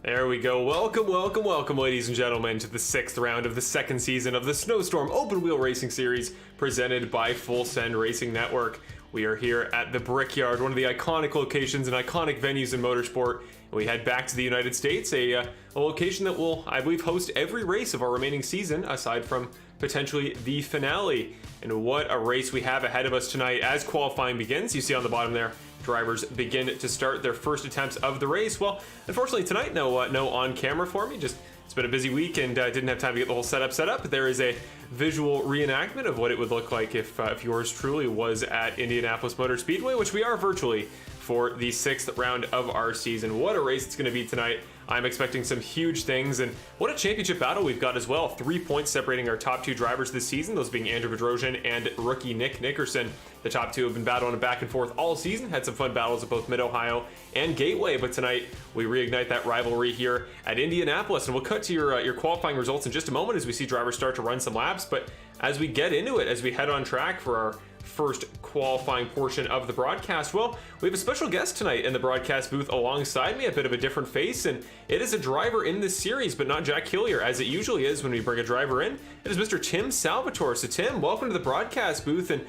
There we go. Welcome, ladies and gentlemen, to the 6th round of the 2nd season of the Snowstorm Open Wheel Racing Series presented by Full Send Racing Network. We are here at the Brickyard, one of the iconic locations and iconic venues in motorsport. And we head back to the United States, a location that will, I believe, host every race of our remaining season, aside from potentially the finale. And what a race we have ahead of us tonight as qualifying begins. You see on the bottom there, drivers begin to start their first attempts of the race. Well, unfortunately tonight, no on camera for me. It's been a busy week and didn't have time to get the whole setup set up. There is a visual reenactment of what it would look like if yours truly was at Indianapolis Motor Speedway, which we are virtually for the 6th round of our season. What a race it's going to be tonight. I'm expecting some huge things, and what a championship battle we've got as well. 3 points separating our top 2 drivers this season, those being Andrew Bedrosian and rookie Nick Nickerson. The top 2 have been battling back and forth all season, had some fun battles at both Mid-Ohio and Gateway, but tonight we reignite that rivalry here at Indianapolis. And we'll cut to your qualifying results in just a moment as we see drivers start to run some laps. But as we get into it, as we head on track for our first qualifying portion of the broadcast, well, we have a special guest tonight in the broadcast booth alongside me, a bit of a different face, and it is a driver in this series, but not Jack Hillier, as it usually is when we bring a driver in. It is Mr. Tim Salvatore. So Tim, welcome to the broadcast booth, and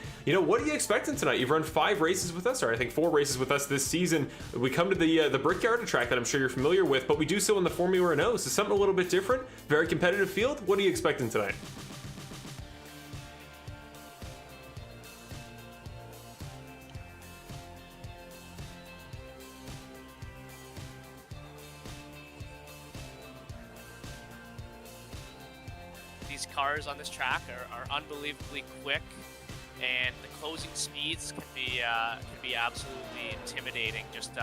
what are you expecting tonight? You've run 5 races with us, or I think 4 races with us this season. We come to the Brickyard, a track that I'm sure you're familiar with, but we do so in the Formula Renault, so something a little bit different, very competitive field. What are you expecting tonight? These cars on this track are unbelievably quick, and the closing speeds can be absolutely intimidating. Just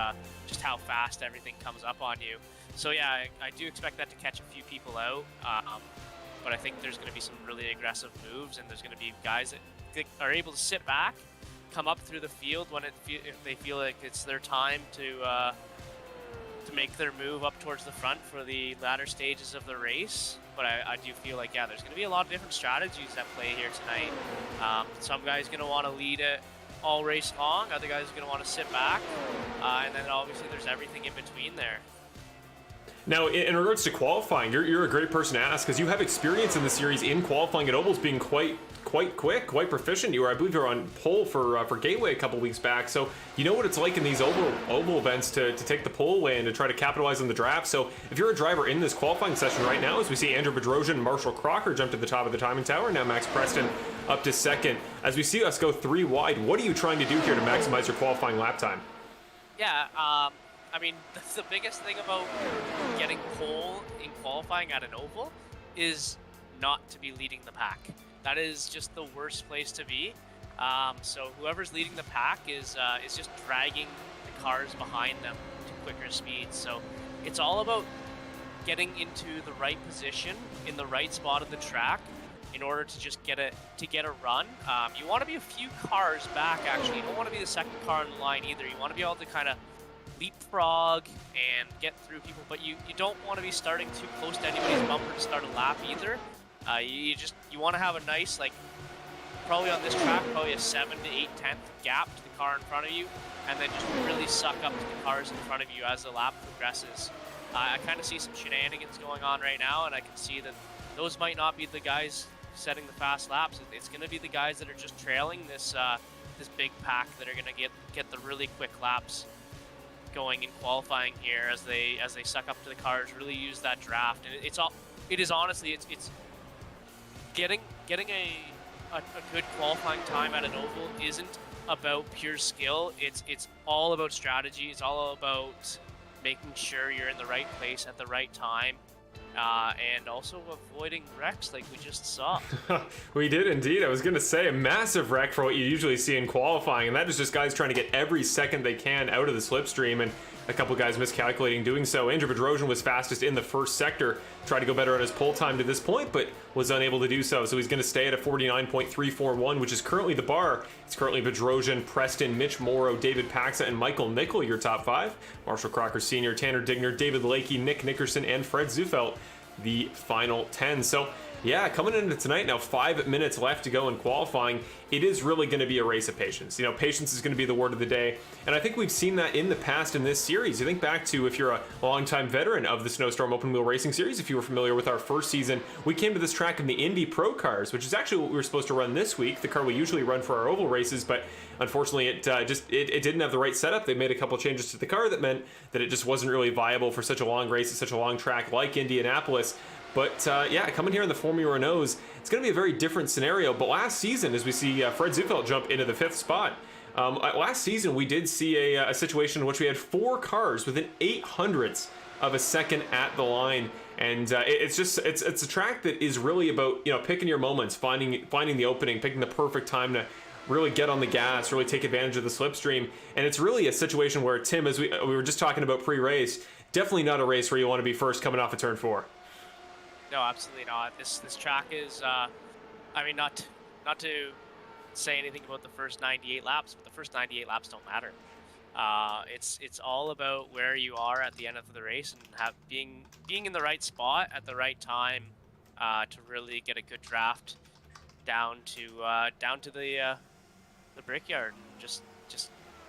how fast everything comes up on you. So yeah, I do expect that to catch a few people out. But I think there's going to be some really aggressive moves, and there's going to be guys that are able to sit back, come up through the field when if they feel like it's their time to make their move up towards the front for the latter stages of the race. But I do feel like, yeah, there's going to be a lot of different strategies at play here tonight. Some guys going to want to lead it all race long, other guys are going to want to sit back, and then obviously there's everything in between there. Now, in regards to qualifying, you're a great person to ask because you have experience in the series in qualifying at ovals, being quite quick, quite proficient. I believe you were on pole for Gateway a couple weeks back, so you know what it's like in these oval events to take the pole away and to try to capitalize on the draft. So if you're a driver in this qualifying session right now, as we see Andrew Bedrosian and Marshall Crocker jump to the top of the timing tower, now Max Preston up to second. As we see us go 3 wide, what are you trying to do here to maximize your qualifying lap time? Yeah, I mean, that's the biggest thing about getting pole in qualifying at an oval is not to be leading the pack. That is just the worst place to be. So whoever's leading the pack is just dragging the cars behind them to quicker speeds. So it's all about getting into the right position in the right spot of the track in order to just get a run. You want to be a few cars back, actually. You don't want to be the second car in the line either. You want to be able to kind of leapfrog and get through people, but you don't want to be starting too close to anybody's bumper to start a lap either. You want to have a nice, like, probably on this track, probably a 7 to 8 tenth gap to the car in front of you, and then just really suck up to the cars in front of you as the lap progresses. I kind of see some shenanigans going on right now, and I can see that those might not be the guys setting the fast laps. It's going to be the guys that are just trailing this big pack that are going to get the really quick laps going in qualifying here as they suck up to the cars, really use that draft. And it is honestly getting a good qualifying time at an oval isn't about pure skill. It's all about strategy. It's all about making sure you're in the right place at the right time, and also avoiding wrecks like we just saw. We did indeed. I was going to say a massive wreck for what you usually see in qualifying, and that is just guys trying to get every second they can out of the slipstream, and a couple guys miscalculating doing so. Andrew Bedrosian was fastest in the first sector, tried to go better on his pole time to this point, but was unable to do so. So he's going to stay at a 49.341, which is currently the bar. It's currently Bedrosian, Preston, Mitch Morrow, David Paxa, and Michael Nickel, your top 5. Marshall Crocker Sr., Tanner Digner, David Lakey, Nick Nickerson, and Fred Zufelt, the final 10. So Yeah, coming into tonight now, 5 minutes left to go in qualifying. It is really going to be a race of patience. You know, patience is going to be the word of the day. And I think we've seen that in the past in this series. You think back to, if you're a longtime veteran of the Snowstorm Open Wheel Racing Series, if you were familiar with our first season, we came to this track in the Indy Pro Cars, which is actually what we were supposed to run this week, the car we usually run for our oval races, but unfortunately it didn't have the right setup. They made a couple changes to the car that meant that it just wasn't really viable for such a long race at such a long track like Indianapolis. But yeah, coming here in the Formula Renaults, it's going to be a very different scenario. But last season, as we see Fred Zufeld jump into the 5th spot, last season we did see a situation in which we had 4 cars within 0.08 of a second at the line. And it's a track that is really about, you know, picking your moments, finding the opening, picking the perfect time to really get on the gas, really take advantage of the slipstream. And it's really a situation where, Tim, as we were just talking about pre-race, definitely not a race where you want to be first coming off of turn 4. No, absolutely not. This track is, I mean, not to say anything about the first 98 laps, but the first 98 laps don't matter. It's all about where you are at the end of the race and being in the right spot at the right time to really get a good draft down to the Brickyard and just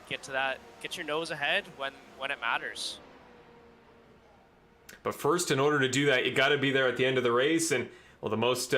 get your nose ahead when it matters. But first, in order to do that, you got to be there at the end of the race. And well, the most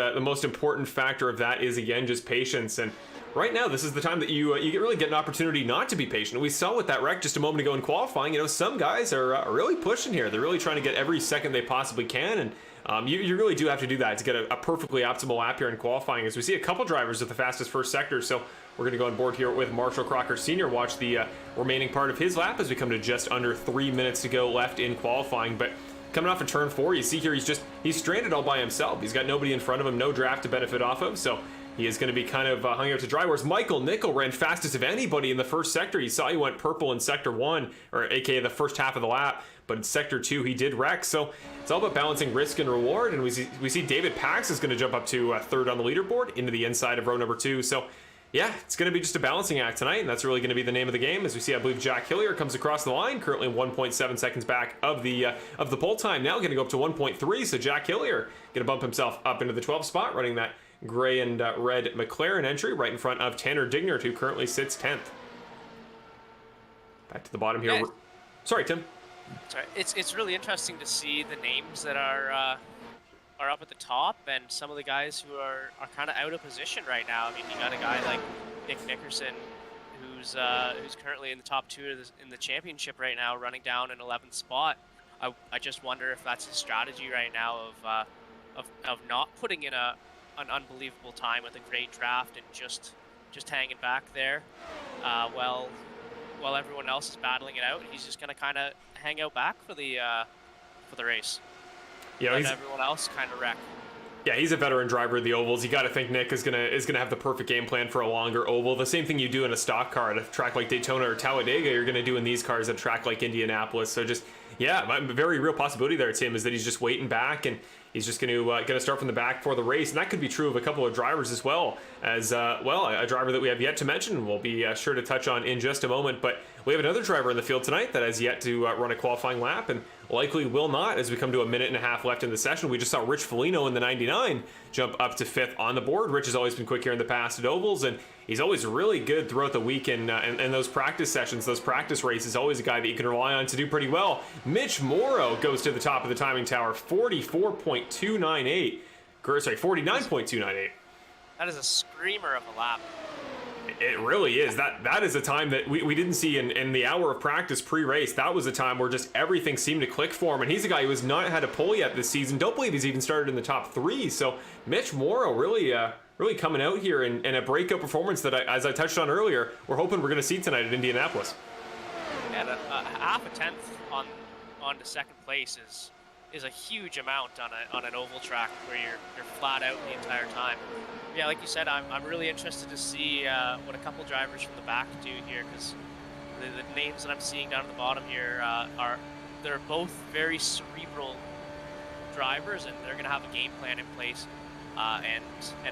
important factor of that is, again, just patience. And right now, this is the time that you really get an opportunity not to be patient. We saw with that wreck just a moment ago in qualifying. You know, some guys are really pushing here. They're really trying to get every second they possibly can. And you really do have to do that to get a perfectly optimal lap here in qualifying. As we see a couple drivers at the fastest first sector. So we're going to go on board here with Marshall Crocker Sr. Watch the remaining part of his lap as we come to just under 3 minutes to go left in qualifying. But coming off of turn 4, you see here he's stranded all by himself. He's got nobody in front of him, no draft to benefit off of, so he is going to be kind of hung out to dry. Whereas Michael Nickel ran fastest of anybody in the first sector. You saw he went purple in sector 1, or aka the first half of the lap, but in sector 2 he did wreck. So it's all about balancing risk and reward, and we see David Pax is going to jump up to 3rd on the leaderboard into the inside of row number 2. So yeah, it's going to be just a balancing act tonight, and that's really going to be the name of the game. As we see, I believe Jack Hillier comes across the line, currently 1.7 seconds back of the pole time. Now going to go up to 1.3, so Jack Hillier going to bump himself up into the 12th spot, running that gray and red McLaren entry right in front of Tanner Dignard, who currently sits 10th. Back to the bottom here. Yeah. Sorry, Tim. Sorry. It's really interesting to see the names that are up at the top, and some of the guys who are kind of out of position right now. I mean, you got a guy like Nick Nickerson, who's currently in the top 2 in the championship right now, running down in 11th spot. I just wonder if that's his strategy right now of not putting in an unbelievable time with a great draft and just hanging back there, while everyone else is battling it out. He's just gonna kind of hang out back for the race. Yeah, let everyone else kind of wreck. Yeah, he's a veteran driver of the ovals. You got to think Nick is gonna have the perfect game plan for a longer oval. The same thing you do in a stock car at a track like Daytona or Talladega, you're gonna do in these cars at a track like Indianapolis. So just, yeah, a very real possibility there, Tim, is that he's just waiting back and he's just going to start from the back for the race. And that could be true of a couple of drivers as well, as a driver that we have yet to mention. We'll be sure to touch on in just a moment. But we have another driver in the field tonight that has yet to run a qualifying lap and likely will not as we come to a minute and a half left in the session. We just saw Rich Foligno in the 99 jump up to 5th on the board. Rich has always been quick here in the past at ovals, and he's always really good throughout the week and those practice sessions, those practice races. Always a guy that you can rely on to do pretty well. Mitch Morrow goes to the top of the timing tower, 44.298. Sorry, 49.298. That is a screamer of a lap. It really is. That is a time that we didn't see in the hour of practice pre-race. That was a time where just everything seemed to click for him, and he's a guy who has not had a pole yet this season. Don't believe he's even started in the top 3. So Mitch Morrow really coming out here in a breakout performance that, as I touched on earlier, we're hoping we're going to see tonight at Indianapolis. And half a tenth on to second place is a huge amount on an oval track where you're flat out the entire time. Yeah, like you said, I'm really interested to see what a couple drivers from the back do here, because the names that I'm seeing down at the bottom here they're both very cerebral drivers, and they're going to have a game plan in place. And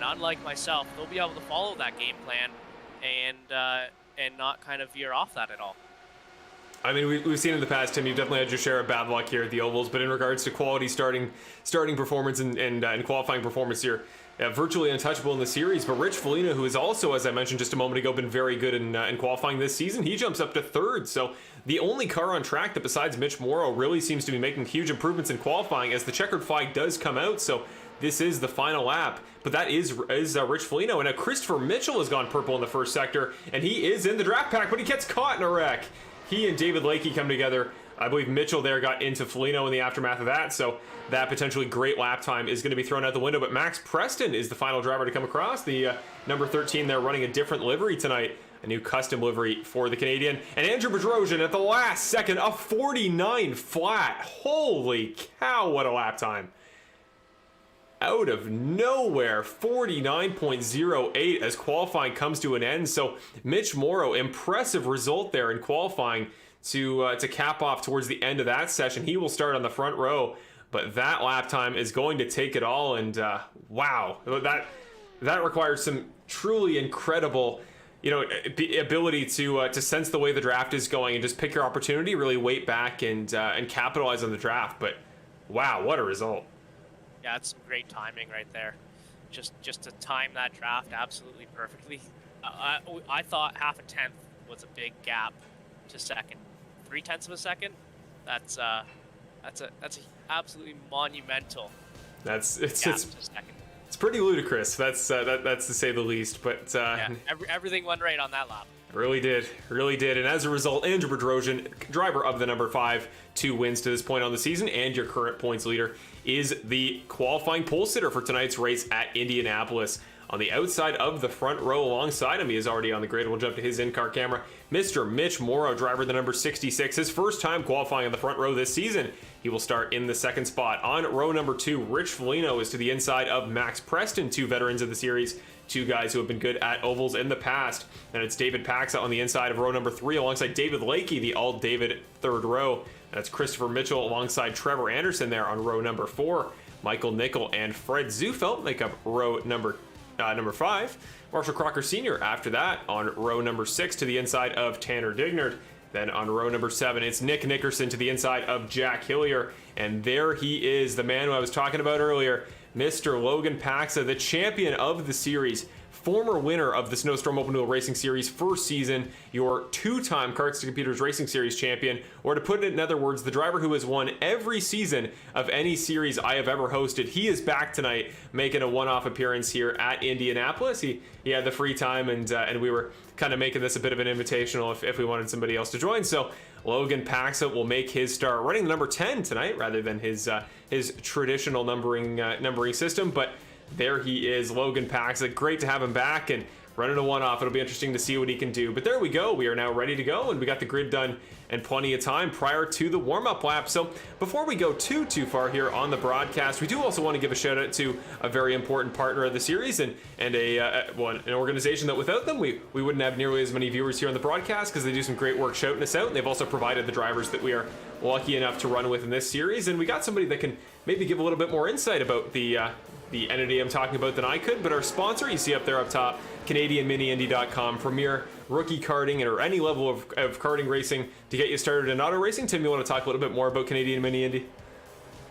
unlike myself, they'll be able to follow that game plan and not kind of veer off that at all. I mean, we've seen in the past, Tim, you've definitely had your share of bad luck here at the Ovals, but in regards to quality starting performance and qualifying performance here, virtually untouchable in the series. But Rich Foligno, who is also, as I mentioned just a moment ago, been very good in qualifying this season, he jumps up to third. So the only car on track that besides Mitch Morrow really seems to be making huge improvements in qualifying as the checkered flag does come out. So this is the final lap, but that is Rich Foligno. And now Christopher Mitchell has gone purple in the first sector, and he is in the draft pack, but he gets caught in a wreck. He and David Lakey come together. I believe Mitchell there got into Foligno in the aftermath of that, so that potentially great lap time is going to be thrown out the window. But Max Preston is the final driver to come across. The number 13 there running a different livery tonight, a new custom livery for the Canadian. And Andrew Bedrosian at the last second, a 49 flat. Holy cow, what a lap time. Out of nowhere, 49.08 as qualifying comes to an end. So Mitch Morrow, impressive result there in qualifying to cap off towards the end of that session. He will start on the front row, but that lap time is going to take it all. And wow, that requires some truly incredible, ability to sense the way the draft is going and just pick your opportunity, really wait back and capitalize on the draft. But wow, what a result. Yeah, it's some great timing right there. Just to time that draft absolutely perfectly. I thought half a tenth was a big gap to second. 0.3 of a second. That's absolutely monumental. It's to second. It's pretty ludicrous. That's to say the least. But yeah, everything went right on that lap. Really did. And as a result, Andrew Bedrosian, driver of the number 5, 2 wins to this point on the season, and your current points leader, is the qualifying pole sitter for tonight's race at Indianapolis. On the outside of the front row alongside him, he is already on the grid. We'll jump to his in-car camera. Mr. Mitch Morrow, driver of the number 66, his first time qualifying on the front row this season. He will start in the second spot. On row number 2, Rich Foligno is to the inside of Max Preston, 2 veterans of the series, 2 guys who have been good at ovals in the past. And it's David Paxa on the inside of row number 3 alongside David Lakey, the all-David third row. That's Christopher Mitchell alongside Trevor Anderson there on row number 4. Michael Nickel and Fred Zufelt make up row number 5. Marshall Crocker Sr. after that on row number 6 to the inside of Tanner Dignard. Then on row number 7, it's Nick Nickerson to the inside of Jack Hillier. And there he is, the man who I was talking about earlier, Mr. Logan Paxa, the champion of the series, former winner of the Snowstorm Open Wheel Racing Series first season, your 2-time Karts to Computers Racing Series champion, or to put it in other words, the driver who has won every season of any series I have ever hosted. He is back tonight, making a one-off appearance here at Indianapolis. He had the free time, and we were kind of making this a bit of an invitational if we wanted somebody else to join. So Logan Paxa will make his start running the number 10 tonight rather than his traditional numbering system, but there he is, Logan Paxa. Great to have him back and running a one-off. It'll be interesting to see what he can do. But there we go. We are now ready to go, and we got the grid done and plenty of time prior to the warm-up lap. So before we go too far here on the broadcast, we do also want to give a shout-out to a very important partner of the series and an organization that without them, we wouldn't have nearly as many viewers here on the broadcast because they do some great work shouting us out. And they've also provided the drivers that we are lucky enough to run with in this series. And we got somebody that can maybe give a little bit more insight about the entity I'm talking about than I could, but our sponsor, you see up there up top, CanadianMiniIndy.com, premier rookie karting or any level of karting racing to get you started in auto racing. Tim, you want to talk a little bit more about Canadian Mini Indy?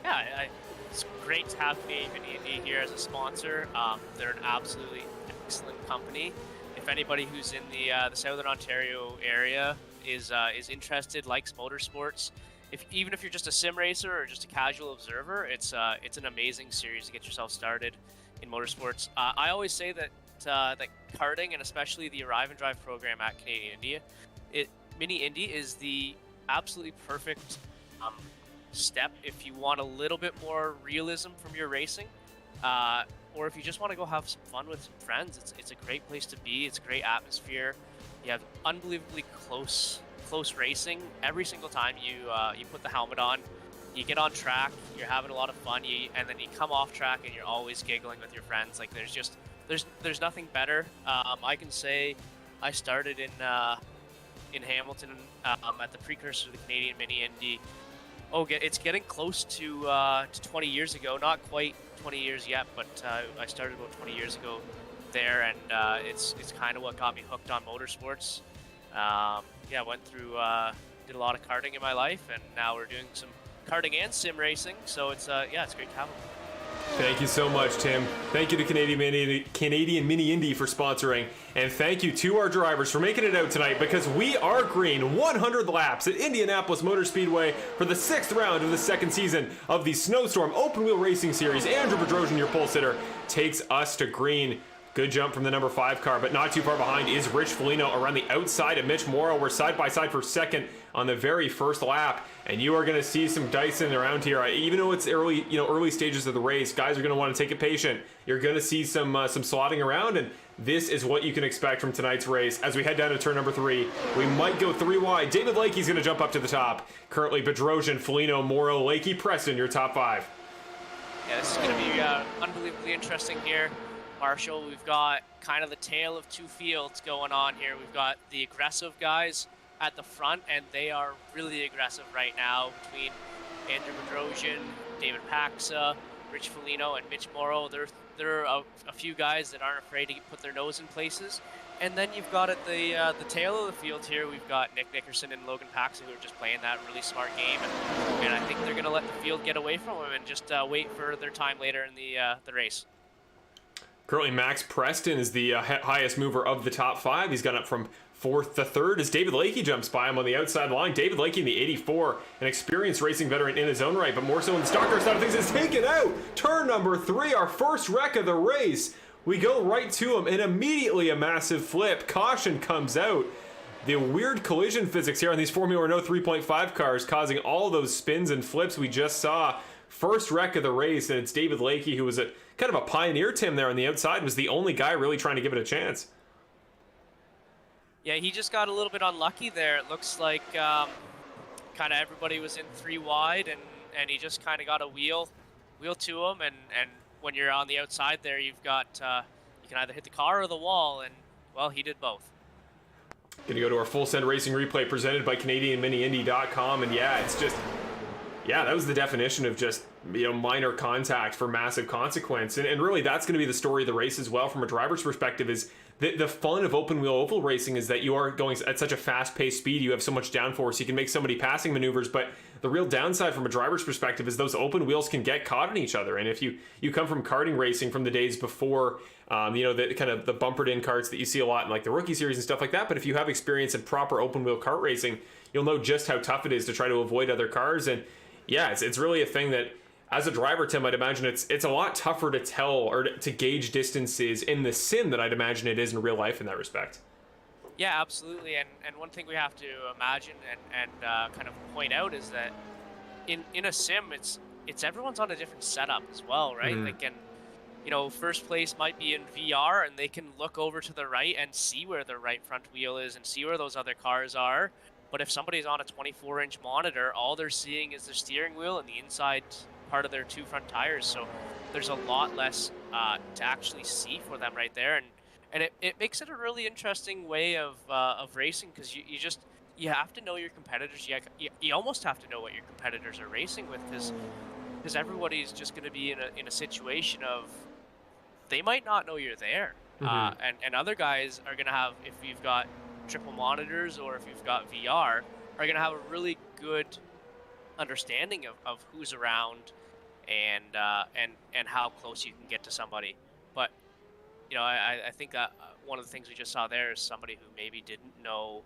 Yeah, it's great to have Canadian Mini Indy here as a sponsor. They're an absolutely excellent company. If anybody who's in the Southern Ontario area is interested, likes motorsports, even if you're just a sim racer or just a casual observer, it's an amazing series to get yourself started in motorsports. I always say that karting, and especially the Arrive and Drive program at Canadian Mini Indy is the absolutely perfect step if you want a little bit more realism from your racing, or if you just want to go have some fun with some friends. It's a great place to be. It's a great atmosphere. You have unbelievably close racing every single time you put the helmet on. You get on track, you're having a lot of fun, and then you come off track and you're always giggling with your friends. Like there's nothing better. I can say I started in Hamilton at the precursor to the Canadian Mini Indy. It's getting close to 20 years ago. Not quite 20 years yet, but I started about 20 years ago there, and it's kind of what got me hooked on motorsports. Went through did a lot of karting in my life, and now we're doing some karting and sim racing. So it's yeah, it's great to have him. Thank you so much, Tim. Thank you to Canadian Mini Indy for sponsoring, and thank you to our drivers for making it out tonight, because we are green. 100 laps at Indianapolis Motor Speedway for the 6th round of the 2nd season of the Snowstorm Open Wheel Racing Series. Andrew Bedrosian, your pole sitter, takes us to green. Good jump from the number 5 car, but not too far behind is Rich Foligno around the outside of Mitch Morrow. We're side by side for second on the very first lap, and you are going to see some dicing around here. Even though it's early, early stages of the race, guys are going to want to take it patient. You're going to see some slotting around, and this is what you can expect from tonight's race. As we head down to turn number 3, we might go 3 wide. David Lakey's going to jump up to the top. Currently, Bedrosian, Foligno, Morrow, Lakey, Preston, your top 5. Yeah, this is going to be unbelievably interesting here. Marshall, we've got kind of the tale of two fields going on here. We've got the aggressive guys at the front, and they are really aggressive right now between Andrew Bedrosian, David Paxa, Rich Foligno, and Mitch Morrow. There are a few guys that aren't afraid to put their nose in places. And then you've got at the tail of the field here, we've got Nick Nickerson and Logan Paxa, who are just playing that really smart game. And I think they're going to let the field get away from them and just wait for their time later in the race. Currently, Max Preston is the highest mover of the top 5. He's gone up from 4th to 3rd as David Lakey jumps by him on the outside line. David Lakey in the 84, an experienced racing veteran in his own right, but more so in the stock car side of things, is taken out. Turn number 3, our first wreck of the race. We go right to him, and immediately a massive flip. Caution comes out. The weird collision physics here on these Formula Renault 3.5 cars causing all those spins and flips we just saw. First wreck of the race, and it's David Lakey, who was a kind of a pioneer. Tim there on the outside was the only guy really trying to give it a chance. Yeah, he just got a little bit unlucky there. It looks like kind of everybody was in 3 wide, and he just kind of got a wheel to him. And when you're on the outside there, you've got you can either hit the car or the wall, and well, he did both. Gonna go to our full send racing replay presented by CanadianMiniIndy.com, and yeah, it's just. Yeah, that was the definition of just, minor contact for massive consequence. And really, that's going to be the story of the race as well from a driver's perspective, is the fun of open wheel oval racing is that you are going at such a fast-paced speed. You have so much downforce. You can make so many passing maneuvers, but the real downside from a driver's perspective is those open wheels can get caught in each other. And if you come from karting racing from the days before, the kind of the bumpered-in karts that you see a lot in like the rookie series and stuff like that, but if you have experience in proper open wheel kart racing, you'll know just how tough it is to try to avoid other cars. And yeah, it's really a thing that, as a driver, Tim, I'd imagine it's a lot tougher to tell or to gauge distances in the sim than I'd imagine it is in real life in that respect. Yeah, absolutely. And one thing we have to imagine and kind of point out is that in a sim, it's everyone's on a different setup as well, right? Mm-hmm. They can, first place might be in VR, and they can look over to the right and see where their right front wheel is and see where those other cars are. But if somebody's on a 24-inch monitor, all they're seeing is their steering wheel and the inside part of their 2 front tires. So there's a lot less to actually see for them right there. And it makes it a really interesting way of racing, because you have to know your competitors. You almost have to know what your competitors are racing with, because everybody's just going to be in a situation of they might not know you're there. Mm-hmm. And other guys are going to have, if you've got triple monitors or if you've got VR, are going to have a really good understanding of who's around and how close you can get to somebody. But I think that one of the things we just saw there is somebody who maybe didn't know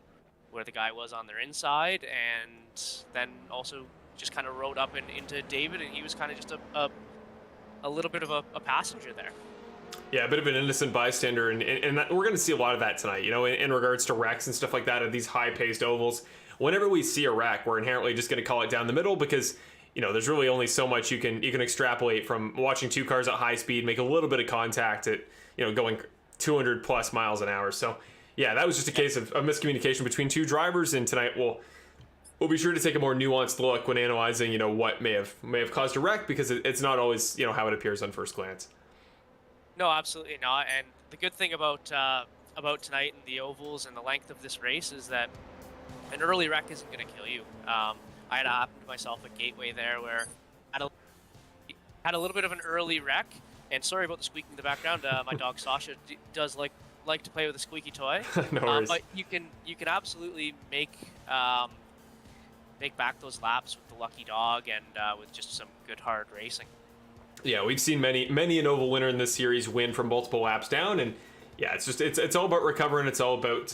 where the guy was on their inside, and then also just kind of rode up into David, and he was kind of just a little bit of a passenger there. Yeah, a bit of an innocent bystander, and that, we're going to see a lot of that tonight, in regards to wrecks and stuff like that at these high-paced ovals. Whenever we see a wreck, we're inherently just going to call it down the middle, because, there's really only so much you can extrapolate from watching 2 cars at high speed make a little bit of contact at, going 200 plus miles an hour. So, yeah, that was just a case of miscommunication between 2 drivers, and tonight we'll be sure to take a more nuanced look when analyzing, what may have caused a wreck, because it's not always, how it appears on first glance. No, absolutely not. And the good thing about tonight and the ovals and the length of this race is that an early wreck isn't going to kill you. I had happened to myself at Gateway there, where I had a little bit of an early wreck. And sorry about the squeaking in the background. My dog Sasha does like to play with a squeaky toy. No worries. But you can absolutely make make back those laps with the lucky dog and with just some good hard racing. Yeah, we've seen many an oval winner in this series win from multiple laps down, and yeah, it's all about recovering. It's all about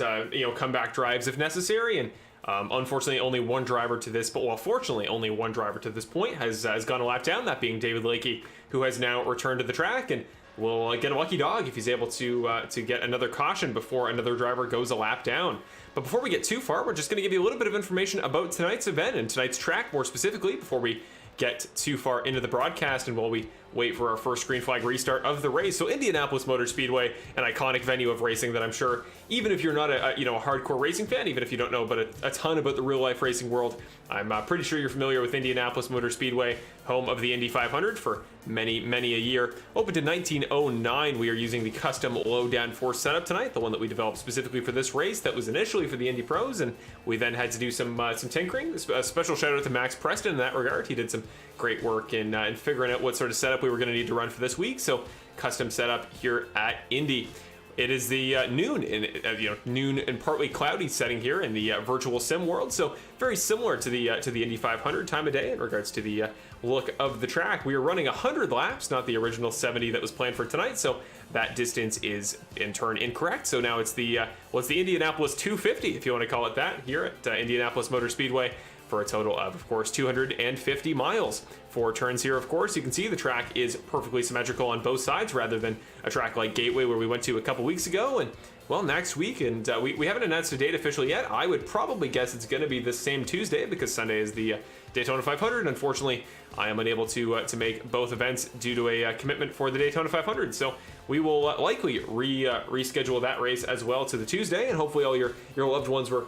comeback drives if necessary, and unfortunately, only one driver to this, fortunately, only one driver to this point has gone a lap down. That being David Lakey, who has now returned to the track and will get a lucky dog if he's able to get another caution before another driver goes a lap down. But before we get too far, we're just going to give you a little bit of information about tonight's event and tonight's track more specifically before we get too far into the broadcast and while we wait for our first green flag restart of the race. So Indianapolis Motor Speedway, an iconic venue of racing that I'm sure, even if you're not a hardcore racing fan, even if you don't know about a ton about the real life racing world, I'm pretty sure you're familiar with Indianapolis Motor Speedway, home of the Indy 500 for many a year. Opened in 1909, we are using the custom low downforce setup tonight, the one that we developed specifically for this race that was initially for the Indy Pros, and we then had to do some tinkering. A special shout out to Max Preston in that regard. He did some great work in figuring out what sort of setup we were going to need to run for this week, so custom setup here at Indy. It is the noon and partly cloudy setting here in the virtual sim world, so very similar to the Indy 500 time of day in regards to the look of the track. We are running 100 laps, not the original 70 that was planned for tonight, so that distance is in turn incorrect. So now it's the Indianapolis 250, if you want to call it that, here at Indianapolis Motor Speedway, for a total of course, 250 miles. 4 turns here, of course. You can see the track is perfectly symmetrical on both sides, rather than a track like Gateway, where we went to a couple weeks ago. And, well, next week, and we haven't announced a date officially yet. I would probably guess it's going to be this same Tuesday, because Sunday is the Daytona 500. Unfortunately, I am unable to make both events due to a commitment for the Daytona 500. So we will likely reschedule that race as well to the Tuesday, and hopefully all your loved ones were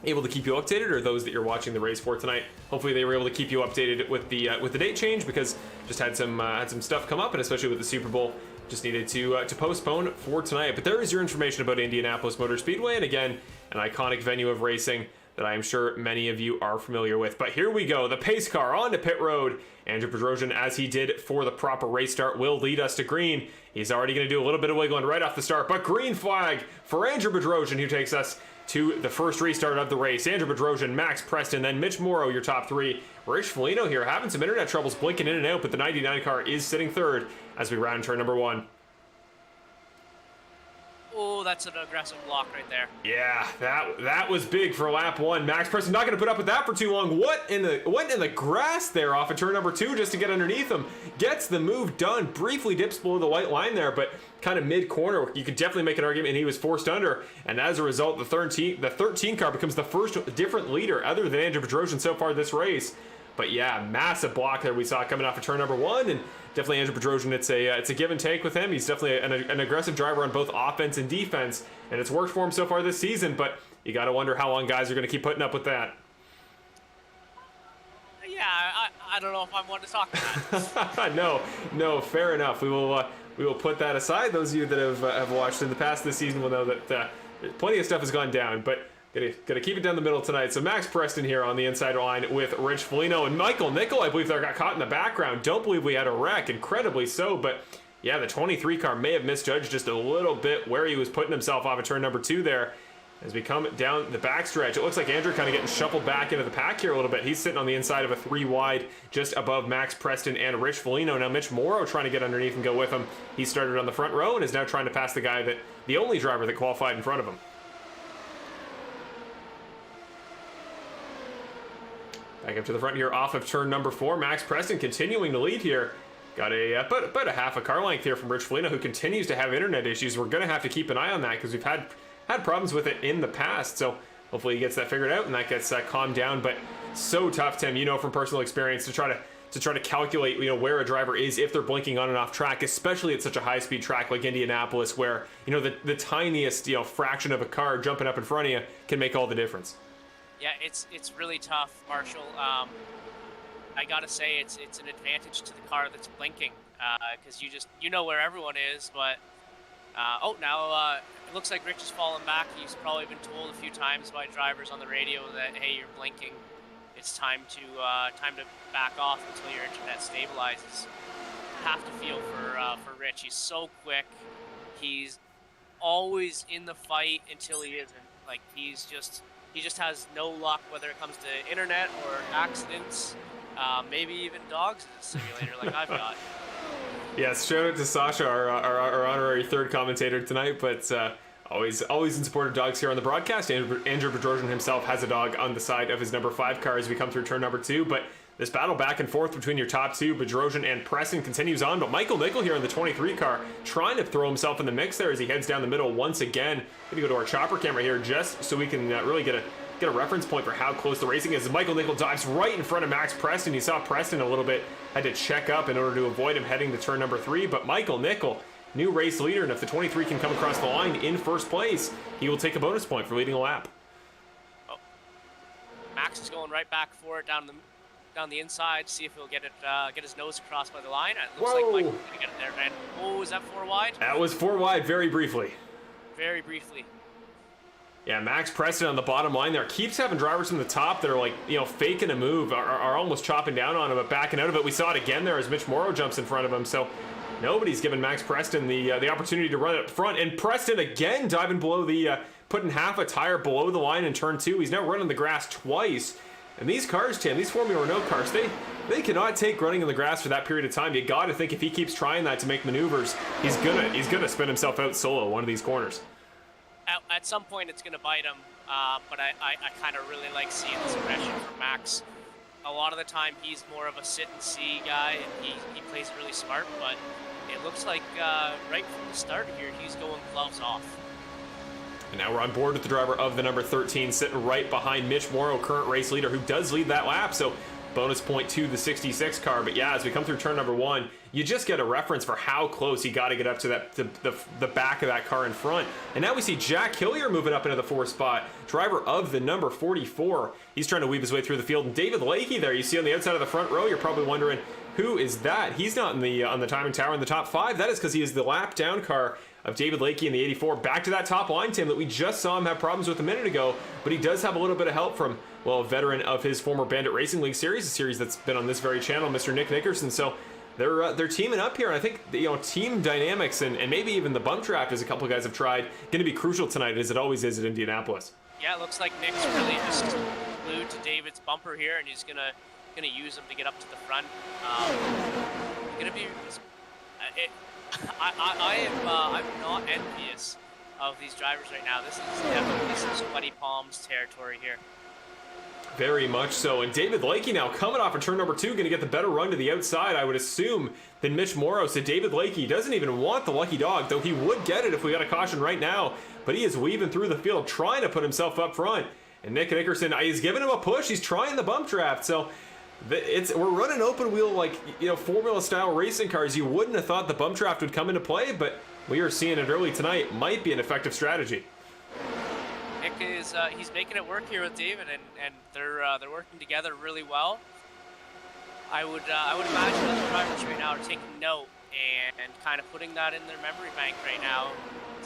able to keep you updated, or those that you're watching the race for tonight, hopefully they were able to keep you updated with the date change, because just had some stuff come up, and especially with the Super Bowl, just needed to postpone for tonight. But there is your information about Indianapolis Motor Speedway, and again, an iconic venue of racing that I am sure many of you are familiar with. But here we go, the pace car onto pit road. Andrew Bedrosian, as he did for the proper race start, will lead us to green. He's already going to do a little bit of wiggling right off the start, but green flag for Andrew Bedrosian, who takes us to the first restart of the race. Andrew Bedrosian, Max Preston, then Mitch Morrow, your top 3. Rich Foligno here having some internet troubles blinking in and out, but the 99 car is sitting third as we round turn number 1. Oh, that's an aggressive block right there. Yeah, that was big for lap 1. Max Preston not going to put up with that for too long. Went in the grass there off of turn number 2 just to get underneath him. Gets the move done. Briefly dips below the white line there, but kind of mid-corner. You could definitely make an argument, and he was forced under. And as a result, the 13 car becomes the first different leader other than Andrew Bedrosian so far this race. But yeah, massive block there we saw coming off of turn number 1, and definitely Andrew Bedrosian, it's a give and take with him. He's definitely an aggressive driver on both offense and defense, and it's worked for him so far this season, but you got to wonder how long guys are going to keep putting up with that. Yeah, I don't know if I'm one to talk to that. No, fair enough. We will put that aside. Those of you that have watched in the past this season will know that plenty of stuff has gone down, but Gonna keep it down the middle tonight. So Max Preston here on the inside line with Rich Foligno and Michael Nickel, I believe, that got caught in the background. Don't believe we had a wreck, incredibly so, but yeah, the 23 car may have misjudged just a little bit where he was putting himself off of turn number 2 there. As we come down the backstretch, it looks like Andrew kind of getting shuffled back into the pack here a little bit. He's sitting on the inside of a 3 wide, just above Max Preston and Rich Foligno. Now Mitch Morrow trying to get underneath and go with him. He started on the front row and is now trying to pass the only driver that qualified in front of him. Back up to the front here off of turn number 4. Max Preston continuing to lead here. Got about a half a car length here from Rich Foligno, who continues to have internet issues. We're going to have to keep an eye on that because we've had problems with it in the past. So hopefully he gets that figured out and that gets calmed down. But so tough, Tim, from personal experience, to try to calculate where a driver is if they're blinking on and off track, especially at such a high speed track like Indianapolis, where the tiniest fraction of a car jumping up in front of you can make all the difference. Yeah, it's really tough, Marshall. I gotta say it's an advantage to the car that's blinking, because you know where everyone is. But now it looks like Rich has fallen back. He's probably been told a few times by drivers on the radio that, hey, you're blinking. It's time to back off until your internet stabilizes. Have to feel for Rich. He's so quick. He's always in the fight until he isn't. Like, he's he just has no luck, whether it comes to internet or accidents, maybe even dogs in the simulator like I've got. Yes, shout out to Sasha, our honorary third commentator tonight, but always in support of dogs here on the broadcast. Andrew Bedrosian himself has a dog on the side of his number 5 car as we come through turn number 2, but this battle back and forth between your top two, Bedrosian and Preston, continues on, but Michael Nickel here in the 23 car trying to throw himself in the mix there as he heads down the middle once again. Gonna go to our chopper camera here just so we can really get a reference point for how close the racing is. Michael Nickel dives right in front of Max Preston. You saw Preston a little bit had to check up in order to avoid him heading to turn number 3, but Michael Nickel, new race leader, and if the 23 can come across the line in first place, he will take a bonus point for leading a lap. Oh. Max is going right back for it down the inside, see if he'll get his nose across by the line. It looks like Michael's gonna get it there. And oh, is that 4 wide? That was 4 wide, very briefly. Very briefly. Yeah, Max Preston on the bottom line there keeps having drivers from the top that are like, faking a move, are almost chopping down on him, but backing out of it. We saw it again there as Mitch Morrow jumps in front of him. So nobody's given Max Preston the opportunity to run it up front. And Preston again diving below putting half a tire below the line in turn 2. He's now running the grass twice. And these cars, Tim, these Formula Renault cars, they cannot take running in the grass for that period of time. You got to think if he keeps trying that to make maneuvers, he's gonna spin himself out solo one of these corners. At some point, it's gonna bite him. But I kind of really like seeing this aggression from Max. A lot of the time, he's more of a sit and see guy, and he plays really smart. But it looks like right from the start here, he's going gloves off. And now we're on board with the driver of the number 13, sitting right behind Mitch Morrow, current race leader, who does lead that lap. So bonus point to the 66 car. But yeah, as we come through turn number 1, you just get a reference for how close he got to get up to the back of that car in front. And now we see Jack Hillier moving up into the 4th spot, driver of the number 44. He's trying to weave his way through the field. And David Lakey there, you see on the outside of the front row, you're probably wondering, who is that? He's not in on the timing tower in the top 5. That is because he is the lap down car of David Lakey in the 84. Back to that top line, Tim, that we just saw him have problems with a minute ago, but he does have a little bit of help from, well, a veteran of his former Bandit Racing League series, a series that's been on this very channel, Mr. Nick Nickerson. So they're teaming up here, and I think team dynamics and maybe even the bump draft, as a couple of guys have tried, going to be crucial tonight, as it always is at Indianapolis. Yeah, it looks like Nick's really just glued to David's bumper here, and he's gonna use him to get up to the front. Gonna be. I'm not envious of these drivers right now. This is definitely some sweaty palms territory here. Very much so. And David Lakey now coming off of turn number 2, going to get the better run to the outside, I would assume, than Mitch Morrow. So David Lakey doesn't even want the lucky dog, though he would get it if we got a caution right now. But he is weaving through the field, trying to put himself up front. And Nick Nickerson, he's giving him a push. He's trying the bump draft. So we're running open wheel, formula style racing cars. You wouldn't have thought the bump draft would come into play, but we are seeing it early tonight. Might be an effective strategy. Nick is he's making it work here with David, and they're working together really well. I would imagine other drivers right now are taking note and kind of putting that in their memory bank right now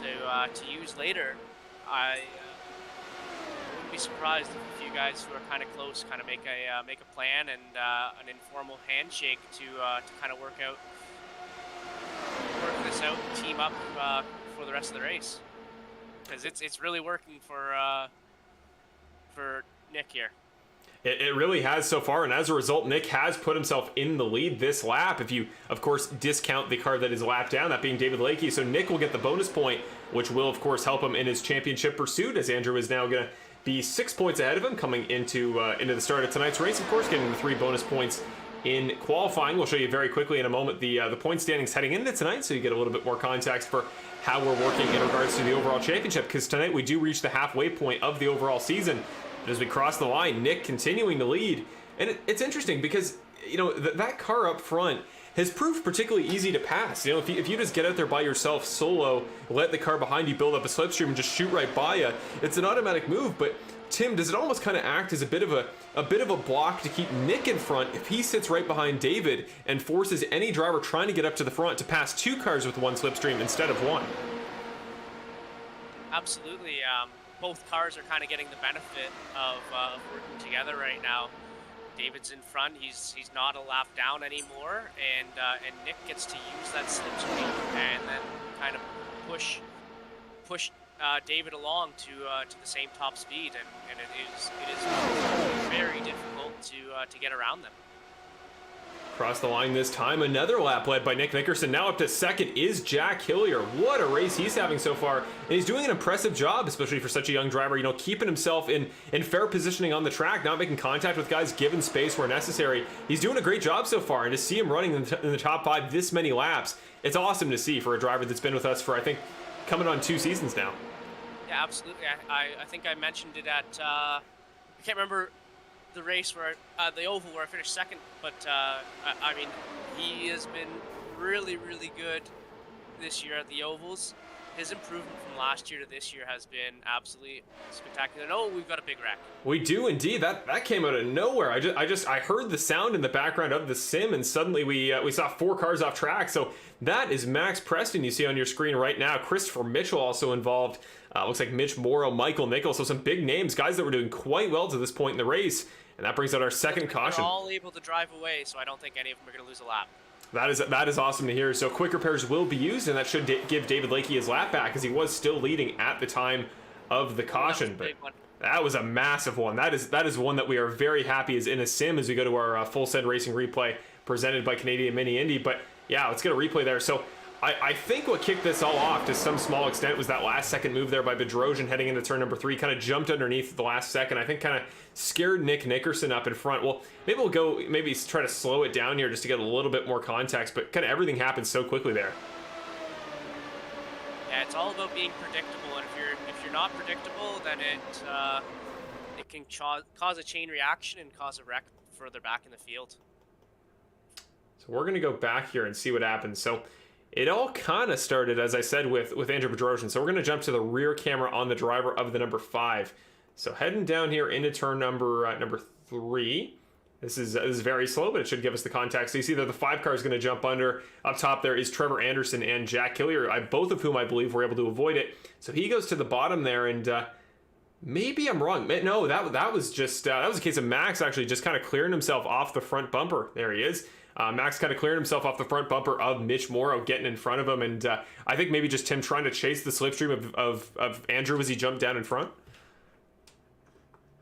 to use later. I wouldn't be surprised if a few guys who are kind of close kind of make a plan and an informal handshake to kind of work this out and team up for the rest of the race, because it's really working for Nick here. It really has so far, and as a result, Nick has put himself in the lead this lap. If you, of course, discount the car that is lapped down, that being David Lakey. So Nick will get the bonus point, which will, of course, help him in his championship pursuit, as Andrew is now going to be 6 points ahead of him coming into the start of tonight's race. Of course, getting the 3 bonus points in qualifying. We'll show you very quickly in a moment the point standings heading into tonight, so you get a little bit more context for how we're working in regards to the overall championship, because tonight we do reach the halfway point of the overall season. As we cross the line, Nick continuing to lead. And it's interesting because, that car up front has proved particularly easy to pass. If you just get out there by yourself solo, let the car behind you build up a slipstream and just shoot right by you, it's an automatic move. But Tim, does it almost kind of act as a bit of a block to keep Nick in front if he sits right behind David and forces any driver trying to get up to the front to pass 2 cars with 1 slipstream instead of 1? Absolutely. Both cars are kind of getting the benefit of working together right now. David's in front. He's not a lap down anymore, and Nick gets to use that slipstream and then kind of push David along to the same top speed, and it is very difficult to get around them. Across the line this time, another lap led by Nick Nickerson. Now up to second is Jack Hillier. What a race he's having so far, and he's doing an impressive job, especially for such a young driver. You know, keeping himself in fair positioning on the track, not making contact with guys, giving space where necessary. He's doing a great job so far, and to see him running in the top 5 this many laps, it's awesome to see for a driver that's been with us for, I think, coming on 2 seasons now. Yeah, absolutely. I think I mentioned it at I can't remember the race where the oval where I finished second, but I mean, he has been really good this year at the ovals. His improvement from last year to this year has been absolutely spectacular. Oh, we've got a big wreck. We do indeed. That came out of nowhere. I heard the sound in the background of the sim, and suddenly we saw 4 cars off track. So that is Max Preston you see on your screen right now. Christopher Mitchell also involved. Looks like Mitch Morrow, Michael Nichols. So some big names, guys that were doing quite well to this point in the race. And that brings out our second caution. They're all able to drive away, so I don't think any of them are going to lose a lap. That is awesome to hear. So quick repairs will be used, and that should give David Lakey his lap back, as he was still leading at the time of the caution. But that was a massive one. That is one that we are very happy is in a sim as we go to our full send racing replay presented by Canadian Mini Indy. But yeah, let's get a replay there. So I think what kicked this all off to some small extent was that last second move there by Bedrosian heading into turn number 3. Kind of jumped underneath at the last second. I think kind of scared Nick Nickerson up in front. Well, maybe we'll go try to slow it down here just to get a little bit more context, but kind of everything happened so quickly there. Yeah, it's all about being predictable, and if you're not predictable, then it can cause a chain reaction and cause a wreck further back in the field. So we're going to go back here and see what happens. So it all kind of started, as I said, with Andrew Bedrosian. So we're going to jump to the rear camera on the driver of the number 5. So heading down here into turn number 3. This is very slow, but it should give us the context. So you see that the 5 car is going to jump under. Up top there is Trevor Anderson and Jack Hillier, both of whom I believe were able to avoid it. So he goes to the bottom there, and maybe I'm wrong. No, that was just that was a case of Max actually just kind of clearing himself off the front bumper. There he is. Max kind of cleared himself off the front bumper of Mitch Morrow getting in front of him, and I think maybe just him trying to chase the slipstream of Andrew as he jumped down in front.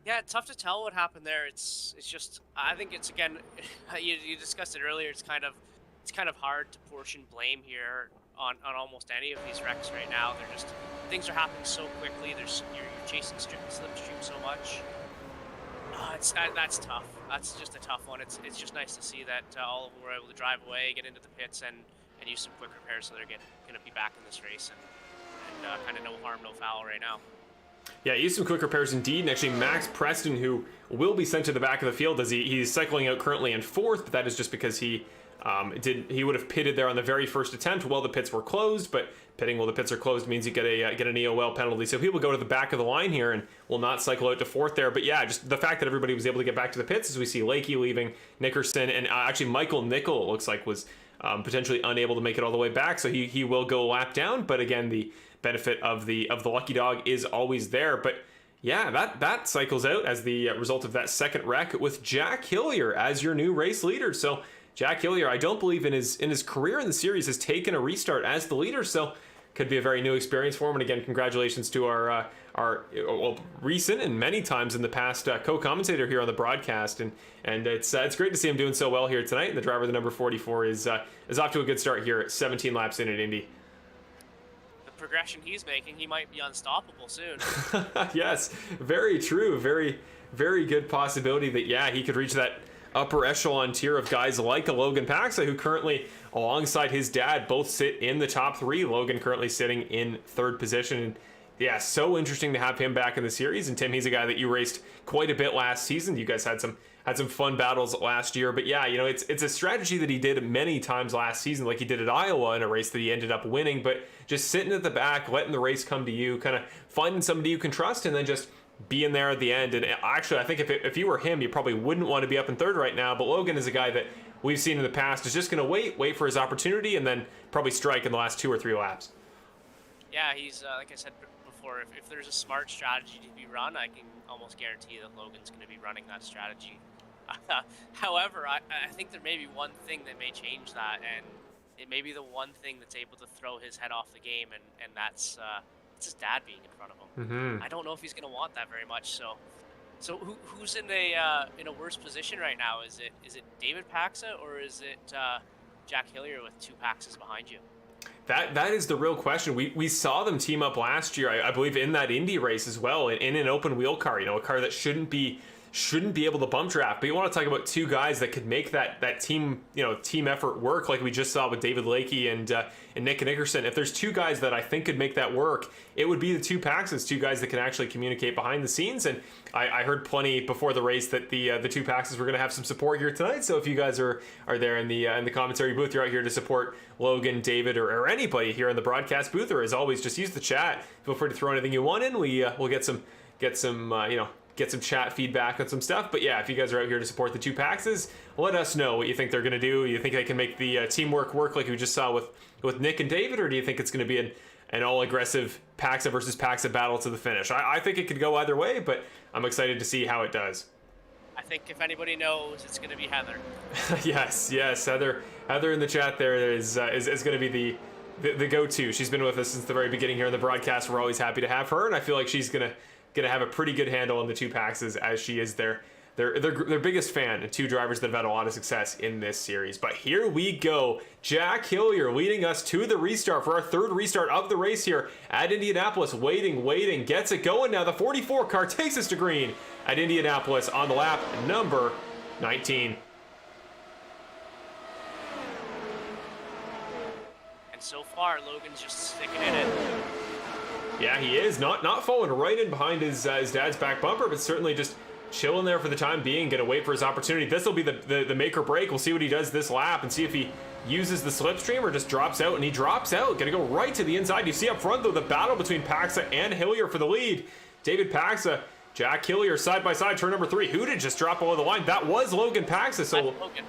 Yeah, it's tough to tell what happened there. It's just, I think it's, again, you discussed it earlier. It's kind of hard to portion blame here on almost any of these wrecks right now. They're just, things are happening so quickly. You're chasing slipstream so much. That's tough. That's just a tough one. It's just nice to see that all of them were able to drive away, get into the pits, and use some quick repairs, so they're going to be back in this race and kind of no harm, no foul right now. Yeah, use some quick repairs indeed, and actually Max Preston, who will be sent to the back of the field as he's cycling out currently in 4th, but that is just because he would have pitted there on the very first attempt while the pits were closed, but pitting while the pits are closed means you get an EOL penalty. So he will go to the back of the line here and will not cycle out to 4th there. But yeah, just the fact that everybody was able to get back to the pits as we see Lakey leaving, Nickerson, and actually Michael Nickel, it looks like, was potentially unable to make it all the way back. So he will go a lap down, but again, the benefit of the lucky dog is always there. But yeah, that cycles out as the result of that second wreck with Jack Hillier as your new race leader. So Jack Hillier, I don't believe in his career in the series has taken a restart as the leader, so could be a very new experience for him. And again, congratulations to our recent and many times in the past co-commentator here on the broadcast, and it's great to see him doing so well here tonight. And the driver, the number 44, is off to a good start here, 17 laps in at Indy. The progression he's making, he might be unstoppable soon. Yes, very true. Very, very good possibility that he could reach that upper echelon tier of guys like a Logan Paxa, who currently, alongside his dad, both sit in the top 3. Logan currently sitting in 3rd position. And yeah, so interesting to have him back in the series. And Tim, he's a guy that you raced quite a bit last season. You guys had some fun battles last year. But yeah, it's a strategy that he did many times last season, like he did at Iowa in a race that he ended up winning. But just sitting at the back, letting the race come to you, kind of finding somebody you can trust, and then just being there at the end. And actually, I think if you were him, you probably wouldn't want to be up in 3rd right now. But Logan is a guy that we've seen in the past is just going to wait for his opportunity, and then probably strike in the last 2 or 3 laps. Yeah, he's like I said before, if there's a smart strategy to be run, I can almost guarantee that Logan's going to be running that strategy. However, I think there may be one thing that may change that, and it may be the one thing that's able to throw his head off the game, and that's That's his dad being in front of him. I don't know if he's going to want that very much. So who's in a worse position right now? Is it David Paxa or is it Jack Hillier with 2 Paxas behind you? That is the real question. We saw them team up last year, I believe, in that Indy race as well, in an open wheel car. A car that shouldn't be able to bump draft. But you want to talk about 2 guys that could make that team team effort work, like we just saw with David Lakey and Nick Nickerson. If there's 2 guys that I think could make that work, it would be the 2 Paxas, 2 guys that can actually communicate behind the scenes. And I heard plenty before the race that the 2 Paxas were going to have some support here tonight. So if you guys are there in the commentary booth, you're out here to support Logan, David, or anybody here in the broadcast booth, or as always, just use the chat. Feel free to throw anything you want in. We'll get some chat feedback on some stuff. But yeah, if you guys are out here to support the 2 Paxas, let us know what you think they're going to do. You think they can make the teamwork work like we just saw with Nick and David, or do you think it's going to be an all-aggressive Paxa versus Paxa battle to the finish? I think it could go either way, but I'm excited to see how it does. I think if anybody knows, it's going to be Heather. yes, Heather in the chat there is going to be the go-to. She's been with us since the very beginning here in the broadcast. We're always happy to have her, and I feel like she's gonna have a pretty good handle on the 2 Paxas, as she is their biggest fan, and 2 drivers that have had a lot of success in this series. But here we go. Jack Hillier leading us to the restart for our 3rd restart of the race here at Indianapolis. Waiting, gets it going now. The 44 car takes us to green at Indianapolis on the lap number 19. And so far, Logan's just sticking in it. Yeah, he is not falling right in behind his dad's back bumper, but certainly just chilling there for the time being, gonna wait for his opportunity. This will be the make or break. We'll see what he does this lap and see if he uses the slipstream or just drops out, and he drops out. Gonna go right to the inside. You see up front, though, the battle between Paxa and Hillier for the lead. David Paxa, Jack Hillier side by side, turn number 3. Who did just drop below the line? That was Logan Paxa. So Logan.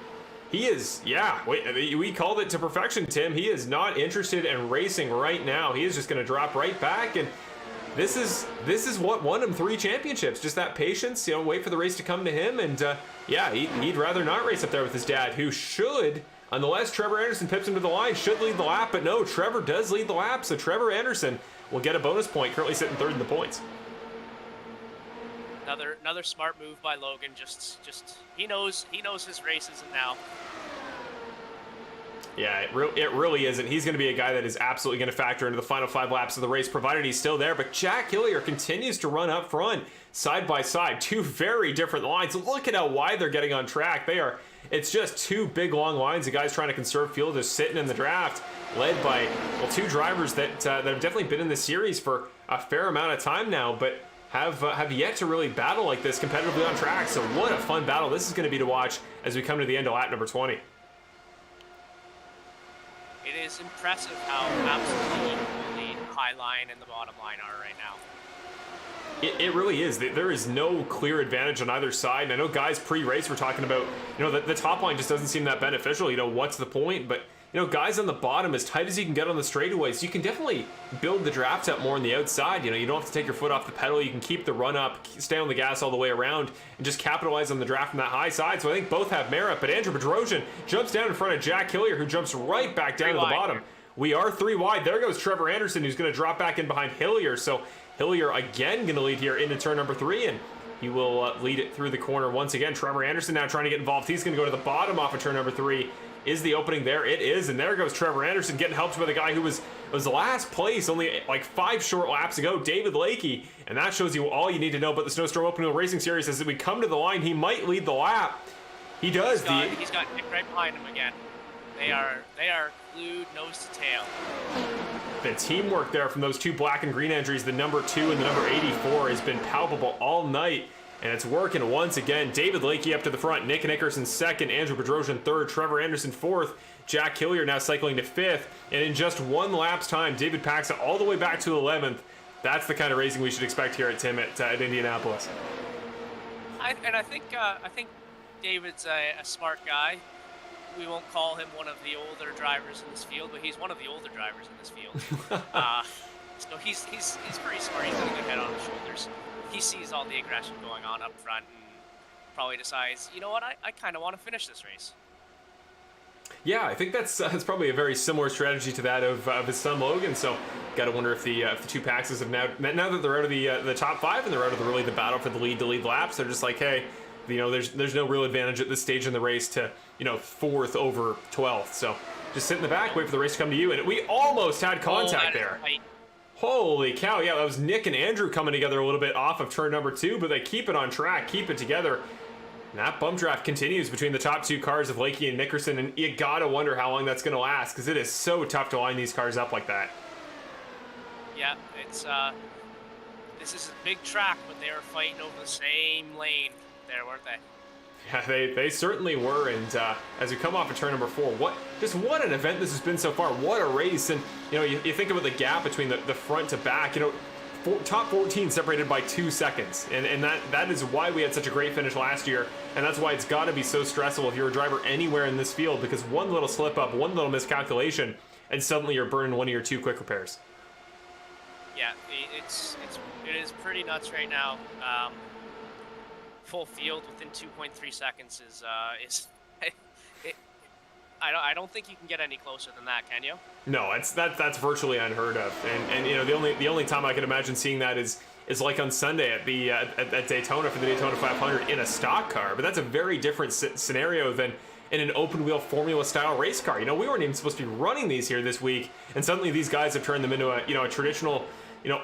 He is, we called it to perfection, Tim. He is not interested in racing right now. He is just gonna drop right back, and this is what won him 3 championships. Just that patience, wait for the race to come to him, and he'd rather not race up there with his dad, who should, unless Trevor Anderson pips him to the line, should lead the lap. But no, Trevor does lead the lap, so Trevor Anderson will get a bonus point, currently sitting 3rd in the points. Another smart move by Logan. Just he knows his race isn't now. Yeah, it really isn't. He's going to be a guy that is absolutely going to factor into the final 5 laps of the race, provided he's still there. But Jack Hillier continues to run up front, side by side. 2 very different lines. Look at how wide they're getting on track. It's just 2 big, long lines of guys trying to conserve fuel, just sitting in the draft, led by 2 drivers that have definitely been in this series for a fair amount of time now, but have yet to really battle like this competitively on track. So what a fun battle this is going to be to watch as we come to the end of lap number 20. It is impressive how absolutely equal the high line and the bottom line are right now. It really is. There is no clear advantage on either side. And I know guys pre-race were talking about, the top line just doesn't seem that beneficial. What's the point? But guys on the bottom, as tight as you can get on the straightaways, you can definitely build the draft up more on the outside. You don't have to take your foot off the pedal. You can keep the run up, stay on the gas all the way around, and just capitalize on the draft from that high side. So I think both have merit. But Andrew Bedrosian jumps down in front of Jack Hillier, who jumps right back down to the bottom. We are 3 wide. There goes Trevor Anderson, who's going to drop back in behind Hillier. So Hillier again going to lead here into turn number 3, and he will lead it through the corner once again. Trevor Anderson now trying to get involved. He's going to go to the bottom off of turn number 3. Is the opening there? It is, and there goes Trevor Anderson getting helped by the guy who was last place only like 5 short laps ago, David Lakey. And that shows you all you need to know about the Snowstorm Open Wheel Racing Series. As we come to the line, he might lead the lap. He does. He's got Nick right behind him again. They are glued nose to tail. The teamwork there from those 2 black and green entries, the number 2 and the number 84, has been palpable all night. And it's working once again. David Lakey up to the front, Nick Nickerson 2nd, Andrew Bedrosian 3rd, Trevor Anderson 4th, Jack Hillier now cycling to 5th. And in just 1 lap's time, David Paxa all the way back to 11th. That's the kind of racing we should expect here at Tim at Indianapolis. I think David's a smart guy. We won't call him one of the older drivers in this field, but he's one of the older drivers in this field. So he's pretty smart. He's got a good head on his shoulders. He sees all the aggression going on up front and probably decides, you know what, I kind of want to finish this race. Yeah, I think that's probably a very similar strategy to that of his son Logan. So, got to wonder if the two Paxes have now that they're out of the top five and they're out of the battle for the lead laps, they're just like, hey, there's no real advantage at this stage in the race to fourth over 12th. So, just sit in the back, wait for the race to come to you, and we almost had contact there. Right. Holy cow! Yeah, that was Nick and Andrew coming together a little bit off of turn number 2, but they keep it on track, keep it together. And that bump draft continues between the top two cars of Lakey and Nickerson, and you gotta wonder how long that's gonna last, because it is so tough to line these cars up like that. Yeah, it's this is a big track, but they were fighting over the same lane there, weren't they? Yeah, they certainly were, and as we come off of turn number 4, what an event this has been so far. What a race, and you think about the gap between the front to back, top 14 separated by 2 seconds, and that is why we had such a great finish last year, and that's why it's got to be so stressful if you're a driver anywhere in this field, because one little slip up, one little miscalculation, and suddenly you're burning one of your 2 quick repairs. Yeah, it is pretty nuts right now. Full field within 2.3 seconds is I don't think you can get any closer than that, can you? No, that's virtually unheard of, and the only time I can imagine seeing that is like on Sunday at Daytona for the Daytona 500 in a stock car, but that's a very different scenario than in an open wheel formula style race car. We weren't even supposed to be running these here this week, and suddenly these guys have turned them into a traditional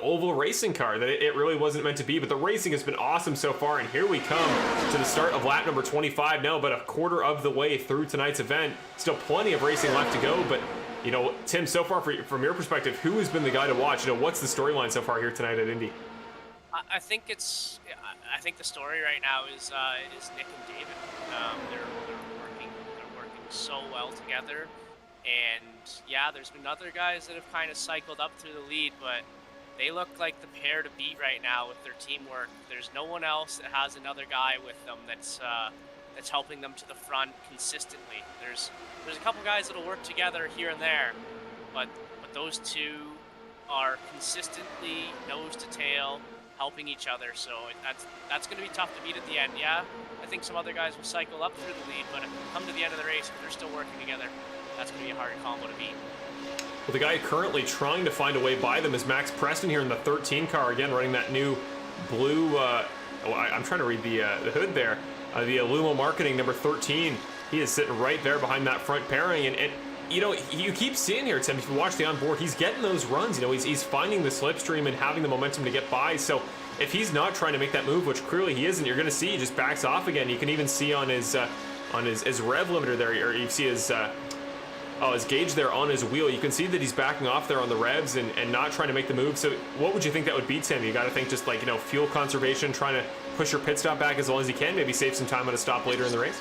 oval racing car that it really wasn't meant to be. But the racing has been awesome so far, and here we come to the start of lap number 25 now, but a quarter of the way through tonight's event. Still plenty of racing left to go, but Tim, so far from your perspective, who has been the guy to watch? What's the storyline so far here tonight at Indy? I think the story right now is Nick and David. They're working so well together, and yeah, there's been other guys that have kind of cycled up through the lead, but they look like the pair to beat right now with their teamwork. There's no one else that has another guy with them that's helping them to the front consistently. There's a couple guys that'll work together here and there, but those two are consistently nose to tail helping each other. So that's going to be tough to beat at the end. Yeah, I think some other guys will cycle up through the lead, but if we come to the end of the race, if they're still working together, that's going to be a hard combo to beat. Well, the guy currently trying to find a way by them is Max Preston here in the 13 car, again running that new blue, I'm trying to read the hood there, the Alumo Marketing number 13. He is sitting right there behind that front pairing, and you keep seeing here, Tim, if you watch the onboard, he's getting those runs. He's finding the slipstream and having the momentum to get by. So if he's not trying to make that move, which clearly he isn't, you're going to see he just backs off again. You can even see on his rev limiter there, or you see his gauge there on his wheel. You can see that he's backing off there on the revs and not trying to make the move. So what would you think that would be, Tim? You got to think just like, fuel conservation, trying to push your pit stop back as long as you can, maybe save some time at a stop later in the race?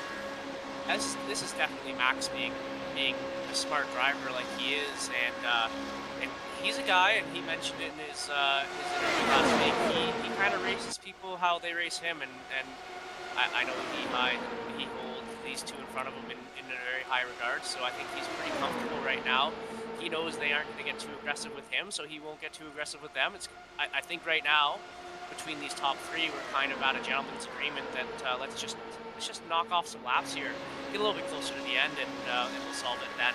This is definitely Max being a smart driver like he is, and he's a guy, and he mentioned it in his interview last week, he kind of races people how they race him, and I know he holds these two in front of him in a very high regard, so I think he's pretty comfortable right now. He knows they aren't going to get too aggressive with him, so he won't get too aggressive with them. I think right now, between these top three, we're kind of at a gentleman's agreement that let's just knock off some laps here, get a little bit closer to the end, and we'll solve it then.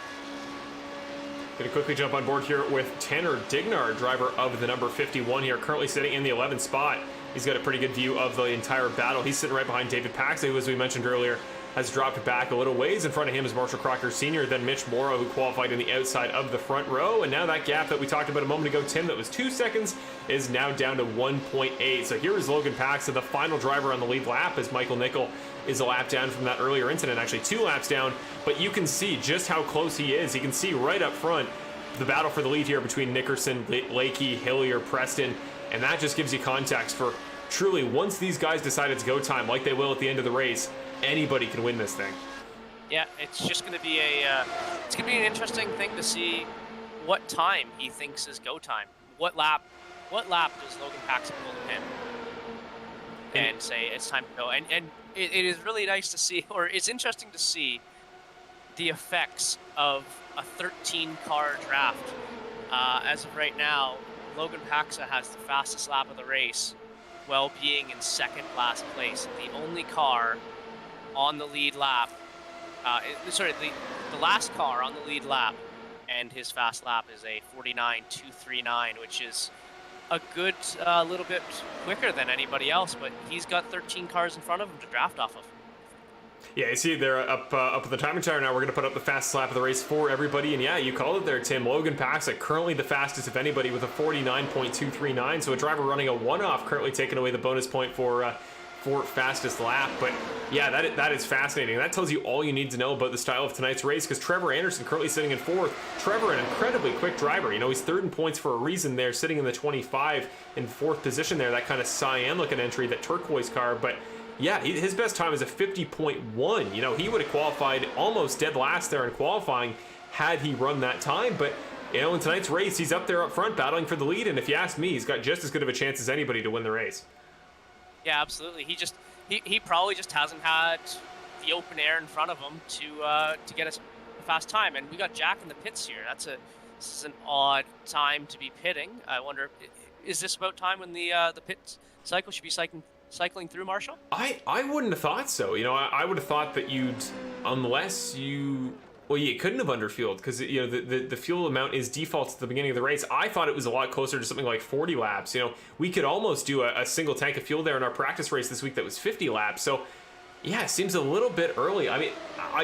Going to quickly jump on board here with Tanner Dignard, driver of the number 51 here, currently sitting in the 11th spot. He's got a pretty good view of the entire battle. He's sitting right behind David Paxley, who, as we mentioned earlier, has dropped back a little ways. In front of him is Marshall Crocker Sr., then Mitch Morrow, who qualified in the outside of the front row. And now that gap that we talked about a moment ago, Tim, that was 2 seconds, is now down to 1.8. So here is Logan Paxton, the final driver on the lead lap, as Michael Nickel is a lap down from that earlier incident, actually 2 laps down. But you can see just how close he is. You can see right up front the battle for the lead here between Nickerson, Lakey, Hillier, Preston. And that just gives you context for truly, once these guys decide it's go time, like they will at the end of the race, anybody can win this thing. Yeah, it's just going to be an interesting thing to see what time he thinks is go time. What lap does Logan Paxton pull the pin and say it's time to go? And it is really nice to see, or it's interesting to see the effects of a 13-car draft. As of right now, Logan Paxton has the fastest lap of the race, while being in second last place. The only car on the lead lap Sorry, the last car on the lead lap, and his fast lap is a 49.239, which is a good little bit quicker than anybody else, but he's got 13 cars in front of him to draft off of. Yeah, you see they're up at the timing tower now. We're going to put up the fastest lap of the race for everybody. And yeah, you called it there, Tim. Logan Paxson, currently the fastest of anybody with a 49.239. So a driver running a one-off, currently taking away the bonus point for fastest lap. But yeah, that is fascinating. That tells you all you need to know about the style of tonight's race, because Trevor Anderson currently sitting in fourth. Trevor, an incredibly quick driver. You know, he's third in points for a reason there, sitting in the 25 in fourth position there. That kind of cyan-looking entry, that turquoise car. But yeah, his best time is a 50.1. You know, he would have qualified almost dead last there in qualifying had he run that time. But, you know, in tonight's race, he's up there up front battling for the lead. And if you ask me, he's got just as good of a chance as anybody to win the race. Yeah, absolutely. He probably just hasn't had the open air in front of him to get a fast time. And we got Jack in the pits here. This is an odd time to be pitting. I wonder, is this about time when the pit cycle should be cycling through, Marshall? I wouldn't have thought so. You know, I would have thought that unless you, well, you couldn't have underfueled, because, you know, the fuel amount is default at the beginning of the race. I thought it was a lot closer to something like 40 laps. You know, we could almost do a single tank of fuel there in our practice race this week that was 50 laps. So yeah, it seems a little bit early. I mean,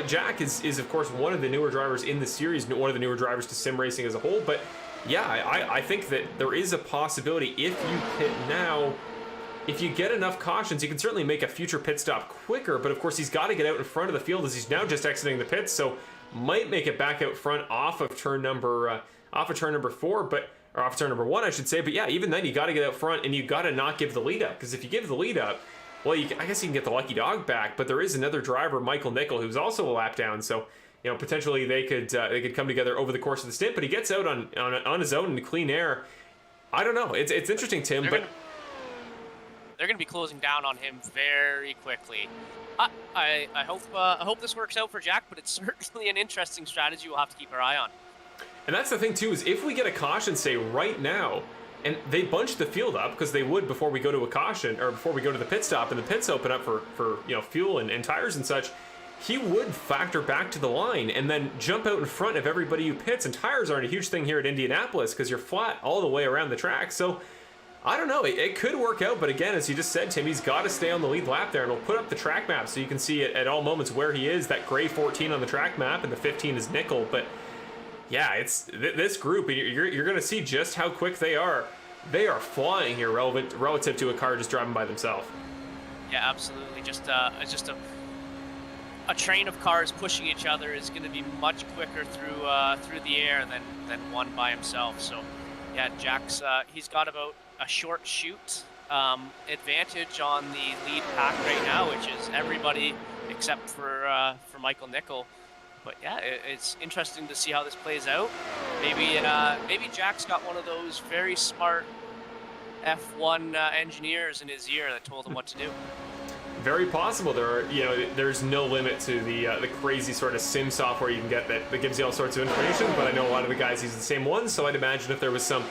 Jack is of course one of the newer drivers in the series, one of the newer drivers to sim racing as a whole. But yeah, I think that there is a possibility if you pit now. If you get enough cautions, you can certainly make a future pit stop quicker, but of course he's got to get out in front of the field as he's now just exiting the pits, so might make it back out front off of turn number 4, but or off turn number 1, I should say. But yeah, even then you got to get out front and you got to not give the lead up, because if you give the lead up, well, I guess you can get the lucky dog back, but there is another driver, Michael Nickel, who's also a lap down, so you know, potentially they could come together over the course of the stint. But he gets out on his own in the clean air. I don't know. It's interesting, Tim, They're going to be closing down on him very quickly. I hope this works out for Jack, but it's certainly an interesting strategy we'll have to keep our eye on. And that's the thing too, is if we get a caution, say right now, and they bunch the field up, because they would before we go to a caution, or before we go to the pit stop, and the pits open up for you know, fuel and tires and such, he would factor back to the line and then jump out in front of everybody who pits. And tires aren't a huge thing here at Indianapolis because you're flat all the way around the track. So I don't know, it could work out, but again, as you just said, Tim, he's got to stay on the lead lap there, and we'll put up the track map so you can see at all moments where he is. That gray 14 on the track map, and the 15 is Nickel. But yeah, it's this group, and you're going to see just how quick they are. They are flying here relative to a car just driving by themselves. Yeah, absolutely. Just a train of cars pushing each other is going to be much quicker through the air than one by himself. So yeah, Jack's he's got about a short shoot advantage on the lead pack right now, which is everybody except for Michael Nickel. But yeah, it's interesting to see how this plays out. Maybe Jack's got one of those very smart F1 engineers in his ear that told him what to do. Very possible. There's no limit to the crazy sort of sim software you can get that gives you all sorts of information. But I know a lot of the guys use the same ones, so I'd imagine if there was some,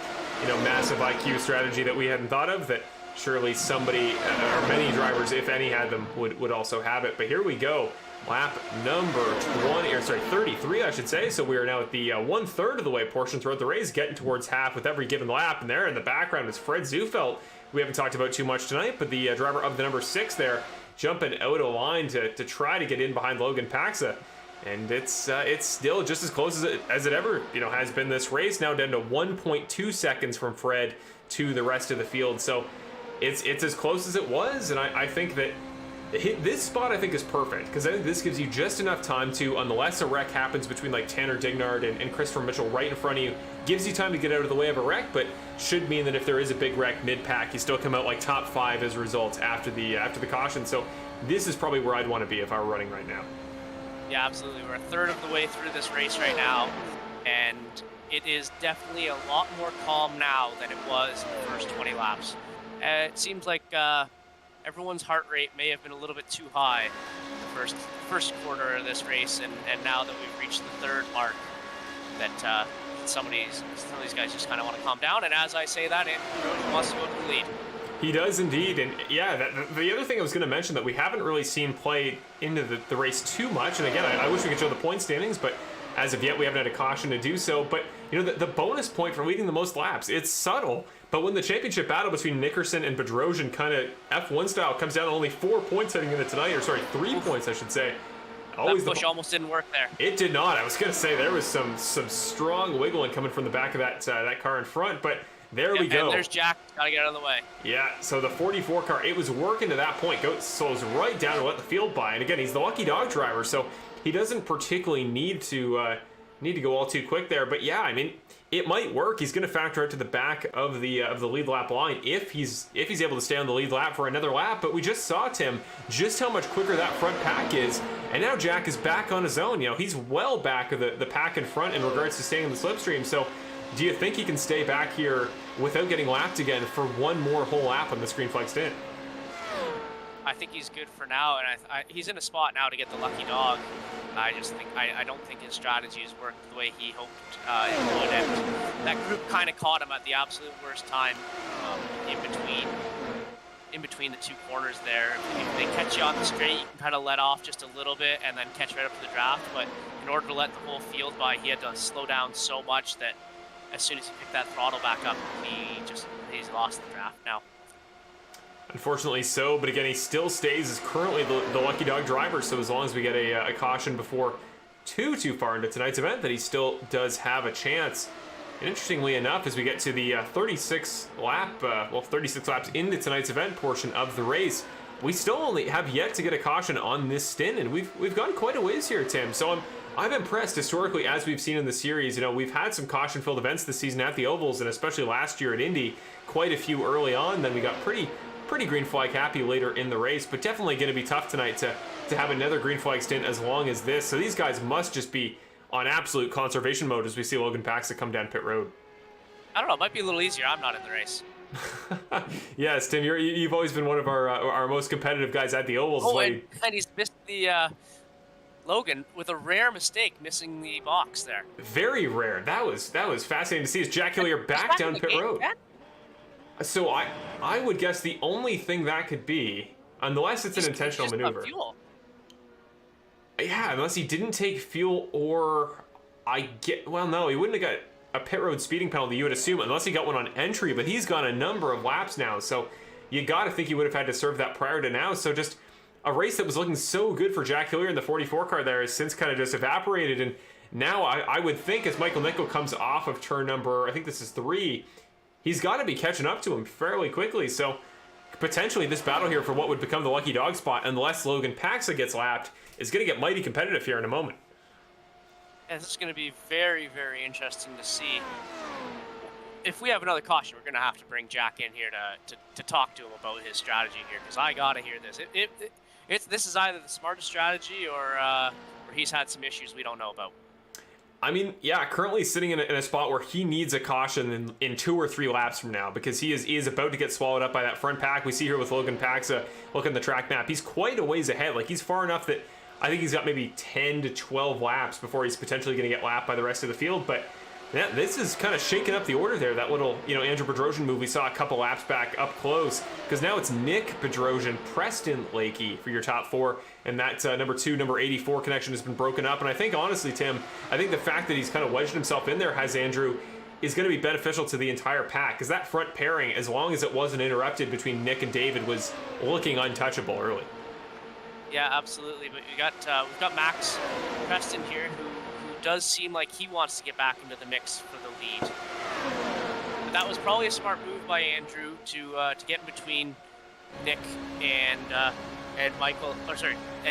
massive IQ strategy that we hadn't thought of, that surely somebody or many drivers, if any, had them would also have it. But here we go, lap number 33, I should say. So we are now at the 1/3 of the way portion throughout the race, getting towards half with every given lap. And there in the background is Fred Zufelt. We haven't talked about too much tonight, but the driver of the number 6 there, jumping out of line to try to get in behind Logan Paxson. And it's still just as close as it ever has been this race. Now down to 1.2 seconds from Fred to the rest of the field. So it's as close as it was, and I think that this spot I think is perfect, because I think this gives you just enough time to, unless a wreck happens between like Tanner Dignard and Christopher Mitchell right in front of you, gives you time to get out of the way of a wreck, but should mean that if there is a big wreck mid-pack, you still come out like top 5 as a result after the caution. So this is probably where I'd want to be if I were running right now. Yeah, absolutely. We're a third of the way through this race right now, and it is definitely a lot more calm now than it was in the first 20 laps. It seems like everyone's heart rate may have been a little bit too high in the first quarter of this race, and now that we've reached the third mark, that some of these guys just kind of want to calm down. And as I say that, Andrew wants to go to the lead. He does indeed, and yeah, the other thing I was going to mention that we haven't really seen play into the race too much, and again, I wish we could show the point standings, but as of yet, we haven't had a caution to do so. But you know, the bonus point for leading the most laps, it's subtle, but when the championship battle between Nickerson and Bedrosian kind of F1 style comes down to only 4 points heading into tonight, or sorry, 3 points, I should say. That push almost didn't work there. It did not. I was going to say there was some strong wiggling coming from the back of that car in front, but there we go. And there's Jack. Gotta get out of the way. Yeah, so the 44 car, it was working to that point. Slows right down to let the field by. And again, he's the lucky dog driver, so he doesn't particularly need to go all too quick there. But yeah, I mean, it might work. He's going to factor out to the back of the lead lap line if he's able to stay on the lead lap for another lap. But we just saw, Tim, just how much quicker that front pack is. And now Jack is back on his own. You know, he's well back of the pack in front in regards to staying in the slipstream. So do you think he can stay back here without getting lapped again for one more whole lap on this green flag stint? I think he's good for now, and he's in a spot now to get the lucky dog. I don't think his strategy has worked the way he hoped it would, and that group kind of caught him at the absolute worst time in between the two corners there. If they catch you on the straight, you can kind of let off just a little bit and then catch right up to the draft, but in order to let the whole field by, he had to slow down so much that as soon as he picked that throttle back up, he's lost the draft now. Unfortunately so, but again, he still stays as currently the lucky dog driver, so as long as we get a caution before too far into tonight's event, that he still does have a chance. And interestingly enough, as we get to the 36 laps into tonight's event portion of the race, we still only have yet to get a caution on this stint, and we've gone quite a ways here, Tim. So I'm impressed historically, as we've seen in the series. You know, we've had some caution-filled events this season at the ovals, and especially last year at Indy, quite a few early on. Then we got pretty green flag happy later in the race, but definitely going to be tough tonight to have another green flag stint as long as this. So these guys must just be on absolute conservation mode as we see Logan Paxa come down pit road. I don't know, it might be a little easier. I'm not in the race. Yes, Tim, you've always been one of our most competitive guys at the ovals. Oh, and he's missed the Logan with a rare mistake, missing the box there. Very rare. That was fascinating to see. Is Jack Hillier back down pit road? Yet? So I would guess the only thing that could be, unless it's an intentional maneuver. Fuel. Yeah, unless he didn't take fuel, or no, he wouldn't have got a pit road speeding penalty, you would assume, unless he got one on entry, but he's gone a number of laps now, so you got to think he would have had to serve that prior to now. So just a race that was looking so good for Jack Hillier in the 44 car there has since kind of just evaporated, and now I would think as Michael Nickel comes off of turn number, I think this is 3, he's got to be catching up to him fairly quickly. So potentially this battle here for what would become the lucky dog spot, unless Logan Paxa gets lapped, is going to get mighty competitive here in a moment. Yeah, this is going to be very, very interesting to see. If we have another caution, we're going to have to bring Jack in here to talk to him about his strategy here, because I got to hear this. This is either the smartest strategy or he's had some issues we don't know about. I mean, yeah, currently sitting in a spot where he needs a caution in 2 or 3 laps from now, because he is about to get swallowed up by that front pack. We see here with Logan Paxa, look at the track map, he's quite a ways ahead. Like, he's far enough that I think he's got maybe 10 to 12 laps before he's potentially going to get lapped by the rest of the field. But yeah, this is kind of shaking up the order there. That little, Andrew Bedrosian move we saw a couple laps back up close, because now it's Nick Bedrosian, Preston Lakey for your top 4, and that number 84 connection has been broken up. And I think, honestly, Tim, I think the fact that he's kind of wedged himself in there has Andrew is going to be beneficial to the entire pack, because that front pairing, as long as it wasn't interrupted between Nick and David, was looking untouchable early. Yeah, absolutely. But we've got Max Preston here, who does seem like he wants to get back into the mix for the lead. But that was probably a smart move by Andrew to get in between Nick and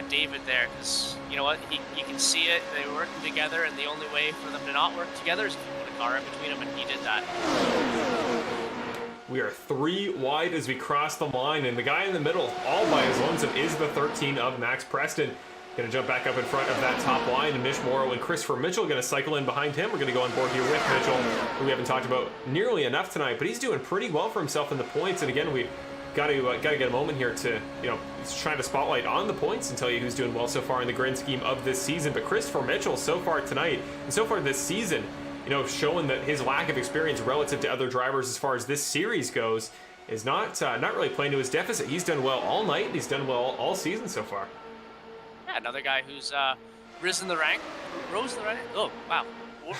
David there, because you know what, you can see it. They were working together, and the only way for them to not work together is if you put a car in between them, and he did that. We are 3 wide as we cross the line, and the guy in the middle, all by his lonesome, is the 13 of Max Preston. Going to jump back up in front of that top line, and Mitch Morrow and Christopher Mitchell going to cycle in behind him. We're going to go on board here with Mitchell, who we haven't talked about nearly enough tonight, but he's doing pretty well for himself in the points. And again, we got to get a moment here to, he's trying to spotlight on the points and tell you who's doing well so far in the grand scheme of this season. But Christopher Mitchell, so far tonight and so far this season, showing that his lack of experience relative to other drivers as far as this series goes, is not really playing to his deficit. He's done well all night, and he's done well all season so far. Yeah, another guy who's rose the rank. Oh, wow.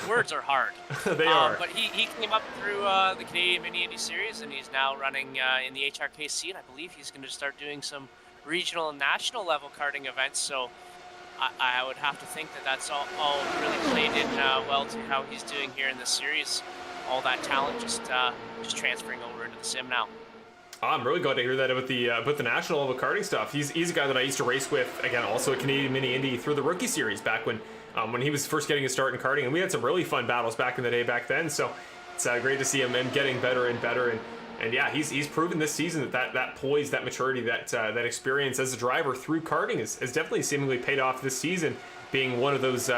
Words are hard. They are. But he came up through the Canadian Mini Indy Series, and he's now running in the HRKC, and I believe he's going to start doing some regional and national level karting events. So I would have to think that that's all really played in well to how he's doing here in this series. All that talent just transferring over into the sim now. I'm really glad to hear that about the national level karting stuff. He's a guy that I used to race with, again, also a Canadian Mini Indy through the rookie series back when he was first getting his start in karting, and we had some really fun battles back in the day back then. So it's great to see him getting better and better, and yeah, he's proven this season that poise, that maturity, that experience as a driver through karting has definitely seemingly paid off this season, being one of those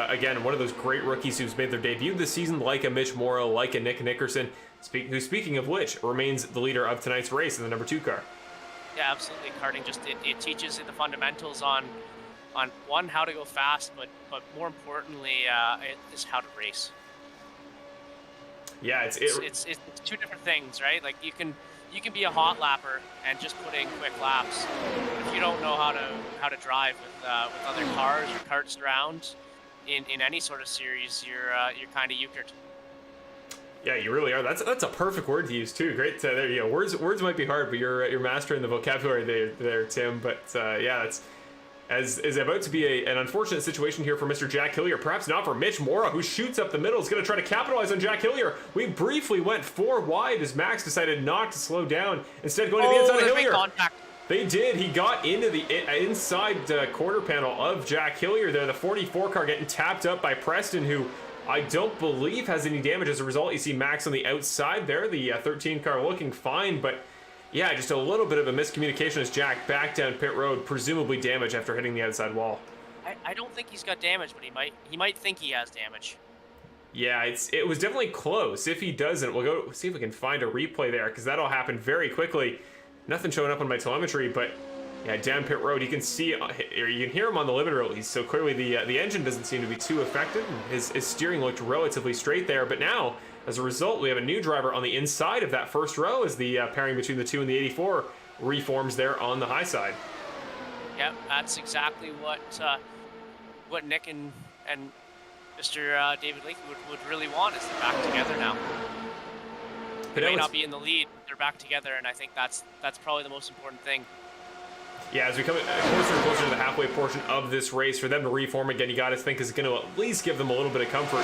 great rookies who's made their debut this season, like a Mitch Morrow, like a Nick Nickerson, who, speaking of which, remains the leader of tonight's race in the number 2 car. Yeah, absolutely. Karting just it teaches you the fundamentals on one, how to go fast, but more importantly, is how to race. Yeah, it's two different things, right? Like you can be a hot lapper and just put in quick laps. If you don't know how to drive with other cars or karts around in any sort of series, you're kind of euchred. Yeah, you really are. That's a perfect word to use too. Great. There you go. Words might be hard, but you're mastering the vocabulary there, Tim. But yeah, that's is about to be an unfortunate situation here for Mr. Jack Hillier. Perhaps not for Mitch Morrow, who shoots up the middle. Is going to try to capitalize on Jack Hillier. We briefly went 4 wide as Max decided not to slow down, instead going to the inside of Hillier. Contact. They did. He got into the inside quarter panel of Jack Hillier there. The 44 car getting tapped up by Preston, who I don't believe has any damage as a result. You see Max on the outside there, the 13 car looking fine, but yeah, just a little bit of a miscommunication as Jack back down pit road, presumably damage after hitting the outside wall. I don't think he's got damage, but he might think he has damage. Yeah, it was definitely close. If he doesn't, we'll go see if we can find a replay there, because that'll happen very quickly. Nothing showing up on my telemetry, but yeah, down pit road, you can see, or you can hear him on the limiter at least, so clearly the engine doesn't seem to be too affected. His steering looked relatively straight there, but now, as a result, we have a new driver on the inside of that first row as the pairing between the 2 and the 84 reforms there on the high side. Yep, that's exactly what Nick and Mr. David Lake would really want, is they're back together now. They may not be in the lead, but they're back together, and I think that's probably the most important thing. Yeah, as we come closer and closer to the halfway portion of this race, for them to reform again, you got to think is going to at least give them a little bit of comfort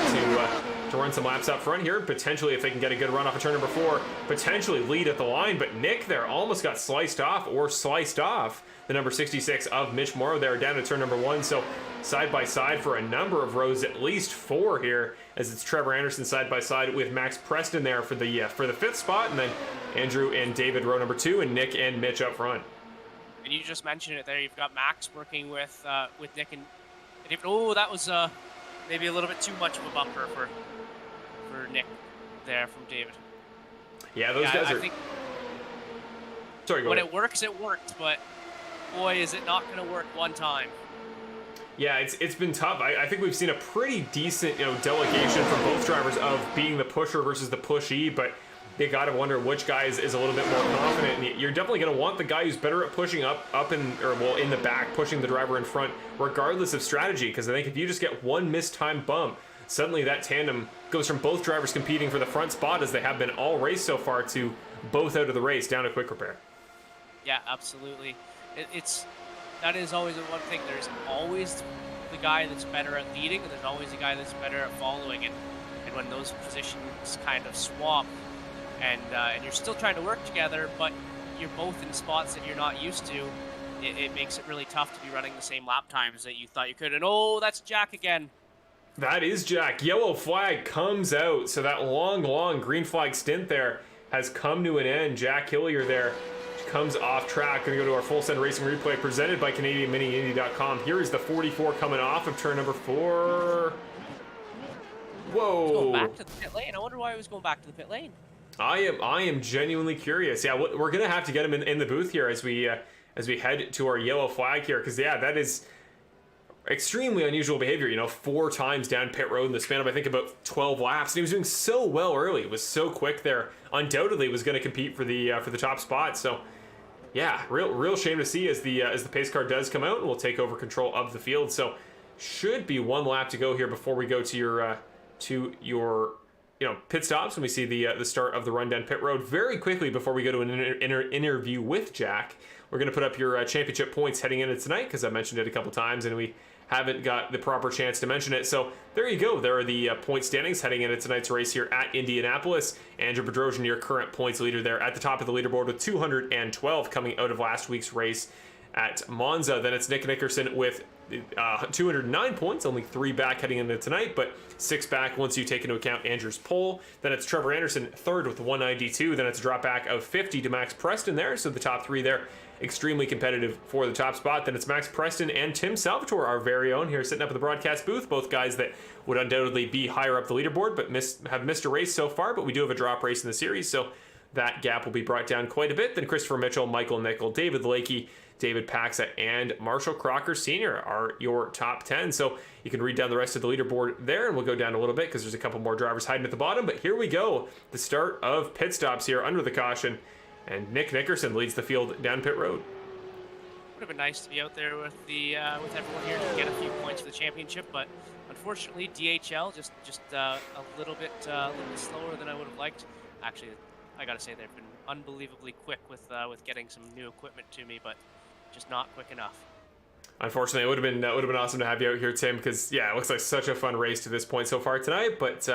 to run some laps up front here. Potentially, if they can get a good run off of turn number 4, potentially lead at the line. But Nick there almost got sliced off the number 66 of Mitch Morrow there down to turn number 1. So side by side for a number of rows, at least 4 here, as it's Trevor Anderson side by side with Max Preston there for the 5th spot, and then Andrew and David row number 2, and Nick and Mitch up front. And you just mentioned it there. You've got Max working with Nick and David. Oh, that was maybe a little bit too much of a bumper for Nick there from David. Yeah, those guys are. Sorry, go when ahead. it works, it worked. But boy, is it not going to work one time. Yeah, it's been tough. I think we've seen a pretty decent delegation from both drivers of being the pusher versus the pushee, but you got to wonder which guy is a little bit more confident. And you're definitely going to want the guy who's better at pushing in the back, pushing the driver in front, regardless of strategy. Because I think if you just get one mistimed bump, suddenly that tandem goes from both drivers competing for the front spot, as they have been all race so far, to both out of the race, down to quick repair. Yeah, absolutely. That is always the one thing. There's always the guy that's better at leading, and there's always the guy that's better at following. And when those positions kind of swap, and you're still trying to work together, but you're both in spots that you're not used to, it makes it really tough to be running the same lap times that you thought you could. And oh, that's Jack again. That is Jack. Yellow flag comes out, so that long green flag stint there has come to an end. Jack Hillier there comes off track. Going to go to our full send racing replay presented by CanadianMiniIndy.com. Here is the 44 coming off of turn number 4. Whoa! He's going back to the pit lane. I wonder why he was going back to the pit lane. I am genuinely curious. Yeah, we're gonna have to get him in the booth here as we head to our yellow flag here, because yeah, that is extremely unusual behavior. 4 times down pit road in the span of I think about 12 laps, and he was doing so well early. It was so quick there. Undoubtedly was going to compete for the top spot. So yeah, real shame to see as the pace car does come out and will take over control of the field. So should be 1 lap to go here before we go to your pit stops when we see the start of the run down pit road. Very quickly before we go to an interview with Jack, we're going to put up your championship points heading into tonight, because I mentioned it a couple times and we haven't got the proper chance to mention it. So there you go. There are the point standings heading into tonight's race here at Indianapolis. Andrew Bedrosian, your current points leader there at the top of the leaderboard with 212 coming out of last week's race at Monza. Then it's Nick Nickerson with 209 points, only 3 back heading into tonight, but 6 back once you take into account Andrew's pole. Then it's Trevor Anderson third with 192. Then it's a drop back of 50 to Max Preston there. So the top 3 there, extremely competitive for the top spot. Then it's Max Preston and Tim Salvatore, our very own, here sitting up at the broadcast booth. Both guys that would undoubtedly be higher up the leaderboard, but have missed a race so far. But we do have a drop race in the series, so that gap will be brought down quite a bit. Then Christopher Mitchell, Michael Nickel, David Lakey, David Paxa, and Marshall Crocker Sr. are your top 10. So you can read down the rest of the leaderboard there, and we'll go down a little bit because there's a couple more drivers hiding at the bottom. But here we go, the start of pit stops here under the caution, and Nick Nickerson leads the field down pit road. Would have been nice to be out there with everyone here to get a few points for the championship, but unfortunately DHL just a little bit slower than I would have liked. Actually, I gotta say they've been unbelievably quick with getting some new equipment to me, but just not quick enough. Unfortunately, it would have been awesome to have you out here, Tim, because yeah, it looks like such a fun race to this point so far tonight. But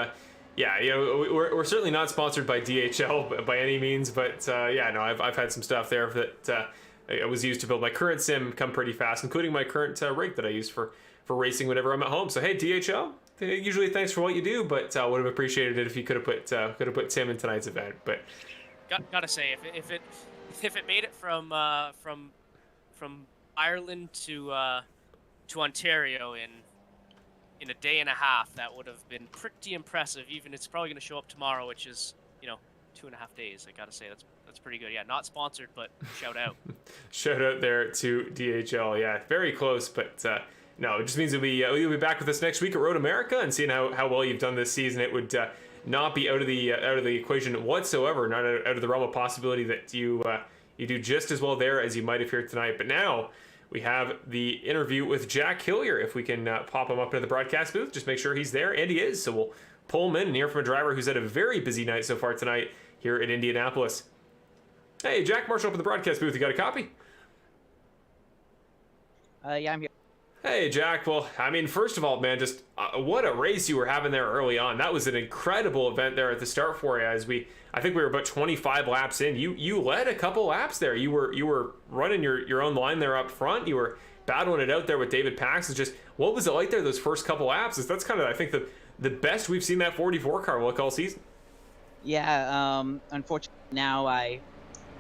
yeah, we're certainly not sponsored by DHL by any means. But yeah, no, I've had some stuff there that I was used to build my current sim come pretty fast, including my current rig that I use for racing whenever I'm at home. So hey, DHL, usually thanks for what you do, but would have appreciated it if you could have put Tim in tonight's event. But gotta say, if it made it from Ireland to Ontario in a day and a half, that would have been pretty impressive. Even it's probably going to show up tomorrow, which is 2.5 days. I gotta say that's pretty good. Yeah, not sponsored, but shout out. Shout out there to DHL. Yeah, very close, but no, it just means you'll be back with us next week at Road America, and seeing how well you've done this season, it would not be out of the equation whatsoever. Not out of the realm of possibility that you do just as well there as you might have here tonight. But now we have the interview with Jack Hillier. If we can pop him up into the broadcast booth, just make sure he's there, and he is. So we'll pull him in and hear from a driver who's had a very busy night so far tonight here at Indianapolis. Hey, Jack, Marshall up in the broadcast booth. You got a copy? Yeah, I'm here. Hey, Jack. Well, I mean, first of all, man, just what a race you were having there early on. That was an incredible event there at the start for you. I think we were about 25 laps in. You led a couple laps there. You were running your own line there up front. You were battling it out there with David Pax. It's just, what was it like there those first couple laps? That's kind of, I think, the best we've seen that 44 car look all season. Yeah, unfortunately now I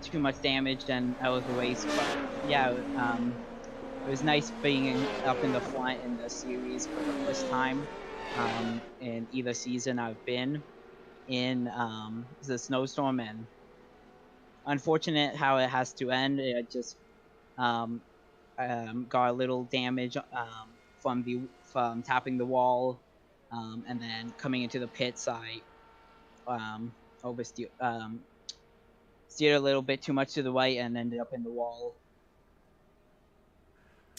too much damage and I was a race, but yeah, it was nice being up in the front in the series for the first time in either season I've been in the snowstorm, and unfortunate how it has to end. It just got a little damage from tapping the wall, and then coming into the pits I steered a little bit too much to the right and ended up in the wall.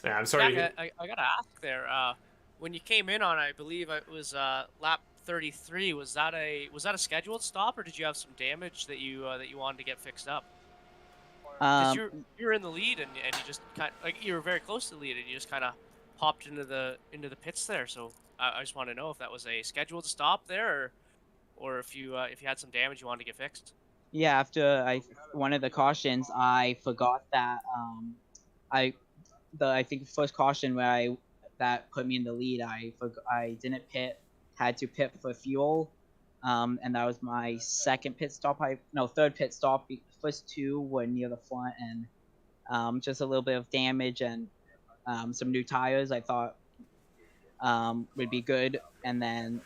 Yeah, I'm sorry. Jack, I gotta ask there. When you came in on, I believe it was lap 33. Was that a scheduled stop, or did you have some damage that you wanted to get fixed up? Because you're in the lead and you just you were very close to the lead and you just kind of popped into the pits there. So I just want to know if that was a scheduled stop there, or if you had some damage you wanted to get fixed. Yeah, after one of the cautions, I forgot that I think the first caution that put me in the lead, I didn't pit, had to pit for fuel, and that was my third pit stop. First 2 were near the front, and just a little bit of damage and some new tires I thought would be good, and then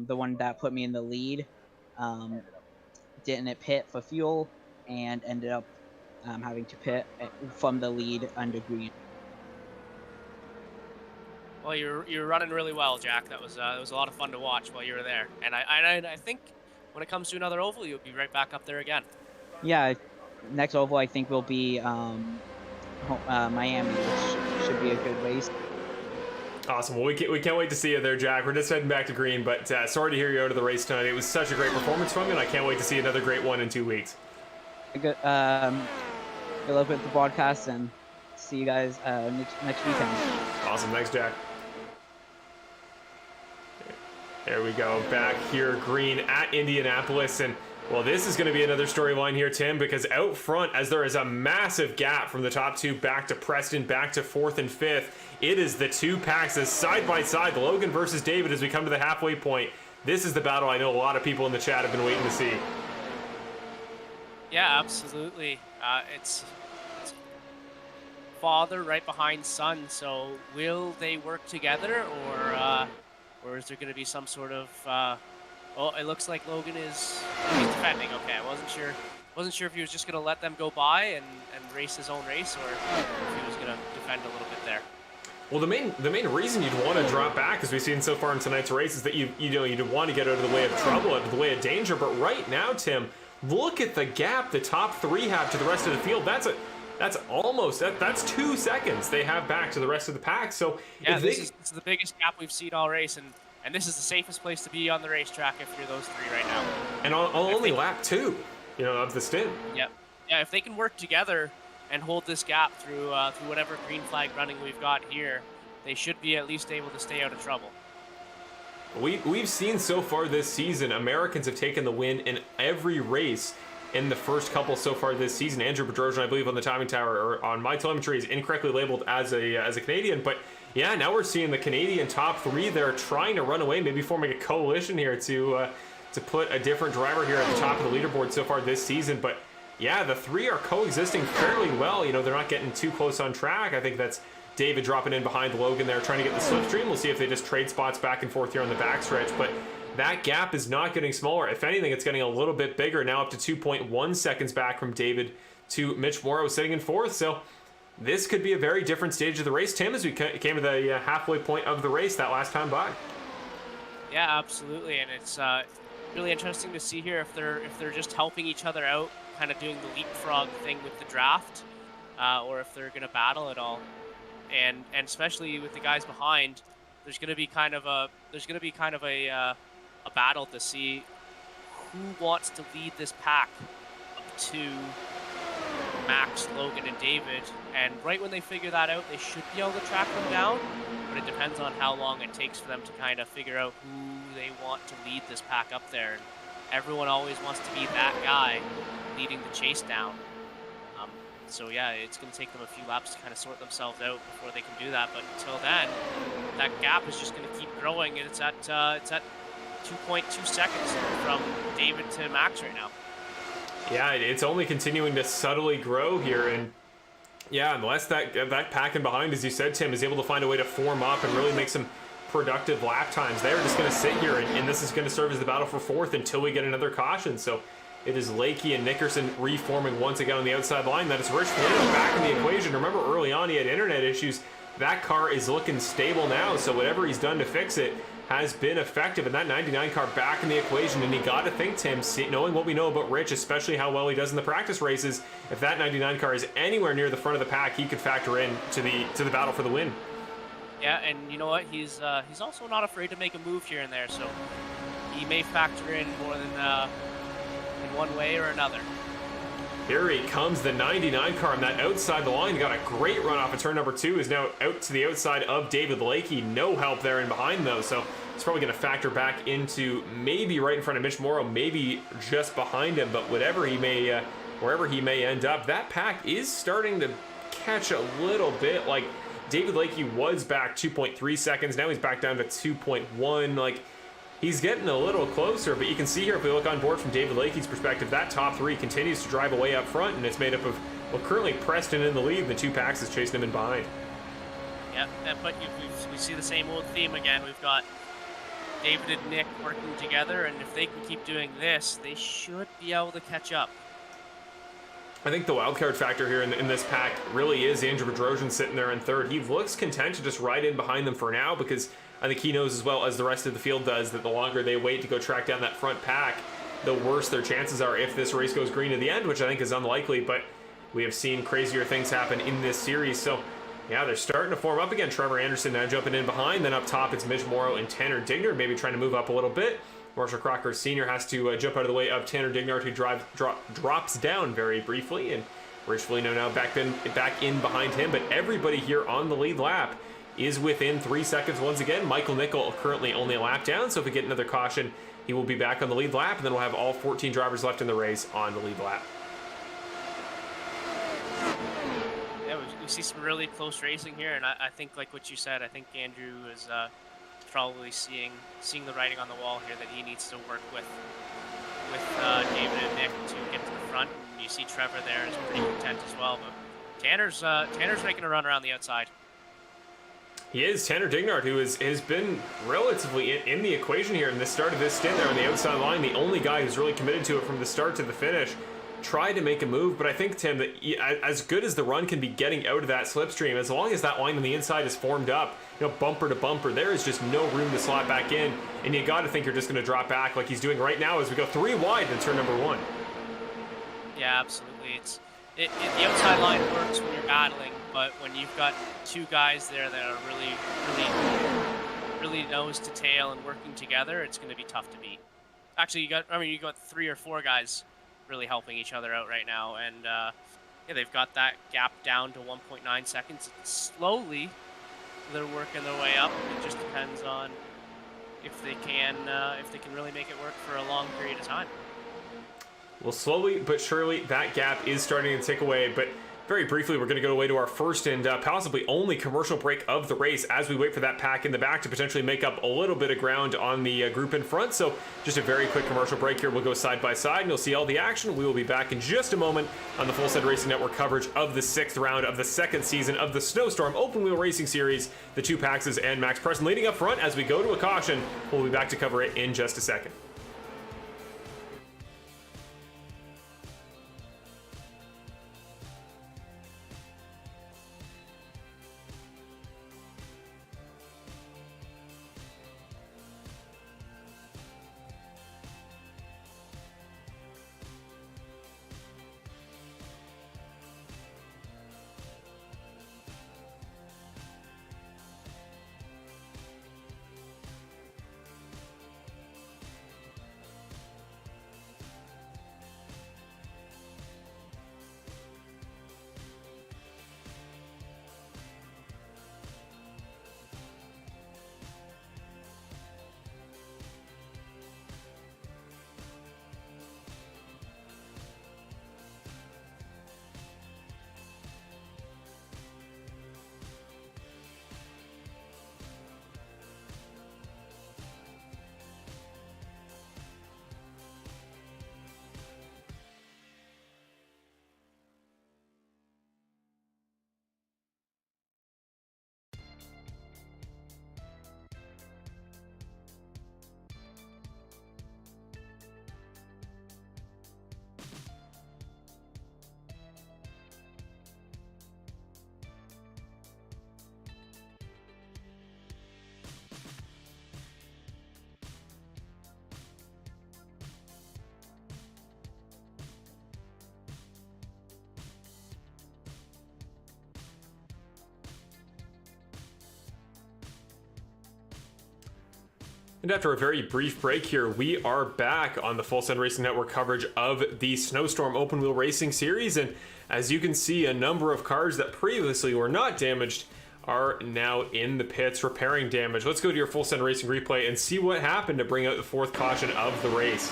the one that put me in the lead didn't pit for fuel and ended up having to pit from the lead under green. Well, you're running really well, Jack. That was it was a lot of fun to watch while you were there. And I think when it comes to another oval, you'll be right back up there again. Yeah, next oval I think will be Miami, which should be a good race. Awesome. Well, we can't wait to see you there, Jack. We're just heading back to green, but sorry to hear you out of the race tonight. It was such a great performance from you, and I can't wait to see another great one in 2 weeks. Good luck with the broadcast, and see you guys next weekend. Awesome. Thanks, Jack. There we go. Back here, green at Indianapolis. And, well, this is going to be another storyline here, Tim, because out front, as there is a massive gap from the top two back to Preston, back to 4th and 5th, it is the two packs as side by side, Logan versus David, as we come to the halfway point. This is the battle I know a lot of people in the chat have been waiting to see. Yeah, absolutely. It's father right behind son. So will they work together, or is there going to be some sort of? Well, it looks like Logan he's defending. Okay, I wasn't sure if he was just going to let them go by and race his own race, or if he was going to defend a little bit there. Well, the main reason you'd want to drop back, as we've seen so far in tonight's race, is that you'd want to get out of the way of trouble, out of the way of danger. But right now, Tim, look at the gap the top three have to the rest of the field. That's 2 seconds they have back to the rest of the pack. So yeah, this is the biggest gap we've seen all race, and this is the safest place to be on the racetrack if you're those three right now. And on only lap 2, of the stint. Yep. Yeah, if they can work together and hold this gap through whatever green flag running we've got here, they should be at least able to stay out of trouble. We've seen so far this season, Americans have taken the win in every race in the first couple so far this season. Andrew Bedrosian, I believe, on the timing tower or on my telemetry is incorrectly labeled as a Canadian, but yeah, now we're seeing the Canadian top three there trying to run away, maybe forming a coalition here to put a different driver here at the top of the leaderboard so far this season. But yeah, the three are coexisting fairly well. They're not getting too close on track. I think that's David dropping in behind Logan there, trying to get the slipstream. We'll see if they just trade spots back and forth here on the backstretch. But that gap is not getting smaller. If anything, it's getting a little bit bigger, now up to 2.1 seconds back from David to Mitch Morrow sitting in 4th. So this could be a very different stage of the race, Tim, as we came to the halfway point of the race that last time by. Yeah, absolutely, and it's really interesting to see here if they're just helping each other out, kind of doing the leapfrog thing with the draft, or if they're going to battle it all. And especially with the guys behind, there's going to be kind of a battle to see who wants to lead this pack up to Max, Logan, and David. And right when they figure that out, they should be able to track them down. But it depends on how long it takes for them to kind of figure out who they want to lead this pack up there. And everyone always wants to be that guy leading the chase down. So yeah, it's going to take them a few laps to kind of sort themselves out before they can do that. But until then, that gap is just going to keep growing, and it's at 2.2 seconds from David to Max right now. Yeah, it's only continuing to subtly grow here, and yeah, unless that pack in behind, as you said, Tim, is able to find a way to form up and really make some productive lap times, they're just going to sit here, and this is going to serve as the battle for 4th until we get another caution. So it is Lakey and Nickerson reforming once again on the outside line. That is Rich Flynn back in the equation. Remember, early on he had internet issues. That car is looking stable now, so whatever he's done to fix it has been effective. And that 99 car back in the equation. And you got to think, Tim, knowing what we know about Rich, especially how well he does in the practice races, if that 99 car is anywhere near the front of the pack, he could factor in to the battle for the win. Yeah, and you know what? He's also not afraid to make a move here and there, so he may factor in more than in one way or another. Here he comes, the 99 car on that outside the line. Got a great run off of turn number 2. Is now out to the outside of David Lakey. No help there in behind, though, so it's probably going to factor back into maybe right in front of Mitch Morrow, maybe just behind him, but wherever he may end up, that pack is starting to catch a little bit. Like, David Lakey was back 2.3 seconds. Now he's back down to 2.1. Like, he's getting a little closer, but you can see here, if we look on board from David Lakey's perspective, that top three continues to drive away up front, and it's made up of, well, currently Preston in the lead, and the two packs is chasing him in behind. Yeah, but we see the same old theme again. We've got David and Nick working together, and if they can keep doing this, they should be able to catch up. I think the wildcard factor here in this pack really is Andrew Bedrosian sitting there in third. He looks content to just ride in behind them for now, because I think he knows as well as the rest of the field does that the longer they wait to go track down that front pack, the worse their chances are if this race goes green at the end, which I think is unlikely, but we have seen crazier things happen in this series. So yeah, they're starting to form up again. Trevor Anderson now jumping in behind. Then up top, it's Mitch Morrow and Tanner Dignard, maybe trying to move up a little bit. Marshall Crocker Sr. has to jump out of the way of Tanner Dignard, who drops down very briefly, and Rich Foligno now back in behind him. But everybody here on the lead lap is within 3 seconds once again. Michael Nickel currently only a lap down, so if we get another caution, he will be back on the lead lap, and then we'll have all 14 drivers left in the race on the lead lap. Yeah, we see some really close racing here, and I think, like what you said, I think Andrew is probably seeing the writing on the wall here that he needs to work with David and Nick to get to the front. And you see Trevor there is pretty content as well, but Tanner's making a run around the outside. He is. Tanner Dignard, who has been relatively in the equation here in the start of this stint there on the outside line, the only guy who's really committed to it from the start to the finish. Tried to make a move, but I think, Tim, that as good as the run can be getting out of that slipstream, as long as that line on the inside is formed up, bumper to bumper, there is just no room to slot back in, and you got to think you're just going to drop back like he's doing right now as we go 3 wide in turn number 1. Yeah, absolutely. The outside line works when you're battling, but when you've got 2 guys there that are really nose to tail and working together, it's going to be tough to beat. Actually, you got 3 or 4 guys really helping each other out right now, and yeah, they've got that gap down to 1.9 seconds. Slowly, they're working their way up. It just depends on if they can really make it work for a long period of time. Well, slowly but surely, that gap is starting to tick away, but very briefly, we're going to go away to our first and possibly only commercial break of the race as we wait for that pack in the back to potentially make up a little bit of ground on the group in front. So just a very quick commercial break here. We'll go side by side and you'll see all the action. We will be back in just a moment on the Full Sail Racing Network coverage of the 6th round of the 2nd season of the Snowstorm Open Wheel Racing Series. The 2 Paxes and Max Preston leading up front as we go to a caution. We'll be back to cover it in just a second. And after a very brief break here, we are back on the Full Sail Racing Network coverage of the Snowstorm Open Wheel Racing Series. And as you can see, a number of cars that previously were not damaged are now in the pits repairing damage. Let's go to your Full Sail Racing replay and see what happened to bring out the 4th caution of the race.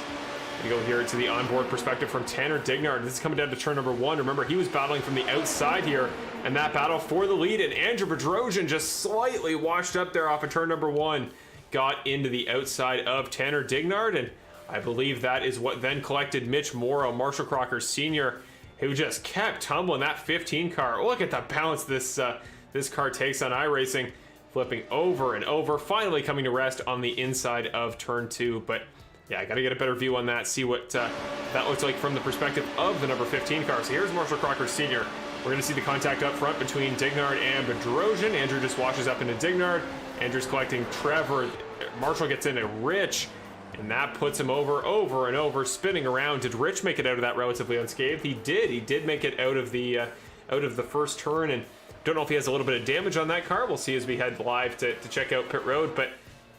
We go here to the onboard perspective from Tanner Dignard. This is coming down to turn number 1. Remember, he was battling from the outside here, and that battle for the lead, and Andrew Bedrosian just slightly washed up there off of turn number 1. Got into the outside of Tanner Dignard, and I believe that is what then collected Mitch Morrow, Marshall Crocker Sr., who just kept tumbling that 15 car. Look at the bounce this car takes on iRacing, flipping over and over, finally coming to rest on the inside of turn 2. But Yeah, I got to get a better view on that, see what that looks like from the perspective of the number 15 car. So here's Marshall Crocker Sr. We're going to see the contact up front between Dignard and Bedrosian. Andrew just washes up into Dignard. Andrew's collecting Trevor. Marshall gets in a Rich, and that puts him over and over, spinning around. Did Rich make it out of that relatively unscathed? He did. He did make it out of the first turn, and don't know if he has a little bit of damage on that car. We'll see as we head live to check out pit road, but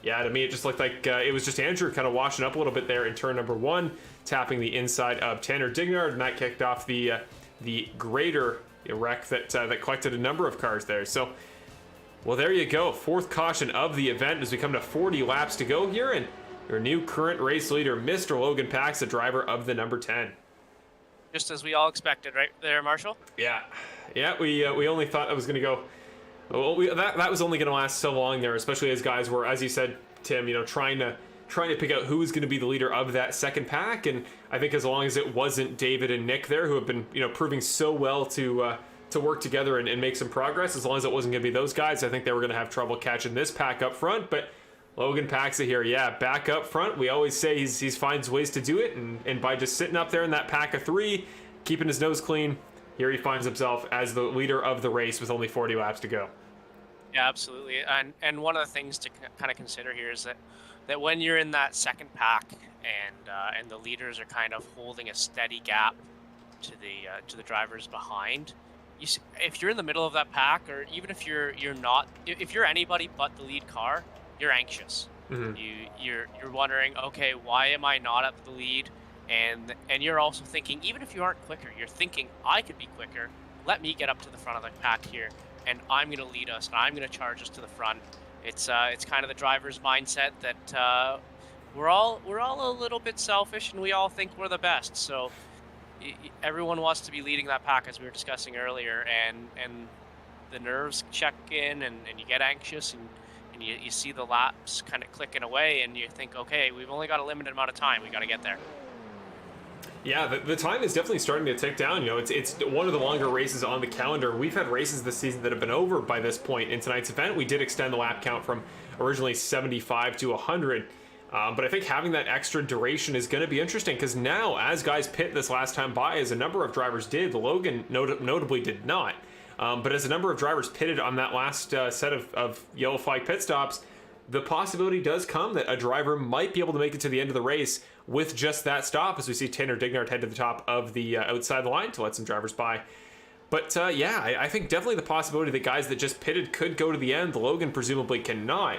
yeah, to me it just looked like it was just Andrew kind of washing up a little bit there in turn number 1, tapping the inside of Tanner Dignard, and that kicked off the greater wreck that collected a number of cars there. So, well, there you go. 4th caution of the event as we come to 40 laps to go here, and your new current race leader, Mr. Logan Pax, the driver of the number 10. Just as we all expected, right there, Marshall? Yeah, we only thought that was going to go. Well, that was only going to last so long there, especially as guys were, as you said, Tim, trying to pick out who was going to be the leader of that second pack. And I think as long as it wasn't David and Nick there, who have been proving so well to work together and make some progress, as long as it wasn't going to be those guys, I think they were going to have trouble catching this pack up front. But Logan Paxa here, yeah, back up front. We always say he finds ways to do it, and by just sitting up there in that pack of 3, keeping his nose clean, here he finds himself as the leader of the race with only 40 laps to go. Yeah, absolutely. And one of the things to kind of consider here is that when you're in that second pack and the leaders are kind of holding a steady gap to the drivers behind, if you're in the middle of that pack, or even if you're not, if you're anybody but the lead car, you're anxious. Mm-hmm. You're wondering, okay, why am I not at the lead? And you're also thinking, even if you aren't quicker, you're thinking, I could be quicker. Let me get up to the front of the pack here, and I'm going to lead us, and I'm going to charge us to the front. It's kind of the driver's mindset that we're all a little bit selfish, and we all think we're the best. So everyone wants to be leading that pack, as we were discussing earlier, and the nerves check in, and you get anxious, and you see the laps kind of clicking away, and you think, okay, we've only got a limited amount of time. We got to get there. Yeah, the time is definitely starting to tick down. It's one of the longer races on the calendar. We've had races this season that have been over by this point. In tonight's event, we did extend the lap count from originally 75 to 100. But I think having that extra duration is going to be interesting, because now, as guys pit this last time by, as a number of drivers did, Logan notably did not. But as a number of drivers pitted on that last set of yellow flag pit stops, the possibility does come that a driver might be able to make it to the end of the race with just that stop, as we see Tanner Dignard head to the top of the outside the line to let some drivers by. But yeah, I think definitely the possibility that guys that just pitted could go to the end. Logan presumably cannot.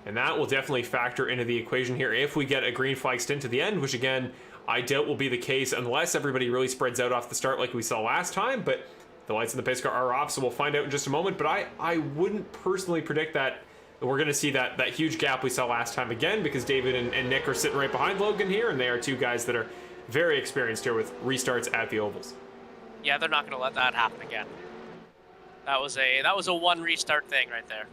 And that will definitely factor into the equation here if we get a green flag stint to the end, which again, I doubt will be the case unless everybody really spreads out off the start like we saw last time. But the lights in the pace car are off, so we'll find out in just a moment. But I wouldn't personally predict that we're going to see that huge gap we saw last time again, because David and Nick are sitting right behind Logan here, and they are two guys that are very experienced here with restarts at the ovals. Yeah, they're not going to let that happen again. That was a one restart thing right there.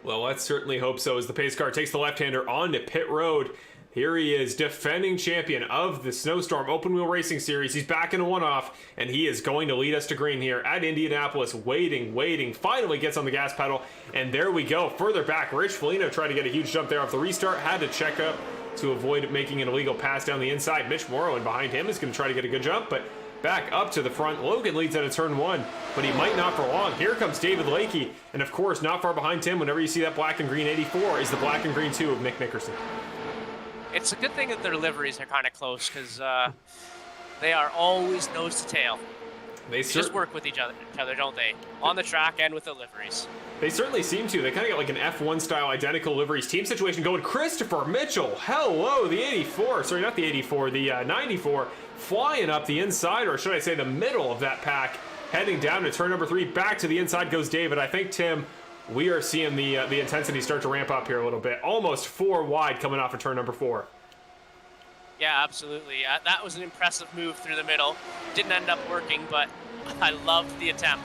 Well, let's certainly hope so, as the pace car takes the left-hander onto pit road. Here he is, defending champion of the Snowstorm Open Wheel Racing Series. He's back in a one-off, and he is going to lead us to green here at Indianapolis. Waiting, finally gets on the gas pedal, and there we go. Further back, Rich Foligno tried to get a huge jump there off the restart, had to check up to avoid making an illegal pass down the inside. Mitch Morrow in behind him is going to try to get a good jump, but back up to the front. Logan leads out of turn 1, but he might not for long. Here comes David Lakey, and of course, not far behind Tim, whenever you see that black and green 84, is the black and green 2 of Nick Nickerson. It's a good thing that their liveries are kind of close, because they are always nose to tail. They just work with each other, don't they? On the track and with the liveries. They certainly seem to. They kind of got like an F1 style identical liveries team situation going. Christopher Mitchell, hello, the 84. Sorry, not the 84, the 94, flying up the inside, or should I say the middle of that pack, heading down to turn number 3. Back to the inside goes David. I think, Tim, we are seeing the intensity start to ramp up here a little bit. Almost 4 wide coming off of turn number 4. Yeah, absolutely. That was an impressive move through the middle. Didn't end up working, but I loved the attempt.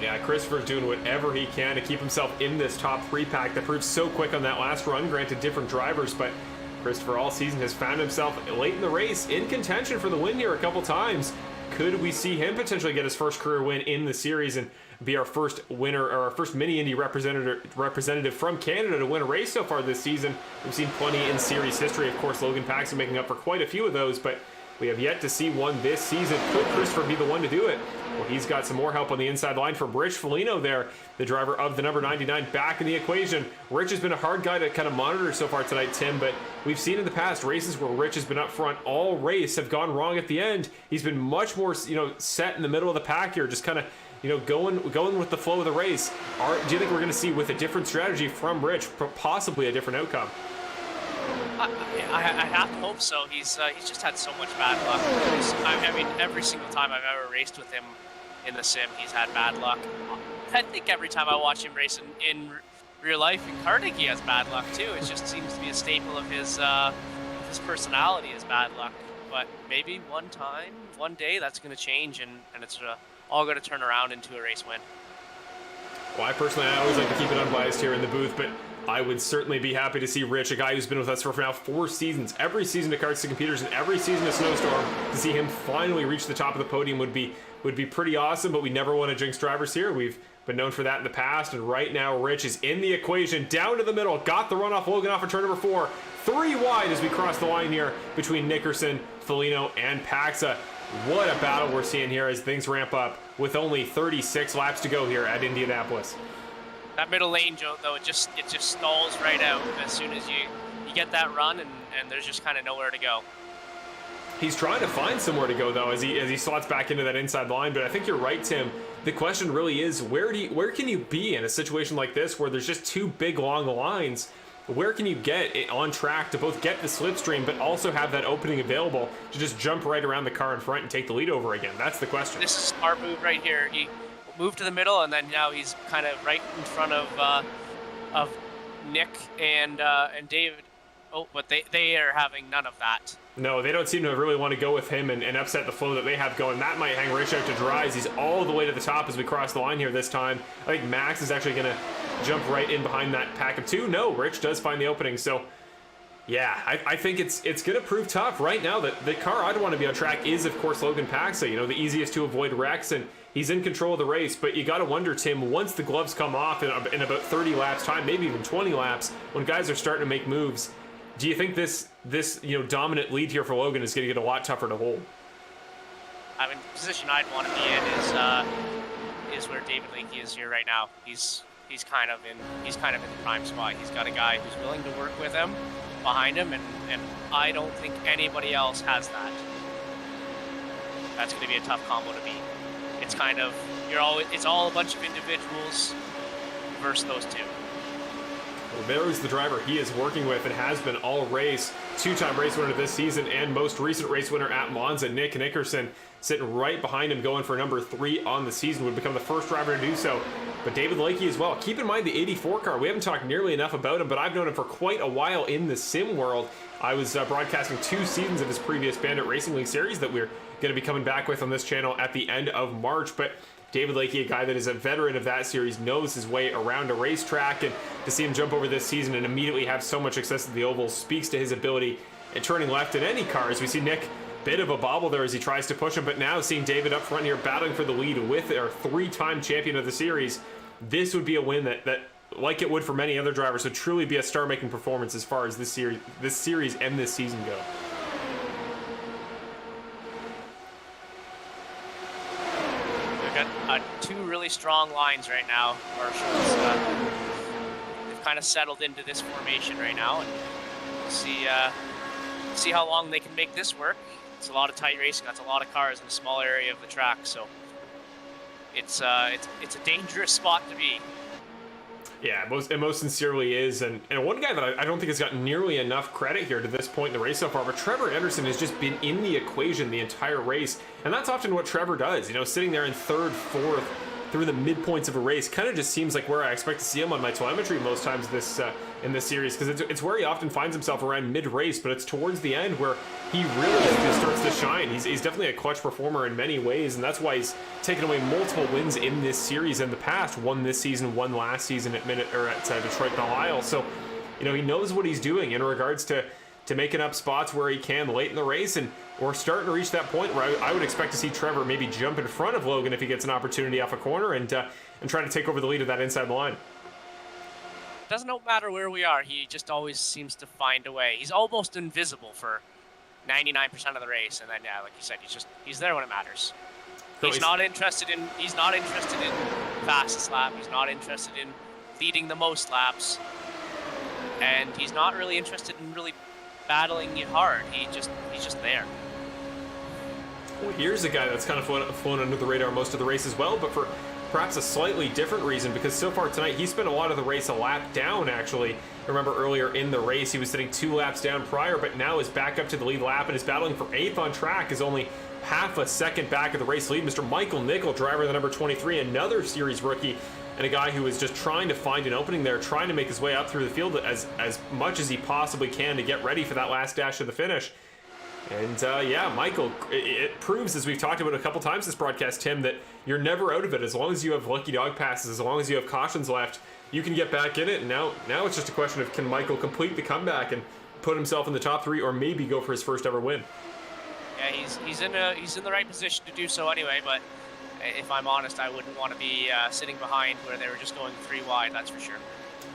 Yeah, Christopher's doing whatever he can to keep himself in this top 3 pack that proved so quick on that last run. Granted, different drivers, but Christopher all season has found himself late in the race in contention for the win here a couple times. Could we see him potentially get his first career win in the series and be our first winner, or our first mini Indy representative from Canada to win a race so far this season? We've seen plenty in series history. Of course, Logan Paxton making up for quite a few of those, but we have yet to see one this season. Could Christopher be the one to do it? Well, he's got some more help on the inside line from Rich Foligno there, the driver of the number 99, back in the equation. Rich has been a hard guy to kind of monitor so far tonight, Tim, but we've seen in the past races where Rich has been up front all race, have gone wrong at the end. He's been much more, set in the middle of the pack here, just kind of, going with the flow of the race. Do you think we're going to see, with a different strategy from Rich, possibly a different outcome? I have to hope so. He's just had so much bad luck. I mean, every single time I've ever raced with him in the sim, he's had bad luck. I think every time I watch him race in real life in karting, he has bad luck too. It just seems to be a staple of his personality is bad luck. But maybe one day, that's going to change, and it's all going to turn around into a race win. Well, I always like to keep it unbiased here in the booth, but I would certainly be happy to see Rich, a guy who's been with us for now 4 seasons, every season to Karts to Computers and every season to Snowstorm, to see him finally reach the top of the podium would be pretty awesome, but we never want to jinx drivers here. We've been known for that in the past, and right now Rich is in the equation, down to the middle, got the run off Logan off of turn number 4, 3 wide as we cross the line here between Nickerson, Foligno, and Paxa. What a battle we're seeing here as things ramp up with only 36 laps to go here at Indianapolis. That middle lane, Joe, though, it just stalls right out as soon as you get that run, and there's just kind of nowhere to go. He's trying to find somewhere to go, though, as he slots back into that inside line. But I think you're right, Tim. The question really is, where can you be in a situation like this where there's just 2 big long lines? Where can you get it on track to both get the slipstream, but also have that opening available to just jump right around the car in front and take the lead over again? That's the question. This is our move right here. He moved to the middle, and then now he's kind of right in front of Nick and David. Oh, but they are having none of that. No, they don't seem to really want to go with him and upset the flow that they have going. That might hang Rich out to dry as he's all the way to the top as we cross the line here this time. I think Max is actually going to jump right in behind that pack of 2. No, Rich does find the opening. So, yeah, I think it's going to prove tough. Right now, the car I'd want to be on track is, of course, Logan Paxa. The easiest to avoid wrecks, and he's in control of the race. But you got to wonder, Tim, once the gloves come off in about 30 laps time, maybe even 20 laps, when guys are starting to make moves, do you think this dominant lead here for Logan is going to get a lot tougher to hold? I mean, the position I'd want to be in is where David Leakey is here right now. He's kind of in the prime spot. He's got a guy who's willing to work with him behind him, and I don't think anybody else has that. That's going to be a tough combo to beat. It's kind of it's all a bunch of individuals versus those 2. Well, there is the driver he is working with and has been all race. 2-time race winner this season and most recent race winner at Monza, Nick Nickerson, sitting right behind him, going for number 3 on the season, would become the first driver to do so. But David Leakey as well. Keep in mind the 84 car. We haven't talked nearly enough about him, but I've known him for quite a while in the sim world. I was broadcasting 2 seasons of his previous Bandit Racing League series that we're going to be coming back with on this channel at the end of March. But David Leakey, a guy that is a veteran of that series, knows his way around a racetrack, and to see him jump over this season and immediately have so much success at the oval speaks to his ability at turning left in any car. As we see Nick, bit of a bobble there as he tries to push him, but now seeing David up front here battling for the lead with our 3-time champion of the series, this would be a win that like it would for many other drivers, would truly be a star-making performance as far as this series and this season go. Got 2 really strong lines right now. Marshall's they've kind of settled into this formation right now, and we'll see how long they can make this work. It's a lot of tight racing. That's a lot of cars in a small area of the track, so it's a dangerous spot to be. Yeah, most sincerely is, and one guy that I don't think has gotten nearly enough credit here to this point in the race so far, but Trevor Anderson has just been in the equation the entire race, and that's often what Trevor does, sitting there in 3rd, 4th, through the midpoints of a race, kind of just seems like where I expect to see him on my telemetry most times in this series, because it's where he often finds himself around mid-race, but it's towards the end where he really just starts to shine. He's definitely a clutch performer in many ways, and that's why he's taken away multiple wins in this series in the past. One this season, one last season at Detroit Belle Isle. So, he knows what he's doing in regards to to making up spots where he can late in the race, and we're starting to reach that point where I would expect to see Trevor maybe jump in front of Logan if he gets an opportunity off a corner and try to take over the lead of that inside line. Doesn't matter where we are, he just always seems to find a way. He's almost invisible for 99% of the race, and then yeah, like you said, he's there when it matters. So he's not interested in fastest lap. He's not interested in leading the most laps, and he's not really interested in really battling you hard. He's just there. Well, here's a guy that's kind of flown under the radar most of the race as well, but for perhaps a slightly different reason, because so far tonight he spent a lot of the race a lap down. Actually, remember earlier in the race he was sitting 2 laps down prior, but now is back up to the lead lap and is battling for 8th on track, is only half a second back of the race lead. Mr. Michael Nickel, driver of the number 23, another series rookie, and a guy who is just trying to find an opening there, trying to make his way up through the field as much as he possibly can to get ready for that last dash of the finish. And yeah, Michael, it proves, as we've talked about a couple times this broadcast, Tim, that you're never out of it. As long as you have lucky dog passes, as long as you have cautions left, you can get back in it. And now it's just a question of, can Michael complete the comeback and put himself in the top 3, or maybe go for his first ever win? Yeah, he's in the right position to do so anyway. But if I'm honest, I wouldn't want to be sitting behind where they were just going 3 wide. That's for sure.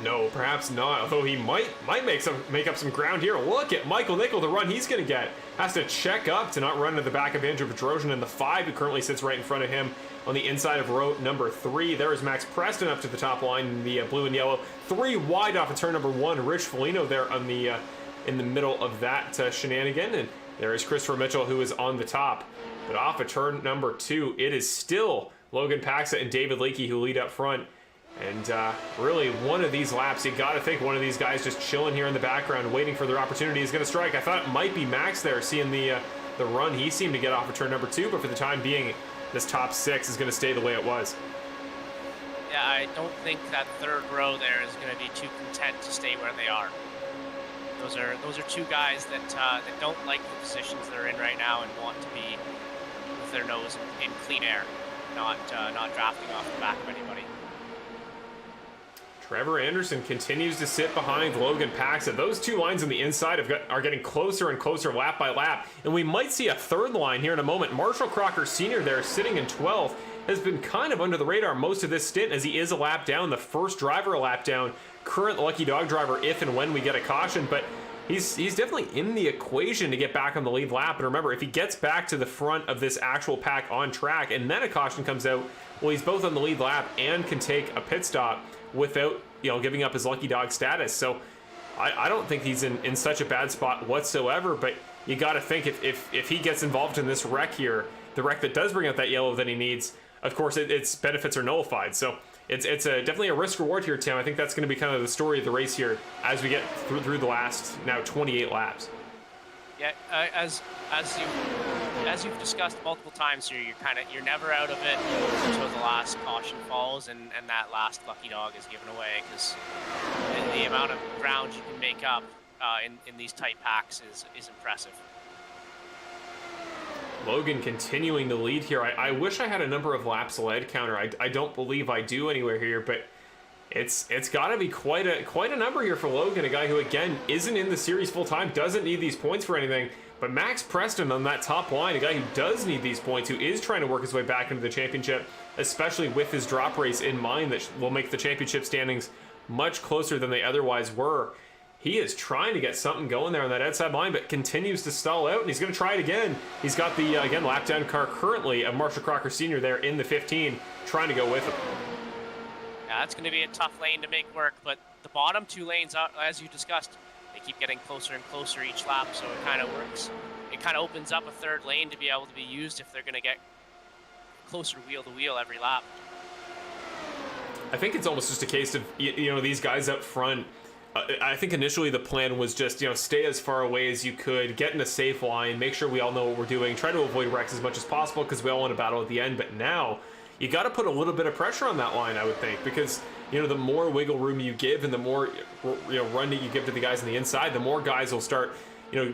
No, perhaps not. Although he might make up some ground here. Look at Michael Nickel, the run he's going to get. Has to check up to not run into the back of Andrew Petrosian in the 5, who currently sits right in front of him on the inside of row number 3. There is Max Preston up to the top line in the blue and yellow. 3 wide off of turn number 1. Rich Foligno there on the in the middle of that shenanigan. And there is Christopher Mitchell, who is on the top. But off of turn number 2, it is still Logan Paxa and David Leakey who lead up front. And really, one of these laps, you got to think one of these guys just chilling here in the background, waiting for their opportunity, is going to strike. I thought it might be Max there, seeing the run he seemed to get off of turn number 2, but for the time being, this top 6 is going to stay the way it was. Yeah, I don't think that 3rd row there is going to be too content to stay where they are. Those are 2 guys that don't like the positions they're in right now and want to be with their nose in clean air, not drafting off the back of anybody. Trevor Anderson continues to sit behind Logan Paxa. Those 2 lines on the inside are getting closer and closer lap by lap, and we might see a 3rd line here in a moment. Marshall Crocker Sr. there, sitting in 12th, has been kind of under the radar most of this stint, as he is a lap down, the first driver a lap down, current lucky dog driver if and when we get a caution, but he's definitely in the equation to get back on the lead lap. And remember, if he gets back to the front of this actual pack on track and then a caution comes out, well, he's both on the lead lap and can take a pit stop without giving up his lucky dog status. So I don't think he's in such a bad spot whatsoever, but you got to think if he gets involved in this wreck here, the wreck that does bring out that yellow that he needs, of course its benefits are nullified. So it's definitely a risk reward here, Tim. I think that's going to be kind of the story of the race here as we get through the last now 28 laps. Yeah, as you've discussed multiple times here, you're never out of it until the last caution falls and that last lucky dog is given away, because the amount of ground you can make up in these tight packs is impressive. Logan continuing to lead here. I wish I had a number of laps led counter. I don't believe I do anywhere here, but it's got to be quite a number here for Logan, a guy who again isn't in the series full time, doesn't need these points for anything. But Max Preston on that top line, a guy who does need these points, who is trying to work his way back into the championship, especially with his drop race in mind that will make the championship standings much closer than they otherwise were. He is trying to get something going there on that outside line, but continues to stall out, and he's going to try it again. He's got the, again, lap down car currently of Marshall Crocker Sr. there in the 15, trying to go with him. Yeah, that's going to be a tough lane to make work, but the bottom 2 lanes, as you discussed, they keep getting closer and closer each lap, so it kind of works. It kind of opens up a 3rd lane to be able to be used if they're going to get closer wheel to wheel every lap. I think it's almost just a case of, these guys up front. I think initially the plan was just, stay as far away as you could, get in a safe line, make sure we all know what we're doing, try to avoid wrecks as much as possible because we all want to battle at the end. But now you got to put a little bit of pressure on that line, I would think, because the more wiggle room you give and the more run that you give to the guys on the inside, the more guys will start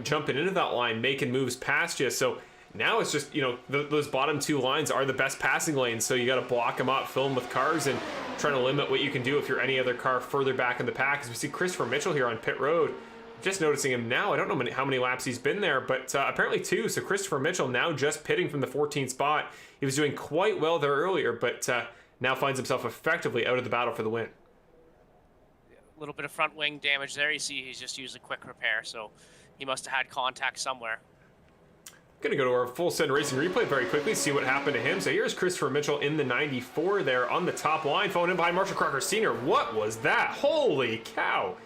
jumping into that line, making moves past you. So now it's just those bottom 2 lines are the best passing lanes, so you got to block them up, fill them with cars, and try to limit what you can do if you're any other car further back in the pack. As we see Christopher Mitchell here on pit road, just noticing him now. I don't know how many laps he's been there, but apparently 2. So Christopher Mitchell now just pitting from the 14th spot. He was doing quite well there earlier, but now finds himself effectively out of the battle for the win. A little bit of front wing damage there. You see he's just used a quick repair, so he must have had contact somewhere. Going to go to our full send racing replay very quickly, see what happened to him. So here's Christopher Mitchell in the 94 there on the top line, following in behind Marshall Crocker Sr. What was that? Holy cow!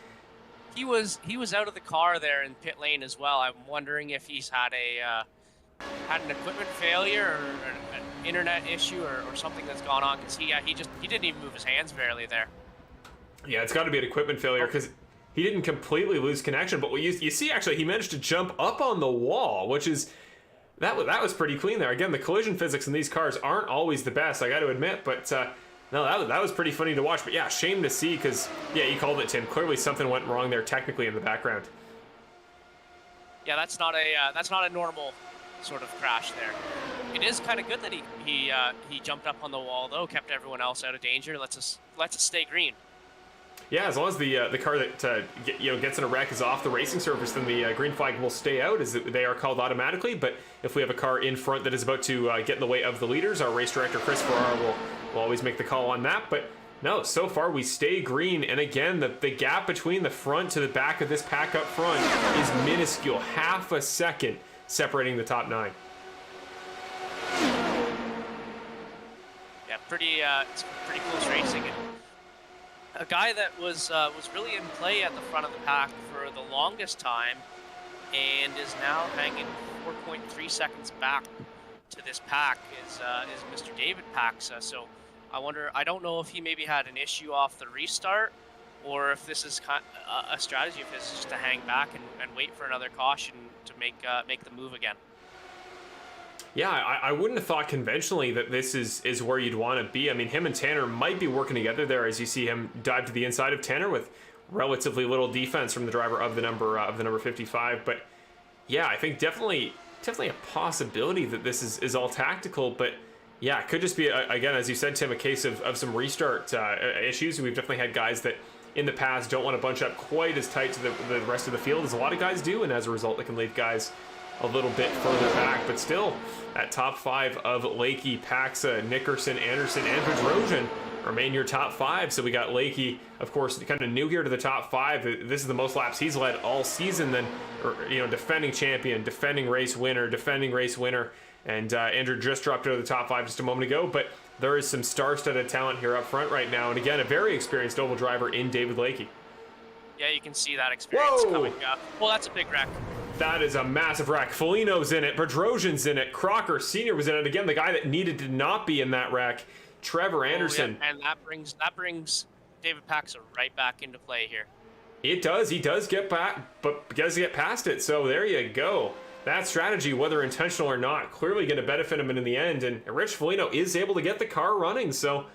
He was out of the car there in pit lane as well. I'm wondering if he's had an equipment failure or an internet issue or something that's gone on, because he didn't even move his hands barely there. Yeah, it's got to be an equipment failure because he didn't completely lose connection. But what you see, actually, he managed to jump up on the wall, which is that was pretty clean there. Again, the collision physics in these cars aren't always the best, I got to admit, but no, that was pretty funny to watch. But yeah, shame to see because, yeah, you called it, Tim. Clearly something went wrong there technically in the background. Yeah, that's not a normal sort of crash there. It is kind of good that he jumped up on the wall though, kept everyone else out of danger. Lets us stay green. Yeah, as long as the car that gets in a wreck is off the racing surface, then the green flag will stay out, as they are called automatically. But if we have a car in front that is about to get in the way of the leaders, our race director Chris Farrar will always make the call on that. But no, so far we stay green, and again the gap between the front to the back of this pack up front is minuscule, half a second separating the top 9. Yeah, it's pretty close racing. And a guy that was really in play at the front of the pack for the longest time and is now hanging 4.3 seconds back to this pack is Mr. David Paxa. So I don't know if he maybe had an issue off the restart, or if this is a strategy of his just to hang back and wait for another caution to make the move again. Yeah, I wouldn't have thought conventionally that this is where you'd want to be. I mean, him and Tanner might be working together there, as you see him dive to the inside of Tanner with relatively little defense from the driver of the number 55. But yeah, I think definitely a possibility that this is all tactical. But yeah, it could just be again, as you said, Tim, a case of some restart issues. We've definitely had guys that in the past don't want to bunch up quite as tight to the rest of the field as a lot of guys do, and as a result, it can leave guys a little bit further back. But still, that top 5 of Lakey, Paxa, Nickerson, Anderson, and Bedrosian remain your top 5. So we got Lakey, of course, kind of new here to the top 5. This is the most laps he's led all season. Then, defending champion, defending race winner, and Andrew just dropped out of the top 5 just a moment ago. But there is some star-studded talent here up front right now, and again, a very experienced oval driver in David Lakey. Yeah, you can see that experience coming up. Well, that's a big wreck. That is a massive wreck. Foligno's in it. Bedrosian's in it. Crocker Sr. was in it. Again, the guy that needed to not be in that wreck, Trevor Anderson. Yeah. And that brings David Paxa right back into play here. It does. He does get back, but does get past it. So there you go. That strategy, whether intentional or not, clearly going to benefit him in the end. And Rich Foligno is able to get the car running. So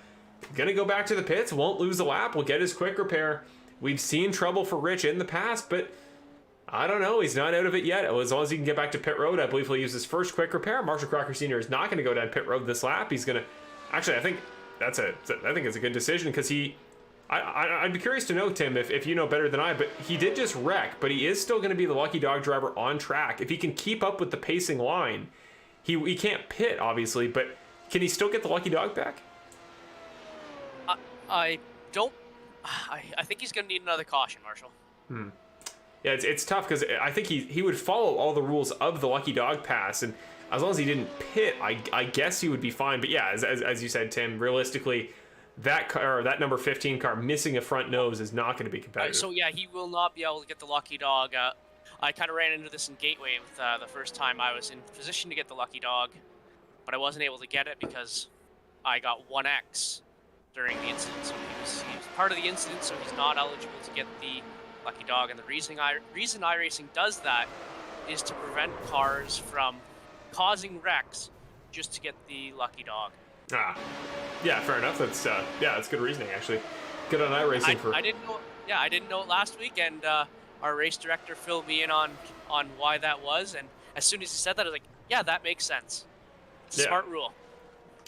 going to go back to the pits. Won't lose a lap. Will get his quick repair. We've seen trouble for Rich in the past, but I don't know. He's not out of it yet. As long as he can get back to pit road, I believe he'll use his first quick repair. Marshall Crocker Sr. is not going to go down pit road this lap. He's going to... Actually, I think it's a good decision because I'd be curious to know, Tim, if you know better than I, but he did just wreck, but he is still going to be the lucky dog driver on track. If he can keep up with the pacing line, he can't pit, obviously, but can he still get the lucky dog back? I think he's going to need another caution, Marshall. Yeah, it's tough because I think he would follow all the rules of the lucky dog pass, and as long as he didn't pit, I guess he would be fine. But yeah, as you said, Tim, realistically, that car, that number 15 car missing a front nose is not going to be competitive. So yeah, he will not be able to get the lucky dog. I kind of ran into this in Gateway with the first time I was in position to get the lucky dog, but I wasn't able to get it because I got 1X during the incident. So he was part of the incident, so he's not eligible to get the lucky dog. And the reason iRacing does that is to prevent cars from causing wrecks just to get the lucky dog. Yeah, fair enough. That's good reasoning, actually. Good on iRacing. I didn't know. Yeah, I didn't know it last week, and our race director filled me in on why that was. And as soon as he said that, I was like, yeah, that makes sense. It's a smart rule.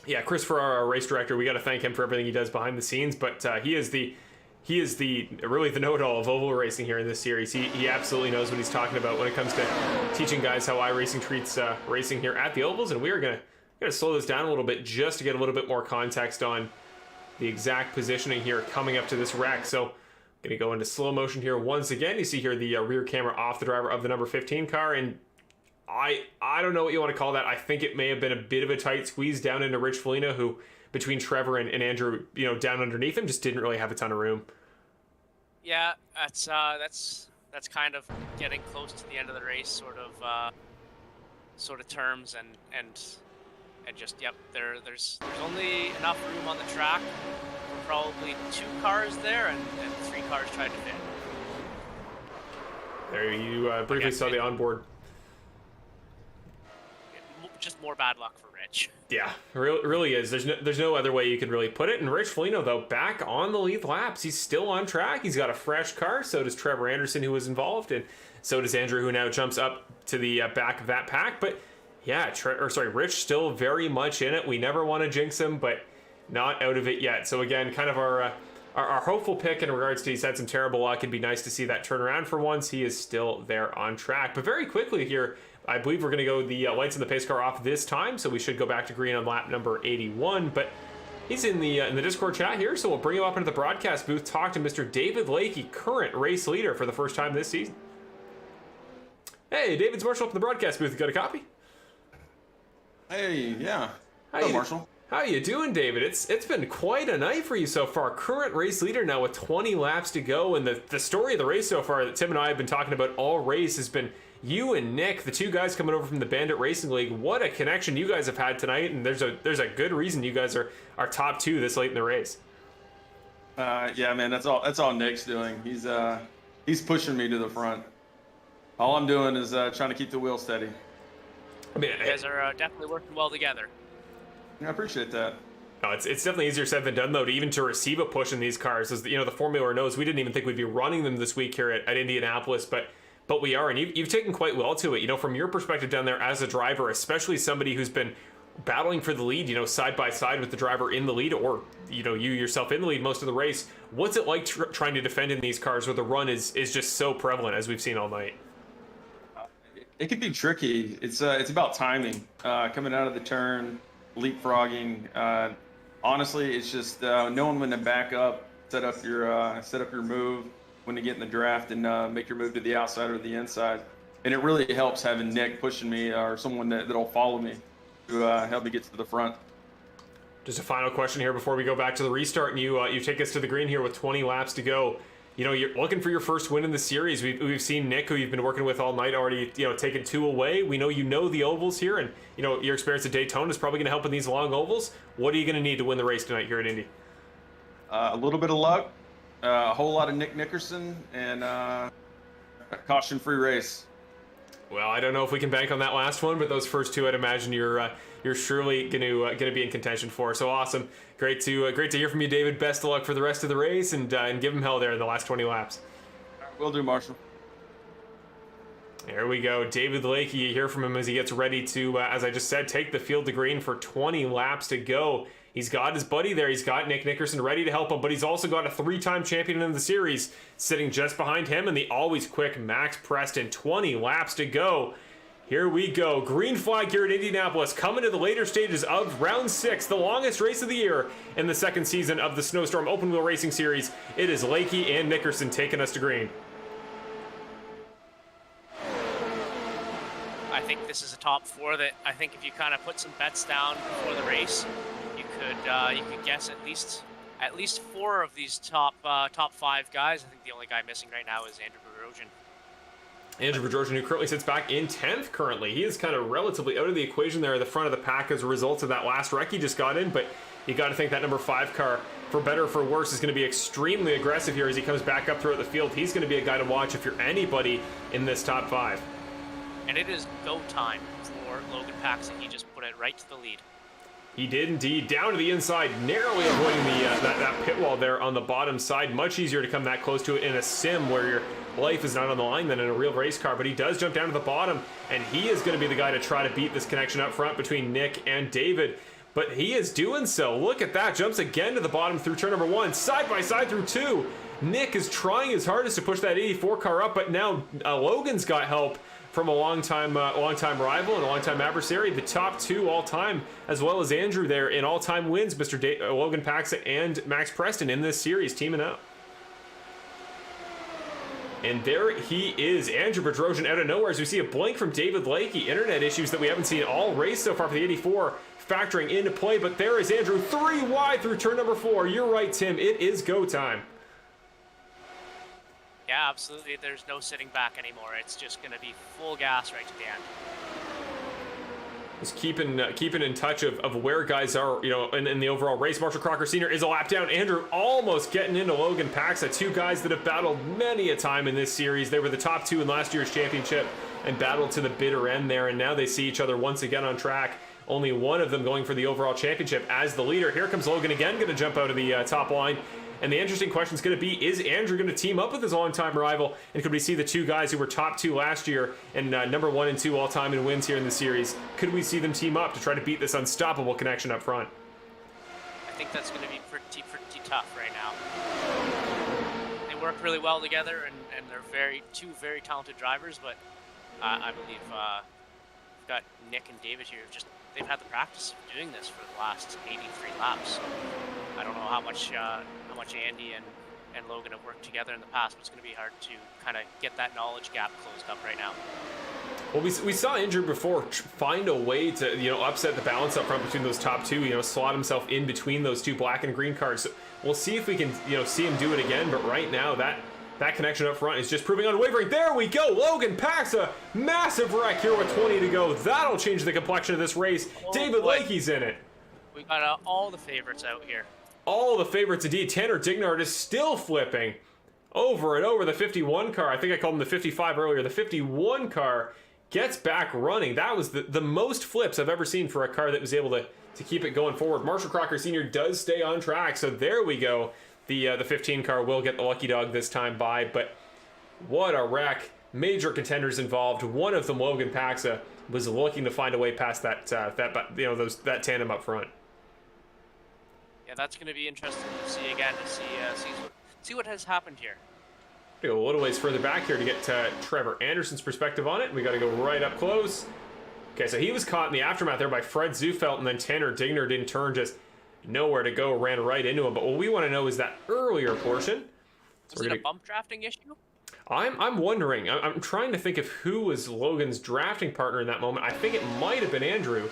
Yeah, Chris Farrar, our race director, we got to thank him for everything he does behind the scenes. But he is the he is really the know-it-all of oval racing here in this series. He absolutely knows what he's talking about when it comes to teaching guys how iRacing treats racing here at the ovals. And we are gonna slow this down a little bit just to get a little bit more context on the exact positioning here coming up to this wreck. So gonna go into slow motion here once again. You see here the rear camera off the driver of the number 15 car, and I don't know what you want to call that. I think it may have been a bit of a tight squeeze down into Rich Foligno, who between Trevor and Andrew, down underneath him, just didn't really have a ton of room. Yeah, that's kind of getting close to the end of the race, sort of terms, and just yep. There's only enough room on the track for probably 2 cars there, and 3 cars tried to fit. There you briefly saw the onboard. Just more bad luck for Rich. Yeah, really is. There's no other way you could really put it. And Rich Foligno, though, back on the lead laps. He's still on track. He's got a fresh car. So does Trevor Anderson, who was involved, and so does Andrew, who now jumps up to the back of that pack. But yeah, Rich still very much in it. We never want to jinx him, but not out of it yet. So again, kind of our hopeful pick in regards to he's had some terrible luck. It'd be nice to see that turn around for once. He is still there on track. But very quickly here, I believe we're going to go the lights in the pace car off this time, so we should go back to green on lap number 81. But he's in the Discord chat here, so we'll bring him up into the broadcast booth, talk to Mr. David Lakey, current race leader for the first time this season. Hey, David's Marshall up in the broadcast booth. You got a copy? Hey, yeah. Hello, Marshall. How you doing, David? It's been quite a night for you so far. Current race leader now with 20 laps to go, and the story of the race so far that Tim and I have been talking about all race has been you and Nick, the 2 guys coming over from the Bandit Racing League. What a connection you guys have had tonight, and there's a good reason you guys are top 2 this late in the race. Yeah, man, that's all Nick's doing. He's pushing me to the front. All I'm doing is trying to keep the wheel steady. I mean, You guys are definitely working well together. Yeah, I appreciate that. No, it's definitely easier said than done, though, to receive a push in these cars. As the Formula knows, we didn't even think we'd be running them this week here at Indianapolis, but we are, and you've taken quite well to it. From your perspective down there as a driver, especially somebody who's been battling for the lead, side by side with the driver in the lead, or you yourself in the lead most of the race. What's it like trying to defend in these cars where the run is just so prevalent, as we've seen all night? It can be tricky. It's about timing, coming out of the turn, leapfrogging. Honestly, it's just knowing when to back up, set up your move, when to get in the draft, and make your move to the outside or the inside. And it really helps having Nick pushing me, or someone that'll follow me to help me get to the front. Just a final question here before we go back to the restart, and you take us to the green here with 20 laps to go. You're looking for your first win in the series. We've seen Nick, who you've been working with all night, already taken 2 away. We know the ovals here, and your experience at Daytona is probably going to help in these long ovals. What are you going to need to win the race tonight here at Indy? A little bit of luck, a whole lot of Nick Nickerson, and a caution-free race. Well, I don't know if we can bank on that last one, but those first 2, I'd imagine you're surely going to be in contention for. So awesome, great to hear from you, David. Best of luck for the rest of the race, and give him hell there in the last 20 laps. Will do, Marshall. There we go, David Lakey. You hear from him as he gets ready to, as I just said, take the field to green for 20 laps to go. He's got his buddy there. He's got Nick Nickerson ready to help him, but he's also got a 3-time champion in the series sitting just behind him, and the always quick Max Preston. 20 laps to go. Here we go. Green flag here at Indianapolis, coming to the later stages of round 6, the longest race of the year in the second season of the Snowstorm Open Wheel Racing Series. It is Lakey and Nickerson taking us to green. I think this is a top 4 that I think if you kind of put some bets down before the race, you could guess at least 4 of these top 5 guys. I think the only guy missing right now is Andrew Berogin. Andrew Berogin, who currently sits back in 10th currently. He is kind of relatively out of the equation there at the front of the pack as a result of that last wreck he just got in, but you got to think that number 5 car, for better or for worse, is going to be extremely aggressive here as he comes back up throughout the field. He's going to be a guy to watch if you're anybody in this top 5. And it is go time for Logan Paxton. He just put it right to the lead. He did indeed. Down to the inside, narrowly avoiding that pit wall there on the bottom side. Much easier to come that close to it in a sim where your life is not on the line than in a real race car. But he does jump down to the bottom, and he is going to be the guy to try to beat this connection up front between Nick and David. but he is doing so. Look at that, jumps again to the bottom through turn number 1, side by side through 2. Nick is trying his hardest to push that 84 car up, but now Logan's got help from a long-time rival and a long-time adversary. The top 2 all-time, as well as Andrew there in all-time wins, Mr. Logan Paxa and Max Preston in this series teaming up. And there he is, Andrew Bedrosian out of nowhere as we see a blink from David Lakey. Internet issues that we haven't seen all race so far for the 84 factoring into play, but there is Andrew 3 wide through turn number 4. You're right, Tim, it is go time. Yeah, absolutely. There's no sitting back anymore. It's just going to be full gas right to the end. Just keeping in touch of where guys are, in the overall race. Marshall Crocker Sr. is a lap down. Andrew almost getting into Logan Paxa, 2 guys that have battled many a time in this series. They were the top 2 in last year's championship and battled to the bitter end there, and now they see each other once again on track. Only one of them going for the overall championship as the leader. Here comes Logan again, going to jump out of the top line. And the interesting question is going to be, is Andrew going to team up with his longtime rival? And could we see the 2 guys who were top 2 last year and number 1 and 2 all time in wins here in the series? Could we see them team up to try to beat this unstoppable connection up front? I think that's going to be pretty tough right now. They work really well together, and they're two very talented drivers. But I believe we've got Nick and David here. They've had the practice of doing this for the last 83 laps. So I don't know how much Andy and Logan have worked together in the past, but it's going to be hard to kind of get that knowledge gap closed up right now. Well, we saw Andrew before find a way to upset the balance up front between those top 2, slot himself in between those 2 black and green cars. So we'll see if we can see him do it again, but right now that connection up front is just proving unwavering. There we go, Logan Paxa, massive wreck here with 20 to go. That'll change the complexion of this race. David Lakey's in it. We got all the favorites out here. All the favorites indeed. Tanner Dignard is still flipping over and over the 51 car. I think I called him the 55 earlier. The 51 car gets back running. That was the most flips I've ever seen for a car that was able to keep it going forward. Marshall Crocker Sr. does stay on track, so there we go. The 15 car will get the lucky dog this time by, but what a wreck. Major contenders involved. One of them, Logan Paxa, was looking to find a way past that tandem up front. Yeah, that's going to be interesting to see again, to see what has happened here. Go a little ways further back here to get Trevor Anderson's perspective on it. We got to go right up close. Okay, so he was caught in the aftermath there by Fred Zufelt, and then Tanner Dignard in turn just nowhere to go, ran right into him. But what we want to know is that earlier portion. Was it a bump drafting issue? I'm wondering. I'm trying to think of who was Logan's drafting partner in that moment. I think it might have been Andrew.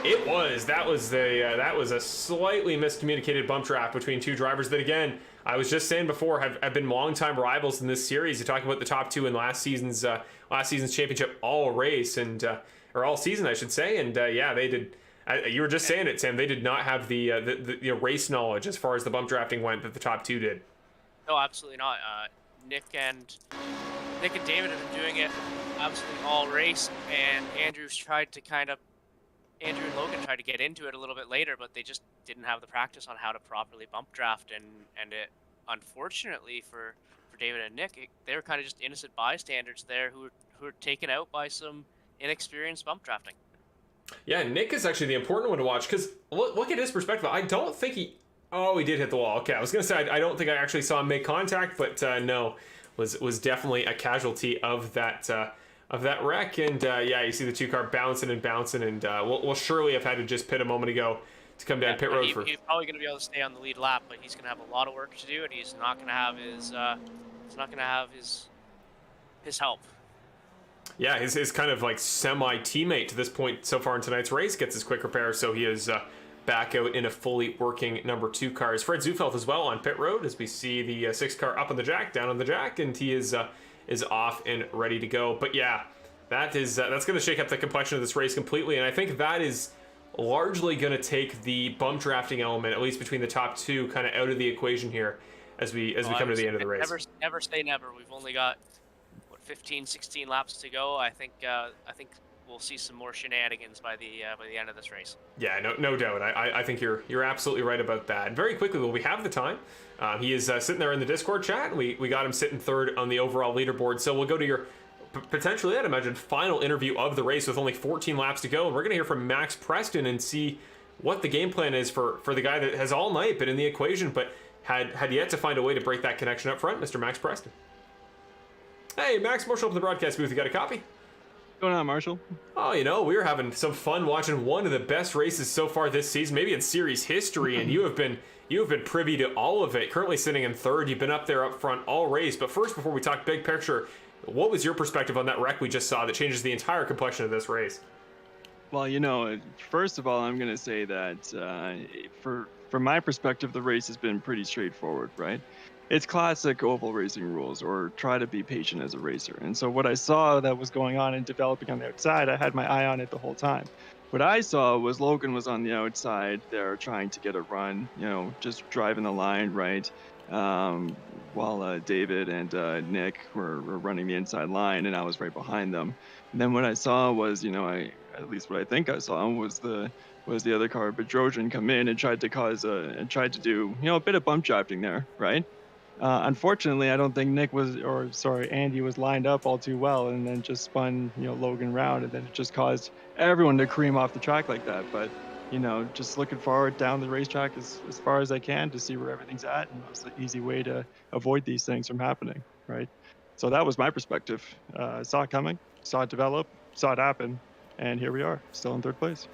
It was. That was a slightly miscommunicated bump draft between 2 drivers that, again, I was just saying before, have been longtime rivals in this series. You talk about the top 2 in last season's championship all race or all season, I should say. And yeah, they did. You were just saying it, Sam. They did not have the race knowledge as far as the bump drafting went that the top 2 did. No, absolutely not. Nick and David have been doing it absolutely all race, and Andrew and Logan tried to get into it a little bit later, but they just didn't have the practice on how to properly bump draft, and it, unfortunately for David and Nick, they were kind of just innocent bystanders there who were taken out by some inexperienced bump drafting. Yeah, Nick is actually the important one to watch, because look at his perspective. I don't think he did hit the wall. Okay, I was going to say, I don't think I actually saw him make contact, but no, was definitely a casualty of that wreck. And yeah, you see the 2 car bouncing, and we'll surely have had to just pit a moment ago to come down pit road He's probably going to be able to stay on the lead lap, but he's going to have a lot of work to do, and he's not going to have his help. Yeah, his kind of like semi-teammate to this point so far in tonight's race gets his quick repair, so he is back out in a fully working number 2 car. Is Fred Zufelt as well on pit road as we see the 6 car up on the jack, down on the jack, and he is off and ready to go. But yeah, that's going to shake up the complexion of this race completely, and I think that is largely going to take the bump drafting element, at least between the top 2, kind of out of the equation here as we come to the end of the race. Never say never. We've only got 15, 16 laps to go. I think we'll see some more shenanigans by the end of this race. Yeah, no doubt. I think you're absolutely right about that. Very quickly, well, we have the time. He is sitting there in the Discord chat. We got him sitting 3rd on the overall leaderboard. So we'll go to your potentially, I'd imagine, final interview of the race with only 14 laps to go, and we're going to hear from Max Preston and see what the game plan is for the guy that has all night been in the equation, but had yet to find a way to break that connection up front, Mr. Max Preston. Hey, Max, Marshall up in the broadcast booth. You got a copy? What's going on, Marshall? Oh, we were having some fun watching one of the best races so far this season, maybe in series history, and you have been privy to all of it. Currently sitting in third, you've been up there up front all race. But first, before we talk big picture, what was your perspective on that wreck we just saw that changes the entire complexion of this race? Well, first of all, I'm going to say that from my perspective, the race has been pretty straightforward, right? It's classic oval racing rules, or try to be patient as a racer. And so what I saw that was going on and developing on the outside, I had my eye on it the whole time. What I saw was Logan was on the outside there trying to get a run, just driving the line, right? While David and Nick were running the inside line, and I was right behind them. And then what I saw was, at least what I think I saw was the other car, Bedrosian, come in and tried to do a bit of bump drafting there, right? Unfortunately, I don't think Andy was lined up all too well, and then just spun Logan round, and then it just caused everyone to cream off the track like that. But just looking forward down the racetrack as far as I can to see where everything's at, and that's the easy way to avoid these things from happening, right? So that was my perspective. Saw it coming, saw it develop, saw it happen, and here we are, still in third place.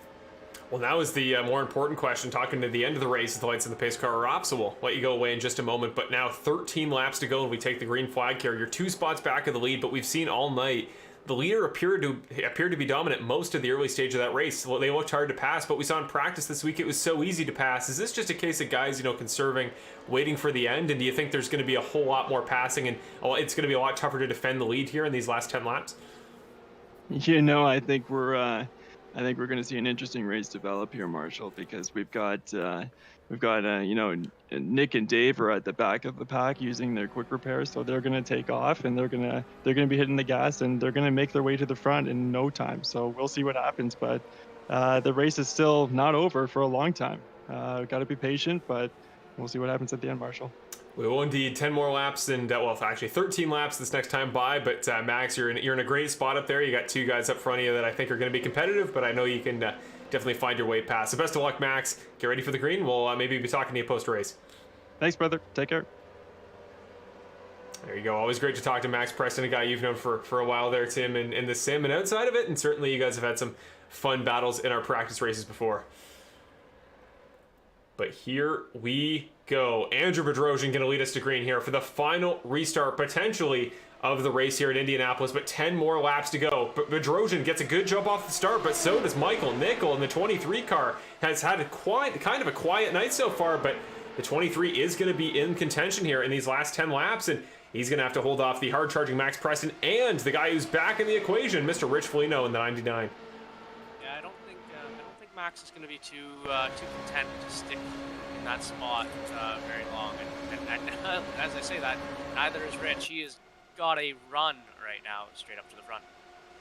Well, now is the more important question, talking to the end of the race as the lights in the pace car are off, so we'll let you go away in just a moment. But now 13 laps to go and we take the green flag here. You're 2 spots back of the lead, but we've seen all night the leader appeared to be dominant most of the early stage of that race. They looked hard to pass, but we saw in practice this week it was so easy to pass. Is this just a case of guys, conserving, waiting for the end? And do you think there's going to be a whole lot more passing, and it's going to be a lot tougher to defend the lead here in these last 10 laps? I think we're going to see an interesting race develop here, Marshall, because we've got Nick and Dave are at the back of the pack using their quick repairs, so they're going to take off, and they're going to be hitting the gas, and they're going to make their way to the front in no time. So we'll see what happens, but the race is still not over for a long time. We've got to be patient, but we'll see what happens at the end, Marshall. We will indeed. 10 more laps, and actually 13 laps this next time by. But Max, you're in a great spot up there. You got 2 guys up front of you that I think are going to be competitive, but I know you can definitely find your way past. So best of luck, Max. Get ready for the green. We'll maybe be talking to you post race. Thanks, brother. Take care. There you go. Always great to talk to Max Preston, a guy you've known for a while there, Tim, in the sim and outside of it. And certainly you guys have had some fun battles in our practice races before. But here we go. Andrew Bedrosian going to lead us to green here for the final restart, potentially, of the race here at Indianapolis, but 10 more laps to go. But Bedrosian gets a good jump off the start, but so does Michael Nickel, and the 23 car has had a quiet night so far, but the 23 is going to be in contention here in these last 10 laps, and he's going to have to hold off the hard-charging Max Preston and the guy who's back in the equation, Mr. Rich Foligno in the 99. I don't think Max is going to be too content to stick in that spot very long. And as I say that, neither is Rich. He has got a run right now straight up to the front.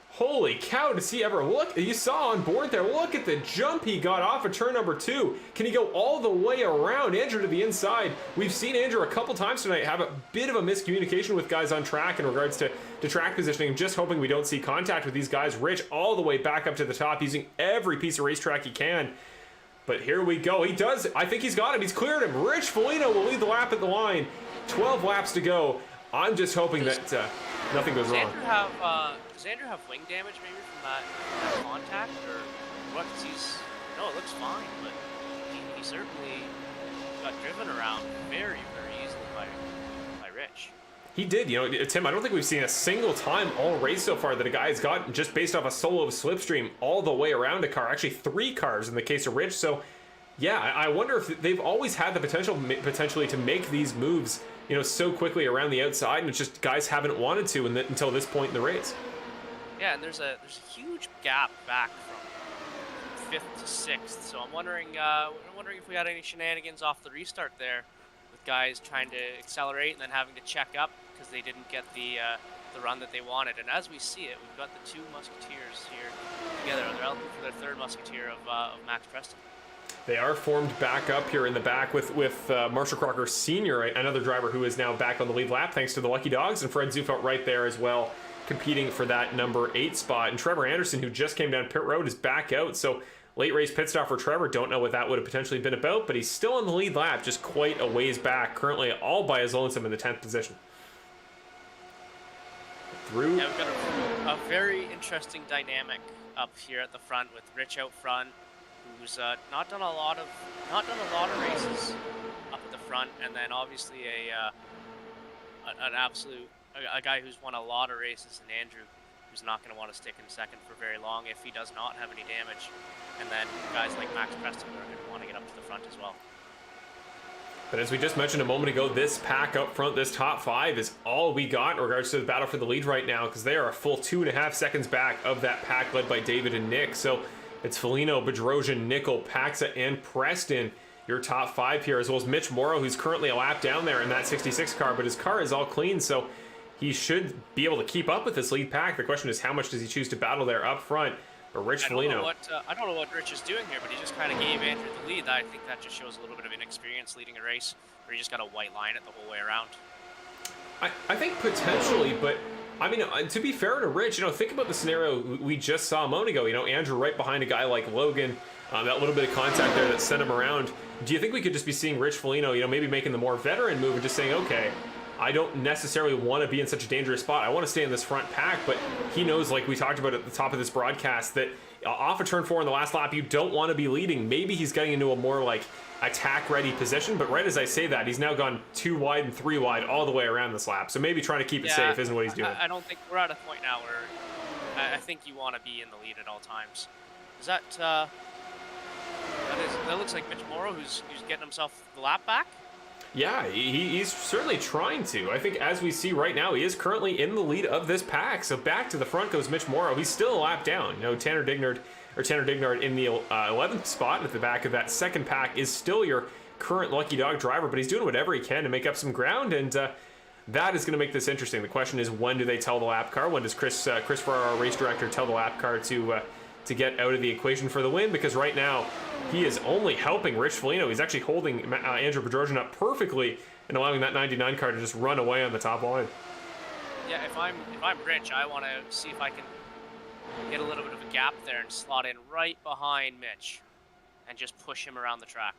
Holy cow, does he ever look? You saw on board there, look at the jump he got off of turn number 2. Can he go all the way around Andrew to the inside? We've seen Andrew a couple times tonight have a bit of a miscommunication with guys on track in regards to track positioning. I'm just hoping we don't see contact with these guys. Rich all the way back up to the top, using every piece of racetrack he can. But here we go. He does. I think he's got him. He's cleared him. Rich Foligno will lead the lap at the line. 12 laps to go. I'm just hoping that nothing goes wrong. Does Andrew have wing damage maybe from that contact, or what? It looks fine, but he certainly got driven around very, very easily by Rich. He did. Tim, I don't think we've seen a single time all race so far that a guy has gotten, just based off a solo slipstream, all the way around a car. Actually, 3 cars in the case of Rich. So, yeah, I wonder if they've always had the potentially to make these moves, so quickly around the outside, and it's just guys haven't wanted to until this point in the race. Yeah, and there's a huge gap back from 5th to 6th. So I'm wondering if we had any shenanigans off the restart there, with guys trying to accelerate and then having to check up because they didn't get the run that they wanted. And as we see it, we've got the 2 musketeers here together. They're looking for their 3rd musketeer of Max Preston. They are formed back up here in the back with Marshall Crocker Sr., another driver who is now back on the lead lap thanks to the Lucky Dogs, and Fred Zufelt right there as well, competing for that number 8 spot. And Trevor Anderson, who just came down pit road, is back out. So late race pit stop for Trevor. Don't know what that would have potentially been about, but he's still on the lead lap, just quite a ways back, currently all by his lonesome in the 10th position. Through. Yeah, we've got a very interesting dynamic up here at the front with Rich out front, who's not done a lot of races up at the front, and then obviously a guy who's won a lot of races in Andrew, who's not going to want to stick in second for very long if he does not have any damage, and then guys like Max Preston are going to want to get up to the front as well. But as we just mentioned a moment ago, this pack up front, this top 5 is all we got in regards to the battle for the lead right now, because they are a full 2.5 seconds back of that pack led by David and Nick. So it's Foligno, Bedrosian, Nickel, Paxa, and Preston, your top 5 here, as well as Mitch Morrow, who's currently a lap down there in that 66 car, but his car is all clean, so he should be able to keep up with this lead pack. The question is, how much does he choose to battle there up front? But Rich Foligno. I don't know what Rich is doing here, but he just kind of gave Andrew the lead. I think that just shows a little bit of inexperience leading a race where he just got a white line it the whole way around. I think potentially, but I mean, to be fair to Rich, think about the scenario we just saw a moment ago. Andrew right behind a guy like Logan, that little bit of contact there that sent him around. Do you think we could just be seeing Rich Foligno, maybe making the more veteran move and just saying, okay, I don't necessarily want to be in such a dangerous spot. I want to stay in this front pack, but he knows, like we talked about at the top of this broadcast, that off of turn 4 in the last lap, you don't want to be leading. Maybe he's getting into a more like attack-ready position, but right as I say that, he's now gone 2 wide and 3 wide all the way around this lap. So maybe trying to keep it safe isn't what he's doing. I don't think we're at a point now where I think you want to be in the lead at all times. Is that that looks like Mitch Morrow who's getting himself the lap back? Yeah, he's certainly trying to. I think as we see right now, he is currently in the lead of this pack. So back to the front goes Mitch Morrow. He's still a lap down. Tanner Dignard in the 11th spot at the back of that second pack is still your current Lucky Dog driver, but he's doing whatever he can to make up some ground, and that is going to make this interesting. The question is, when do they tell the lap car? When does Chris Farrar, our race director, tell the lap car to get out of the equation for the win? Because right now, he is only helping Rich Foligno. He's actually holding Andrew Bedrosian up perfectly and allowing that 99 car to just run away on the top line. Yeah, if I'm Rich, I want to see if I can get a little bit of a gap there and slot in right behind Mitch and just push him around the track.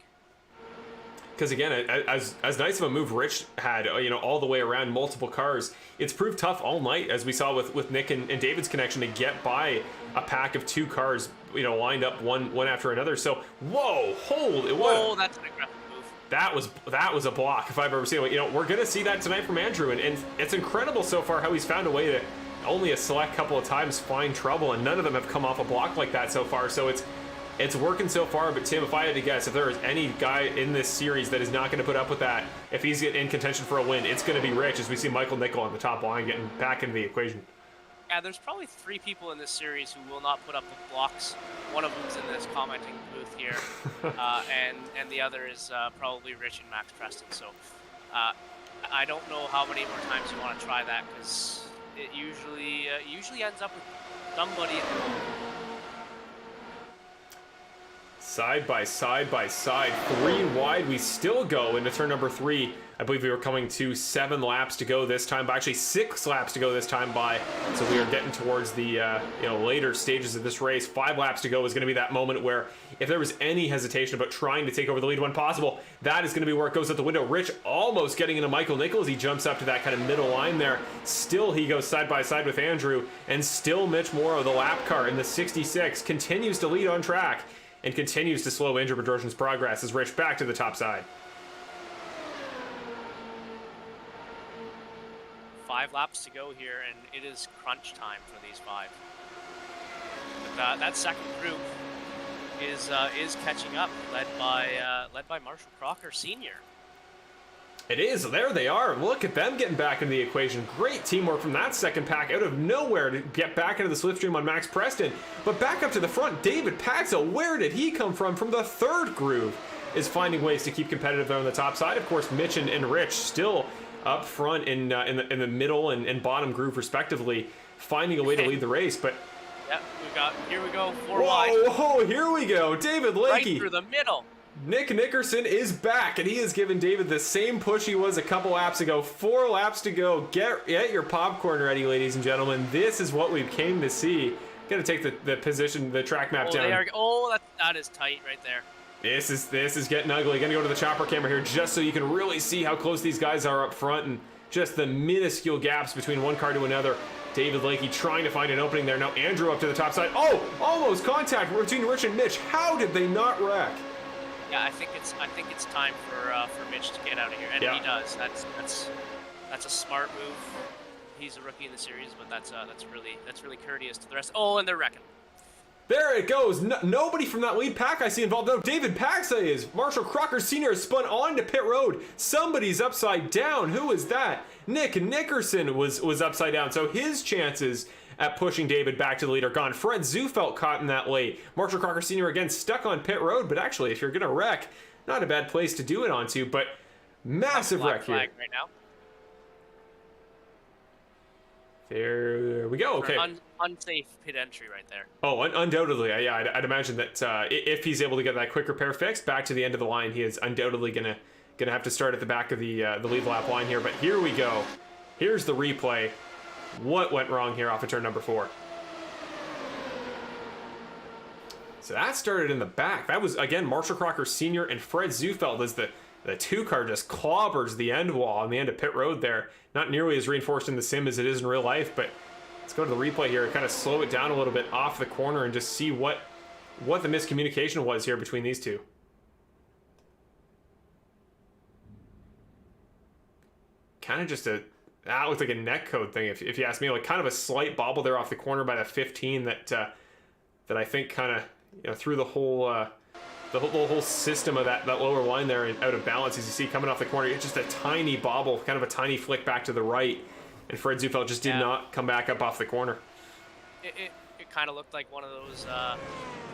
Because again, as nice of a move Rich had, all the way around multiple cars, it's proved tough all night, as we saw with Nick and David's connection, to get by a pack of 2 cars, lined up one after another. So, whoa, that's an aggressive move. That was a block if I've ever seen it. We're gonna see that tonight from Andrew, and it's incredible so far how he's found a way to only a select couple of times find trouble, and none of them have come off a block like that so far. So it's working so far, but Tim, if I had to guess, if there is any guy in this series that is not going to put up with that, if he's in contention for a win, it's going to be Rich, as we see Michael Nickel on the top line getting back into the equation. Yeah, there's probably 3 people in this series who will not put up with blocks. One of them's in this commenting booth here, and the other is probably Rich and Max Preston. So I don't know how many more times you want to try that, because it usually ends up with somebody in the hole. Side by side by side, 3 wide, we still go into turn number 3. I believe we were coming to 7 laps to go this time, but actually 6 laps to go this time by. So we are getting towards the later stages of this race. 5 laps to go is going to be that moment where, if there was any hesitation about trying to take over the lead when possible, that is going to be where it goes out the window. Rich almost getting into Michael Nickel as he jumps up to that kind of middle line there. Still, he goes side by side with Andrew, and still Mitch Morrow, the lap car in the 66, continues to lead on track and continues to slow Andrew Bedrosian's progress as Rich back to the top side. 5 laps to go here, and it is crunch time for these 5. But that second group is catching up, led by Marshall Crocker Sr. It is. There they are. Look at them getting back into the equation. Great teamwork from that second pack out of nowhere to get back into the slipstream on Max Preston. But back up to the front, David Paxa, where did he come from? From the 3rd groove, is finding ways to keep competitive there on the top side. Of course, Mitch and Rich still up front in the middle and bottom groove respectively, finding a way to lead the race. But yep, here we go, 4 wide. Whoa, here we go. David Lakey. Right through the middle. Nick Nickerson is back, and he has given David the same push he was a couple laps ago. 4 laps to go. Get your popcorn ready, ladies and gentlemen. This is what we came to see. Gonna take the position, the track map down. That is tight right there. This is getting ugly. Gonna go to the chopper camera here just so you can really see how close these guys are up front and just the minuscule gaps between one car to another. David Lakey trying to find an opening there. Now Andrew up to the top side. Oh, almost contact between Rich and Mitch. How did they not wreck? Yeah, I think it's time for Mitch to get out of here, and he does. That's a smart move. He's a rookie in the series, but that's really courteous to the rest. Oh, and they're wrecking. There it goes. Nobody from that lead pack I see involved. No, David Paxa is. Marshall Crocker Sr. has spun onto pit road. Somebody's upside down. Who is that? Nick Nickerson was upside down. So his chances at pushing David back to the lead are gone. Fred Zufelt caught in that late. Marshall Crocker Sr. again stuck on pit road. But actually, if you're going to wreck, not a bad place to do it onto. But massive wreck here. Flag right now. There we go. Okay. Unsafe pit entry right there. Oh, undoubtedly. Yeah, I'd imagine that if he's able to get that quick repair fixed back to the end of the line, he is undoubtedly gonna have to start at the back of the lead lap line here. But here we go. Here's the replay. What went wrong here off of turn number 4? So that started in the back. That was again Marshall Crocker Sr. and Fred Zufeld as the 2-car just clobbers the end wall on the end of pit road there. Not nearly as reinforced in the sim as it is in real life, but let's go to the replay here and kind of slow it down a little bit off the corner and just see what the miscommunication was here between these two. Kind of just that looked like a neck code thing, if you ask me. Like kind of a slight bobble there off the corner by the 15 that I think kind of threw the whole system of that lower line there and out of balance. As you see coming off the corner, it's just a tiny bobble, kind of a tiny flick back to the right, and Fred Zufeld just did not come back up off the corner. It kind of looked like one of those,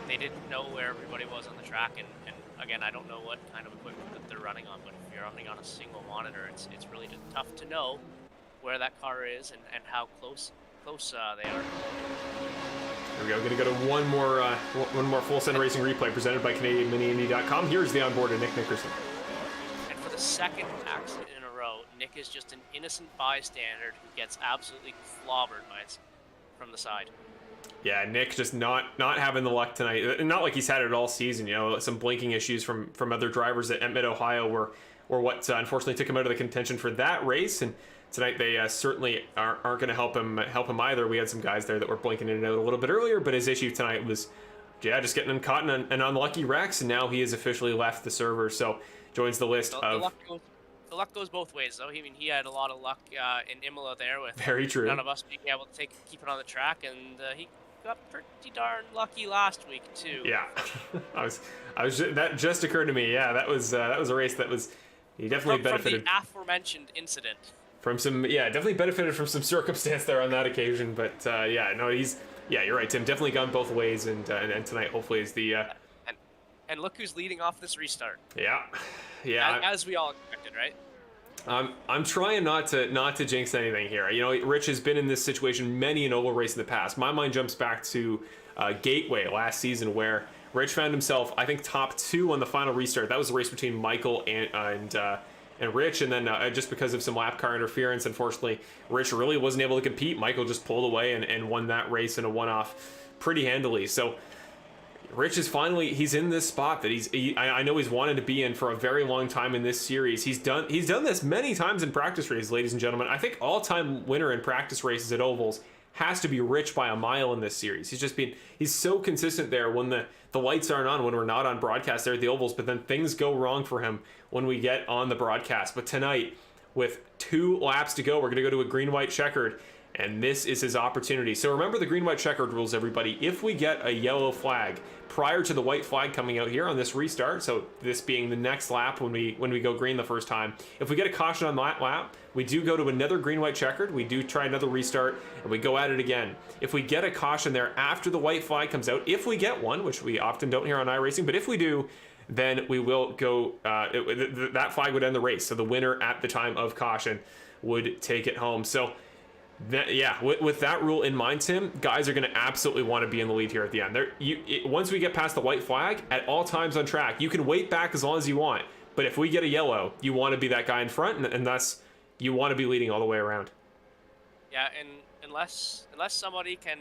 they didn't know where everybody was on the track, and again, I don't know what kind of equipment that they're running on, but if you're running on a single monitor, it's really tough to know where that car is and how close they are. Here we go. Going to go to one more full send racing replay presented by CanadianMiniIndy.com. Here's the onboard of Nick Nickerson. And for the second accident in a row, Nick is just an innocent bystander who gets absolutely clobbered from the side. Yeah, Nick just not having the luck tonight. Not like he's had it all season. Some blinking issues from other drivers at Mid-Ohio were what unfortunately took him out of the contention for that race. And tonight they certainly aren't going to help him either. We had some guys there that were blinking in and out a little bit earlier, but his issue tonight was just getting caught in an unlucky wrecks, and now he has officially left the server. So joins the list of. The luck goes both ways, though. I mean, he had a lot of luck in Imola there with very true. None of us being able to keep it on the track, and he got pretty darn lucky last week too. Yeah, that just occurred to me. Yeah, that was a race that was he definitely benefited from the aforementioned incident. From some, definitely benefited from some circumstance there on that occasion. But you're right, Tim. Definitely gone both ways, and tonight hopefully is the. And look who's leading off this restart. Yeah. As we all expected, right? I'm trying not to jinx anything here. Rich has been in this situation many an oval race in the past. My mind jumps back to Gateway last season, where Rich found himself, I think, top 2 on the final restart. That was a race between Michael and Rich, and then just because of some lap car interference, unfortunately, Rich really wasn't able to compete. Michael just pulled away and won that race in a one-off pretty handily. So Rich is he's in this spot that I know he's wanted to be in for a very long time in this series. He's done this many times in practice races, ladies and gentlemen. I think all-time winner in practice races at ovals has to be Rich by a mile in this series. He's so consistent there when the lights aren't on, when we're not on broadcast there at the ovals, but then things go wrong for him when we get on the broadcast. But tonight, with 2 laps to go, we're going to go to a green-white checkered, and this is his opportunity. So remember the green-white checkered rules, everybody. If we get a yellow flag prior to the white flag coming out here on this restart, so this being the next lap when we go green the first time, if we get a caution on that lap, we do go to another green-white checkered, we do try another restart, and we go at it again. If we get a caution there after the white flag comes out, if we get one, which we often don't here on iRacing, but if we do, then we will go, that flag would end the race. So the winner at the time of caution would take it home. So with that rule in mind, Tim, guys are going to absolutely want to be in the lead here at the end. Once we get past the white flag, at all times on track, you can wait back as long as you want. But if we get a yellow, you want to be that guy in front, and thus you want to be leading all the way around. Yeah, and unless somebody can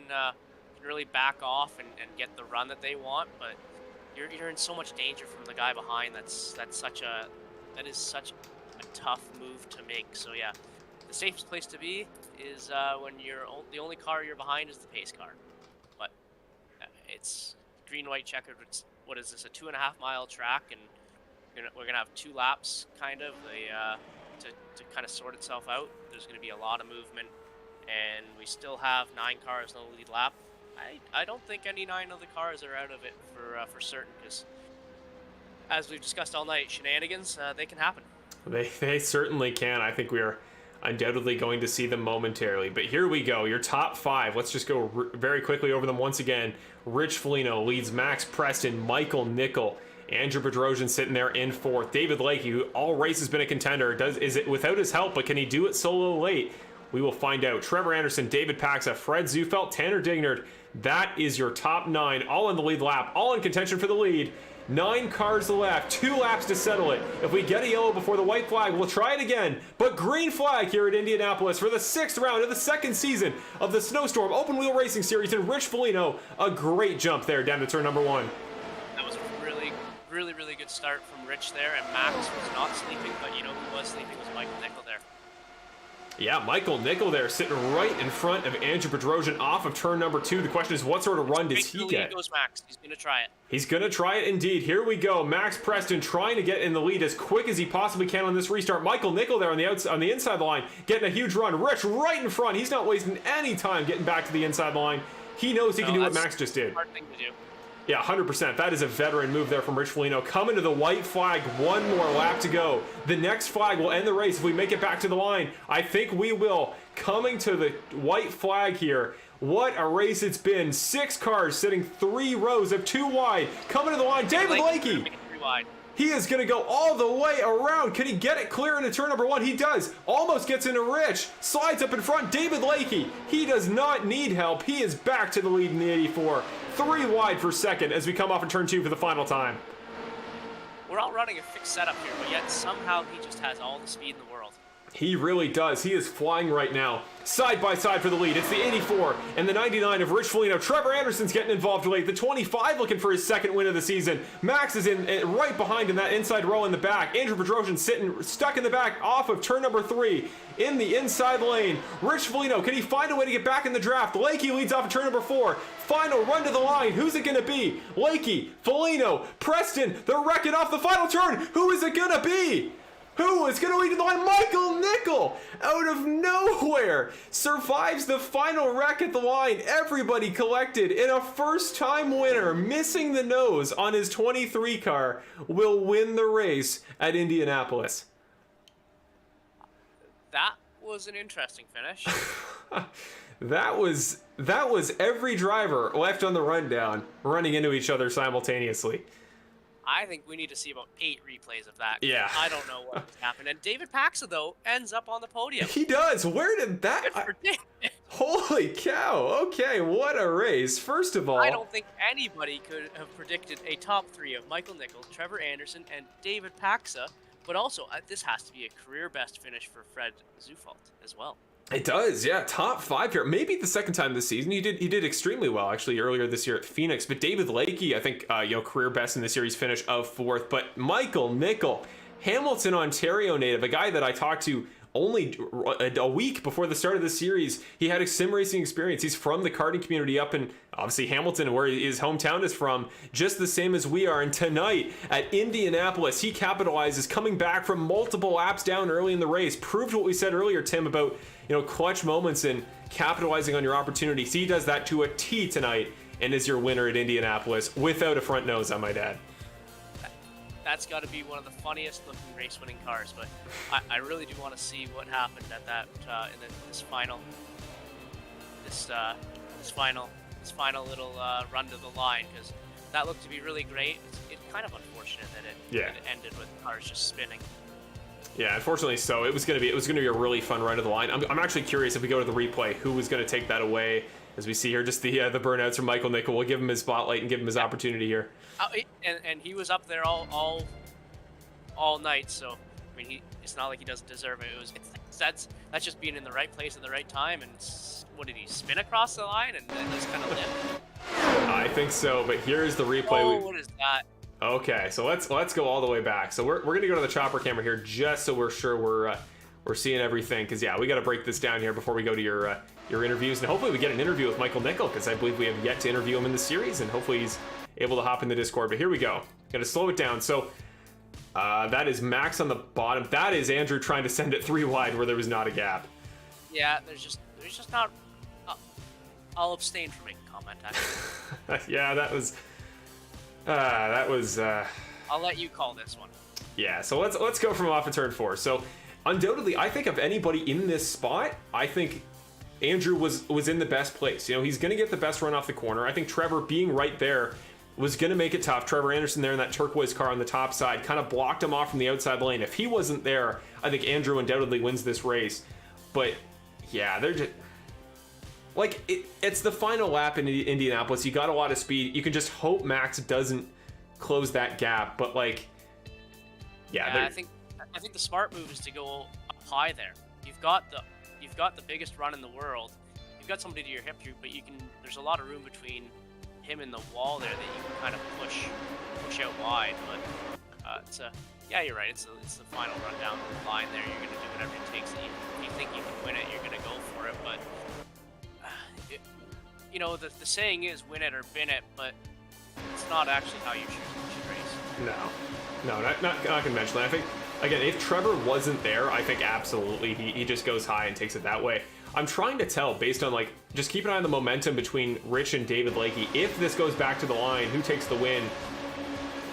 really back off and get the run that they want, but you're in so much danger from the guy behind. That is such a tough move to make. So yeah, the safest place to be is when the only car you're behind is the pace car. But it's green-white checkered. What is this? A 2.5-mile track, and we're gonna have 2 laps, kind of, to kind of sort itself out. There's gonna be a lot of movement, and we still have 9 cars on the lead lap. I don't think any 9 of the cars are out of it for certain, because as we've discussed all night, shenanigans, they can happen. They certainly can. I think we are undoubtedly going to see them momentarily. But here we go. Your top 5. Let's just go very quickly over them once again. Rich Foligno leads Max Preston, Michael Nickel, Andrew Bedrosian sitting there in 4th. David Lakey, who all race has been a contender, is it without his help, but can he do it solo late? We will find out. Trevor Anderson, David Paxa, Fred Zufelt, Tanner Dignard. That is your top 9, all in the lead lap, all in contention for the lead. 9 cars left, 2 laps to settle it. If we get a yellow before the white flag, we'll try it again. But green flag here at Indianapolis for the 6th round of the 2nd season of the Snowstorm Open Wheel Racing Series. And Rich Foligno, a great jump there down to turn number 1. That was a really good start from Rich there, and Max was not sleeping, but you know who was sleeping was Michael Nickel there. Yeah, Michael Nickel there sitting right in front of Andrew Bedrosian off of turn number 2. The question is, what sort of run does he get? Goes Max. He's going to try it. He's going to try it indeed. Here we go. Max Preston trying to get in the lead as quick as he possibly can on this restart. Michael Nickel there on the inside the line, getting a huge run. Rich right in front. He's not wasting any time getting back to the inside line. He knows he can do what Max just did. Hard thing to do. Yeah, 100%. That is a veteran move there from Rich Foligno. Coming to the white flag, 1 more lap to go. The next flag will end the race if we make it back to the line. I think we will. Coming to the white flag here. What a race it's been. 6 cars sitting 3 rows of 2 wide. Coming to the line, David Lakey. He is going to go all the way around. Can he get it clear into turn number 1? He does. Almost gets into Rich. Slides up in front. David Lakey. He does not need help. He is back to the lead in the 84. 3 wide for 2nd as we come off in turn 2 for the final time. We're all running a fixed setup here, but yet somehow he just has all the speed in the world. He really does. He is flying right now. Side by side for the lead. It's the 84 and the 99 of Rich Foligno. Trevor Anderson's getting involved late. The 25 looking for his 2nd win of the season. Max is in right behind in that inside row in the back. Andrew Bedrosian sitting stuck in the back off of turn number 3 in the inside lane. Rich Foligno, can he find a way to get back in the draft? Lakey leads off of turn number 4. Final run to the line. Who's it going to be? Lakey, Foligno, Preston. They're wrecking off the final turn. Who is it going to be? Who is going to lead to the line? Michael Nickel, out of nowhere, survives the final wreck at the line. Everybody collected in a first-time winner, missing the nose on his 23 car, will win the race at Indianapolis. That was an interesting finish. That was every driver left on the rundown running into each other simultaneously. I think we need to see about 8 replays of that. Yeah. I don't know what happened. And David Paxa, though, ends up on the podium. He does. Where did that... Good for David. Holy cow. Okay, what a race. First of all... I don't think anybody could have predicted a top 3 of Michael Nickel, Trevor Anderson, and David Paxa. But also, this has to be a career-best finish for Fred Zufelt as well. It does, yeah. Top 5 here. Maybe the 2nd time this season. He did extremely well, actually, earlier this year at Phoenix. But David Lakey, I think, career best in the series finish of 4th. But Michael Nickel, Hamilton, Ontario native, a guy that I talked to only a week before the start of the series. He had a sim racing experience. He's from the karting community up in, obviously, Hamilton, where his hometown is from, just the same as we are. And tonight at Indianapolis, he capitalizes, coming back from multiple laps down early in the race. Proved what we said earlier, Tim, about clutch moments and capitalizing on your opportunities. He does that to a T tonight and is your winner at Indianapolis without a front nose, I might add. That's got to be one of the funniest looking race winning cars, but I really do want to see what happened at that this final little run to the line, because that looked to be really great. It's kind of unfortunate that it ended with cars just spinning. Yeah, unfortunately so. It was gonna be a really fun run to the line. I'm actually curious, if we go to the replay, who was gonna take that away. As we see here, just the burnouts from Michael Nickel. We'll give him his spotlight and give him his opportunity here. And he was up there all night, so I mean, it's not like he doesn't deserve it. That's just being in the right place at the right time. And what did he spin across the line and then just kind of live? I think so, but here's the replay. Oh, what is that? Okay, so let's go all the way back. So we're gonna go to the chopper camera here just so we're sure we're seeing everything, because yeah, we got to break this down here before we go to your interviews, and hopefully we get an interview with Michael Nickel, because I believe we have yet to interview him in the series, and hopefully he's able to hop in the Discord. But here we go. Gotta slow it down. So that is Max on the bottom. That is Andrew trying to send it 3 wide where there was not a gap. Yeah, there's just not. I'll abstain from making comment. Actually. Yeah, that was. I'll let you call this one. Yeah, so let's go from off of turn 4. So undoubtedly, I think of anybody in this spot, I think Andrew was in the best place. You know, he's going to get the best run off the corner. I think Trevor being right there was going to make it tough. Trevor Anderson there in that turquoise car on the top side kind of blocked him off from the outside lane. If he wasn't there, I think Andrew undoubtedly wins this race. But yeah, they're just like it's the final lap in Indianapolis. You got a lot of speed. You can just hope Max doesn't close that gap. But like, yeah, I think the smart move is to go up high there. You've got the biggest run in the world. You've got somebody to your hip, but there's a lot of room between him and the wall there that you can kind of push out wide. But yeah, you're right. It's the final run down the line there. You're gonna do whatever it takes. If you think you can win it, you're gonna go for it. But you know, the saying is win it or bin it, but it's not actually how you should race. No, not conventionally. I think, again, if Trevor wasn't there, I think absolutely he just goes high and takes it that way. I'm trying to tell, based on, like, just keep an eye on the momentum between Rich and David Lakey. If this goes back to the line, who takes the win?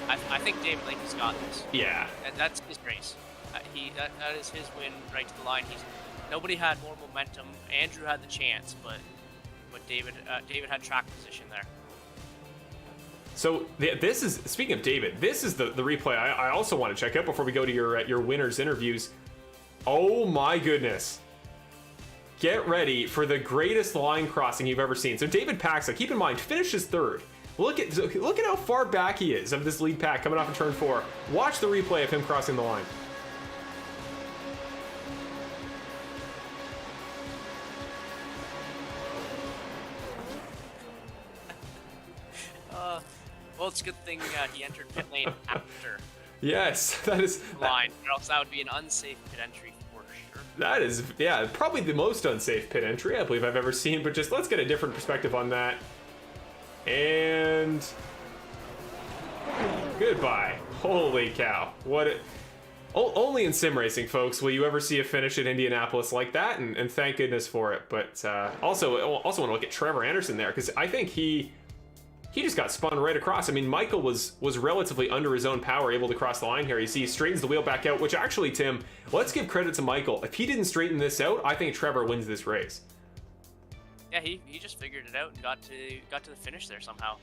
I think David Lakey's got this. Yeah. And that's his race. That is his win right to the line. Nobody had more momentum. Andrew had the chance, but David had track position there. So this is, speaking of David, this is the replay I also want to check out before we go to your winners interviews. Oh my goodness. Get ready for the greatest line crossing you've ever seen. So David Paxa, keep in mind, finishes 3rd. Look at how far back he is of this lead pack coming off of turn 4. Watch the replay of him crossing the line. Well, it's a good thing he entered pit lane after Yes, that is the line, or else that would be an unsafe pit entry for sure. That is, yeah, probably the most unsafe pit entry I believe I've ever seen, but just let's get a different perspective on that. And goodbye. Holy cow. Only in sim racing, folks, will you ever see a finish at Indianapolis like that, and thank goodness for it. But also want to look at Trevor Anderson there, because I think he just got spun right across. I mean, Michael was relatively under his own power, able to cross the line here. You see, he straightens the wheel back out, which actually, Tim, let's give credit to Michael. If he didn't straighten this out, I think Trevor wins this race. Yeah, he just figured it out and got to the finish there somehow.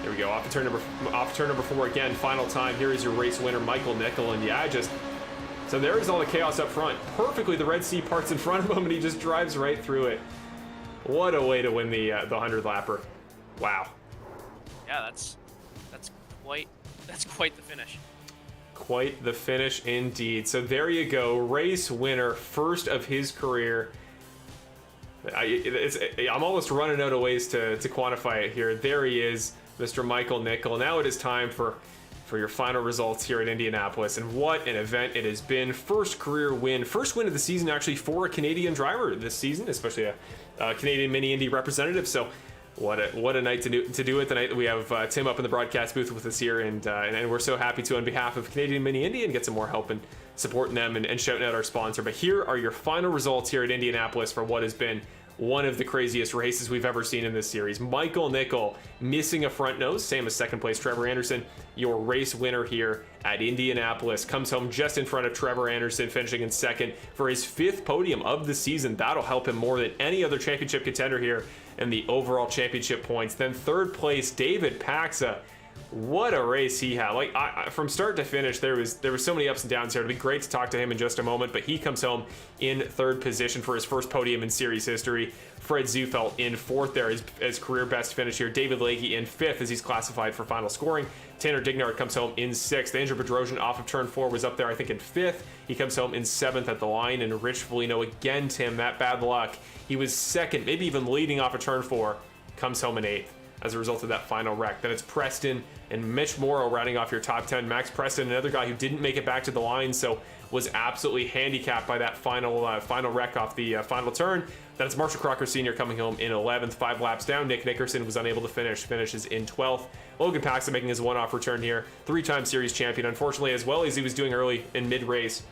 Here we go, off turn number 4 again, final time. Here is your race winner, Michael Nickel, and yeah, so there is all the chaos up front. Perfectly, the Red Sea parts in front of him, and he just drives right through it. What a way to win the 100 lapper. Wow. Yeah, that's quite the finish. Quite the finish indeed. So there you go, race winner, first of his career. I'm almost running out of ways to quantify it here. There he is, Mr. Michael Nickel. Now it is time for your final results here at Indianapolis, and what an event it has been. First career win, first win of the season actually for a Canadian driver this season, especially a Canadian Mini Indy representative. So what a night to do it. The night that we have Tim up in the broadcast booth with us here, and we're so happy to, on behalf of Canadian Mini Indy, and get some more help in supporting them and shouting out our sponsor. But here are your final results here at Indianapolis for what has been one of the craziest races we've ever seen in this series. Michael Nickel missing a front nose, same as second place Trevor Anderson. Your race winner here at Indianapolis comes home just in front of Trevor Anderson, finishing in second for his 5th podium of the season. That'll help him more than any other championship contender here in the overall championship points. Then third place, David Paxa. What a race he had. Like, from start to finish, there was so many ups and downs here. It'll be great to talk to him in just a moment, but he comes home in 3rd position for his first podium in series history. Fred Zufelt in 4th there, his career best finish here. David Lakey in 5th as he's classified for final scoring. Tanner Dignard comes home in 6th. Andrew Bedrosian off of turn 4 was up there, I think, in 5th. He comes home in 7th at the line. And Rich Foligno, again, Tim, that bad luck. He was 2nd, maybe even leading off of turn 4, comes home in 8th as a result of that final wreck. Then it's Preston and Mitch Morrow rounding off your top 10. Max Preston, another guy who didn't make it back to the line, so was absolutely handicapped by that final wreck off the final turn. Then it's Marshall Crocker Sr. coming home in 11th, 5 laps down. Nick Nickerson was unable to finishes in 12th. Logan Paxton making his one-off return here, 3-time series champion. Unfortunately, as well as he was doing early in mid-race,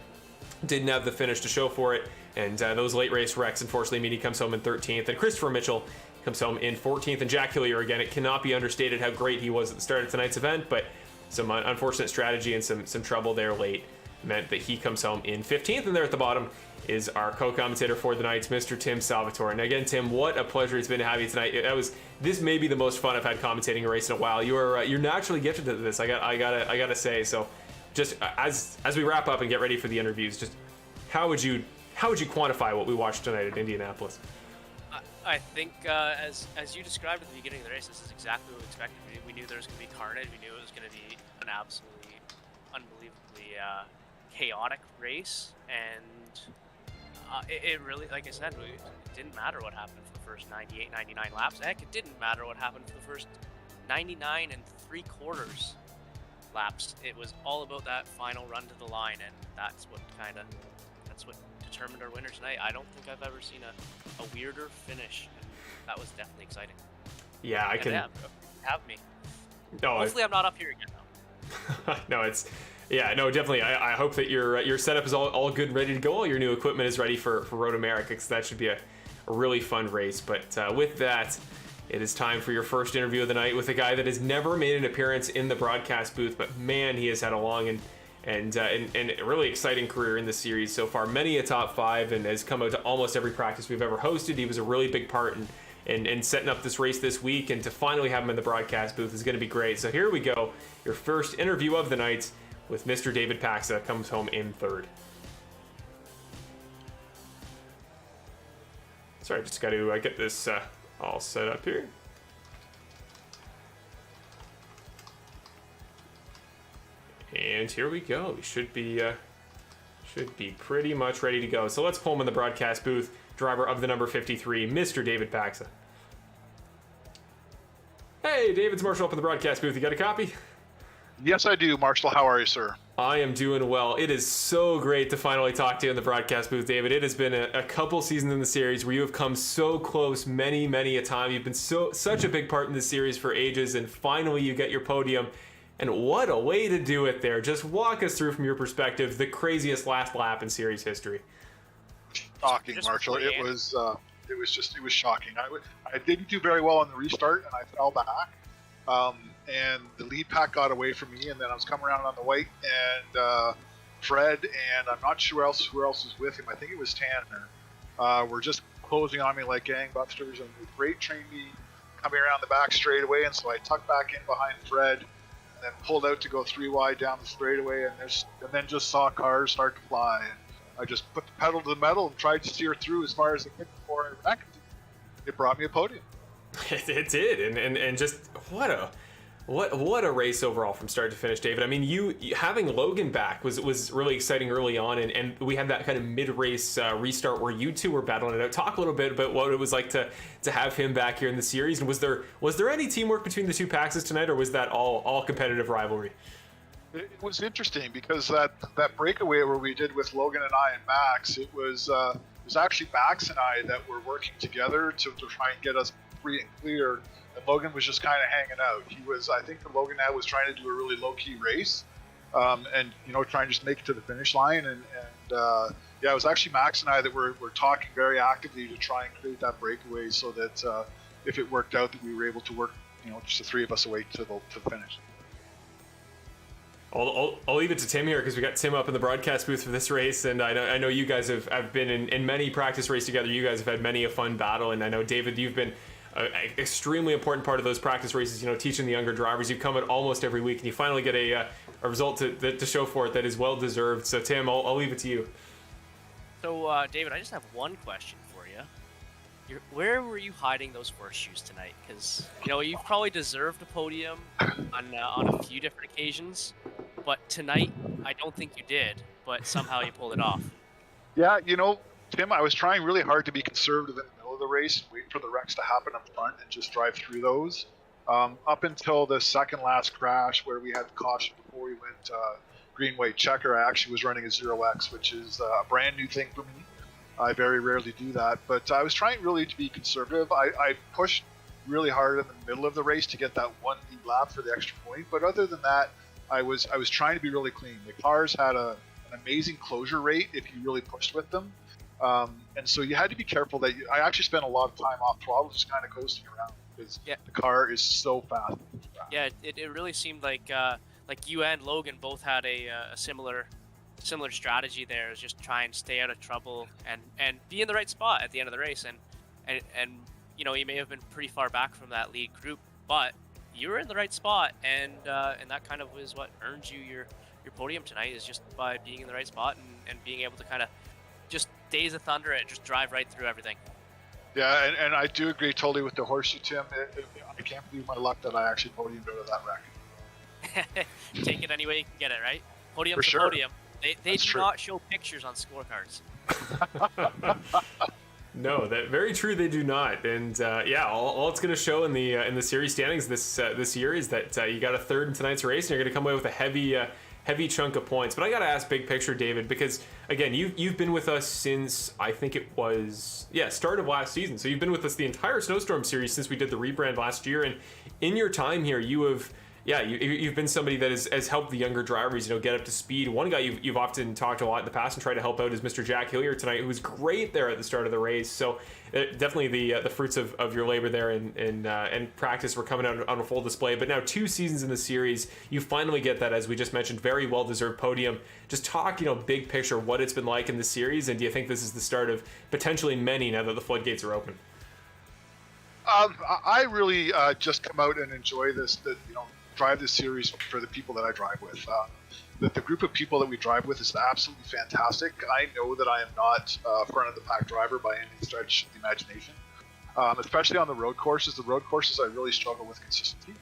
didn't have the finish to show for it, and those late race wrecks unfortunately mean he comes home in 13th. And Christopher Mitchell comes home in 14th. And Jack Hillier, again, it cannot be understated how great he was at the start of tonight's event, but some unfortunate strategy and some trouble there late meant that he comes home in 15th. And there at the bottom is our co-commentator for the nights, Mr. Tim Salvatore. And again, Tim, what a pleasure it's been to have you tonight. This may be the most fun I've had commentating a race in a while. You're naturally gifted to this. I gotta say. So, just as we wrap up and get ready for the interviews, just how would you quantify what we watched tonight at Indianapolis? I think, as you described at the beginning of the race, this is exactly what we expected. We knew there was going to be carnage. We knew it was going to be an absolutely, unbelievably chaotic race, and it really, like I said, it didn't matter what happened for the first 98, 99 laps. Heck, it didn't matter what happened for the first 99 3/4 laps. It was all about that final run to the line, and that's what determined our winner tonight. I don't think I've ever seen a weirder finish, and that was definitely exciting. Yeah, I can have me. No, hopefully I'm not up here again though. No, definitely. I hope that your setup is all good and ready to go. All your new equipment is ready for Road America, because that should be a really fun race. But with that, it is time for your first interview of the night with a guy that has never made an appearance in the broadcast booth, but man, he has had a long and a really exciting career in the series so far. Many a top 5, and has come out to almost every practice we've ever hosted. He was a really big part in setting up this race this week, and to finally have him in the broadcast booth is going to be great. So here we go, your first interview of the night with Mr. David Paxa, comes home in 3rd. Sorry, just got to get this all set up here. And here we go. We should be pretty much ready to go. So let's pull him in the broadcast booth. Driver of the number 53, Mr. David Paxa. Hey, David's Marshall up in the broadcast booth. You got a copy? Yes, I do, Marshall. How are you, sir? I am doing well. It is so great to finally talk to you in the broadcast booth, David. It has been a couple seasons in the series where you have come so close many a time. You've been such a big part in the series for ages, and finally you get your podium. And what a way to do it there. Just walk us through, from your perspective, the craziest last lap in series history. Shocking, Marshall. It was shocking. I didn't do very well on the restart, and I fell back. And the lead pack got away from me, and then I was coming around on the white, and Fred, and I'm not sure who else was with him. I think it was Tanner. Were just closing on me like gangbusters, and the great trained me coming around the back straightaway, and so I tucked back in behind Fred, and then pulled out to go 3 wide down the straightaway, and then just saw cars start to fly. And I just put the pedal to the metal and tried to steer through as far as I could before I wrecked. It brought me a podium. It did, and just what a race overall from start to finish, David. I mean, you having Logan back was really exciting early on, and we had that kind of mid-race restart where you two were battling it out. Talk a little bit about what it was like to have him back here in the series, and was there any teamwork between the two Paxes tonight, or was that all competitive rivalry? It was interesting because that breakaway where we did with Logan and I and Max, it was actually Max and I that were working together to try and get us free and clear. And Logan was just kind of hanging out. I think that Logan now was trying to do a really low-key race, and trying to just make it to the finish line. And it was actually Max and I that were talking very actively to try and create that breakaway, so that if it worked out, that we were able to work, just the 3 of us away to the finish. I'll leave it to Tim here, because we got Tim up in the broadcast booth for this race, and I know you guys have been in many practice races together. You guys have had many a fun battle, and I know, David, you've been an extremely important part of those practice races, teaching the younger drivers. You come in almost every week, and you finally get a result to show for it that is well deserved. So Tim, I'll leave it to you. So David, I just have one question for you. where were you hiding those horseshoes tonight? Because you've probably deserved a podium on a few different occasions, but tonight I don't think you did. But somehow you pulled it off. Yeah, Tim, I was trying really hard to be conservative in the middle of the race, wait for the wrecks to happen up front, and just drive through those. Up until the second last crash, where we had the caution before we went green, white, checker, I actually was running a 0x, which is a brand new thing for me. I very rarely do that, but I was trying really to be conservative. I pushed really hard in the middle of the race to get that one lead lap for the extra point, but other than that, I was trying to be really clean. The cars had an amazing closure rate if you really pushed with them, and so you had to be careful that I actually spent a lot of time off throttle, just kind of coasting around because the car is so fast. Yeah, it really seemed like you and Logan both had a similar strategy there, is just try and stay out of trouble and be in the right spot at the end of the race, and you may have been pretty far back from that lead group, but you were in the right spot, and that kind of was what earned you your podium tonight, is just by being in the right spot and being able to kind of just days of thunder and just drive right through everything. Yeah, and I do agree totally with the horseshoe, Tim. I can't believe my luck that I actually podiumed out of that wreck. Take it any way you can get it, right? Podium For to sure. podium. They do true. not show pictures on scorecards. No, that very true. They do not, and all it's going to show in the series standings this year is that you got a third in tonight's race, and you're going to come away with a heavy chunk of points. But I got to ask big picture, David, because again, you've been with us since I think it was start of last season. So you've been with us the entire Snowstorm series since we did the rebrand last year, and in your time here, you've been somebody that has helped the younger drivers, get up to speed. One guy you've often talked a lot in the past and tried to help out is Mr. Jack Hillier tonight, who was great there at the start of the race. So definitely the fruits of your labor there and practice were coming out on a full display. But now 2 seasons in the series, you finally get that, as we just mentioned, very well-deserved podium. Just talk, big picture, what it's been like in the series, and do you think this is the start of potentially many now that the floodgates are open? I really just come out and enjoy this. Drive this series for the people that I drive with. The group of people that we drive with is absolutely fantastic. I know that I am not a front of the pack driver by any stretch of the imagination, especially on the road courses. The road courses I really struggle with consistency.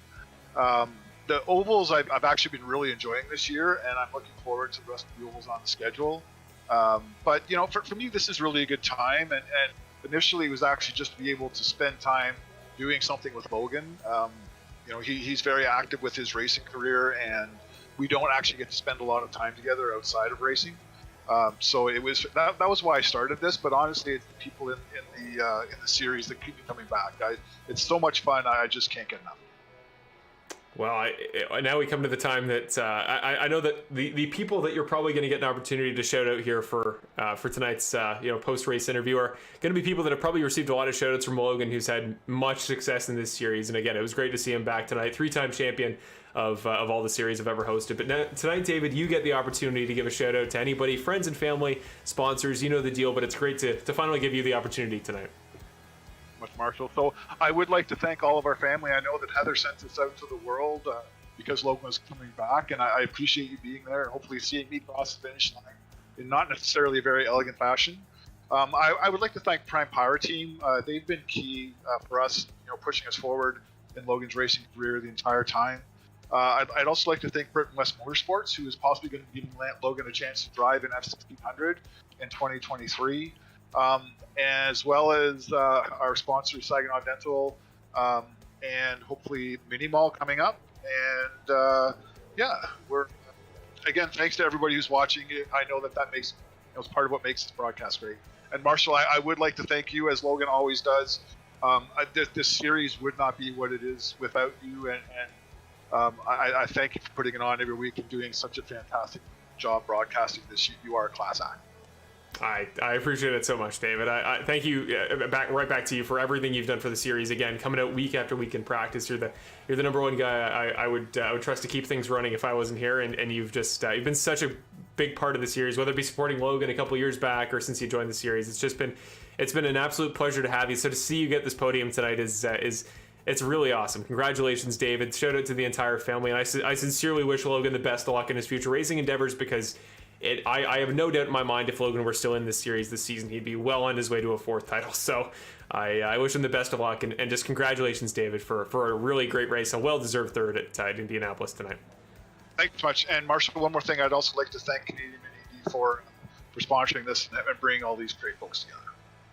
The ovals I've actually been really enjoying this year, and I'm looking forward to the rest of the ovals on the schedule. But for me, this is really a good time, and initially it was actually just to be able to spend time doing something with Logan. He's very active with his racing career, and we don't actually get to spend a lot of time together outside of racing. So it was that was why I started this. But honestly, it's the people in the series that keep me coming back. It's so much fun. I just can't get enough. Well, now we come to the time that I know that the people that you're probably going to get an opportunity to shout out here for tonight's post-race interview are going to be people that have probably received a lot of shout outs from Logan, who's had much success in this series. And again, it was great to see him back tonight, 3-time champion of all the series I've ever hosted. But now, tonight, David, you get the opportunity to give a shout out to anybody, friends and family, sponsors. You know the deal, but it's great to finally give you the opportunity tonight. Much, Marshall. So I would like to thank all of our family. I know that Heather sent this out to the world because Logan was coming back, and I appreciate you being there and hopefully seeing me cross the finish line in not necessarily a very elegant fashion. I would like to thank Prime Power Team. They've been key for us, pushing us forward in Logan's racing career the entire time. I'd also like to thank Britain West Motorsports, who is possibly going to be giving Logan a chance to drive an F1600 in 2023. As well as our sponsor Saginaw Dental, and hopefully Mini Mall coming up. And we're again, thanks to everybody who's watching. I know that makes it's part of what makes this broadcast great. And Marshall, I would like to thank you, as Logan always does. This series would not be what it is without you, and I thank you for putting it on every week and doing such a fantastic job broadcasting this. You are a class act. I appreciate it so much, David. I thank you. Right back to you for everything you've done for the series. Again, coming out week after week in practice, you're the number one guy I would trust to keep things running if I wasn't here. And you've just you've been such a big part of the series, whether it be supporting Logan a couple years back or since you joined the series. It's been an absolute pleasure to have you. So to see you get this podium tonight is it's really awesome. Congratulations, David. Shout out to the entire family, and I sincerely wish Logan the best of luck in his future racing endeavors, because I have no doubt in my mind if Logan were still in this series this season, he'd be well on his way to a 4th title. So I wish him the best of luck, and just congratulations, David, for a really great race, a well-deserved 3rd at Indianapolis tonight. Thanks much. And Marshall, one more thing, I'd also like to thank Canadian Mini for sponsoring this and bringing all these great folks together.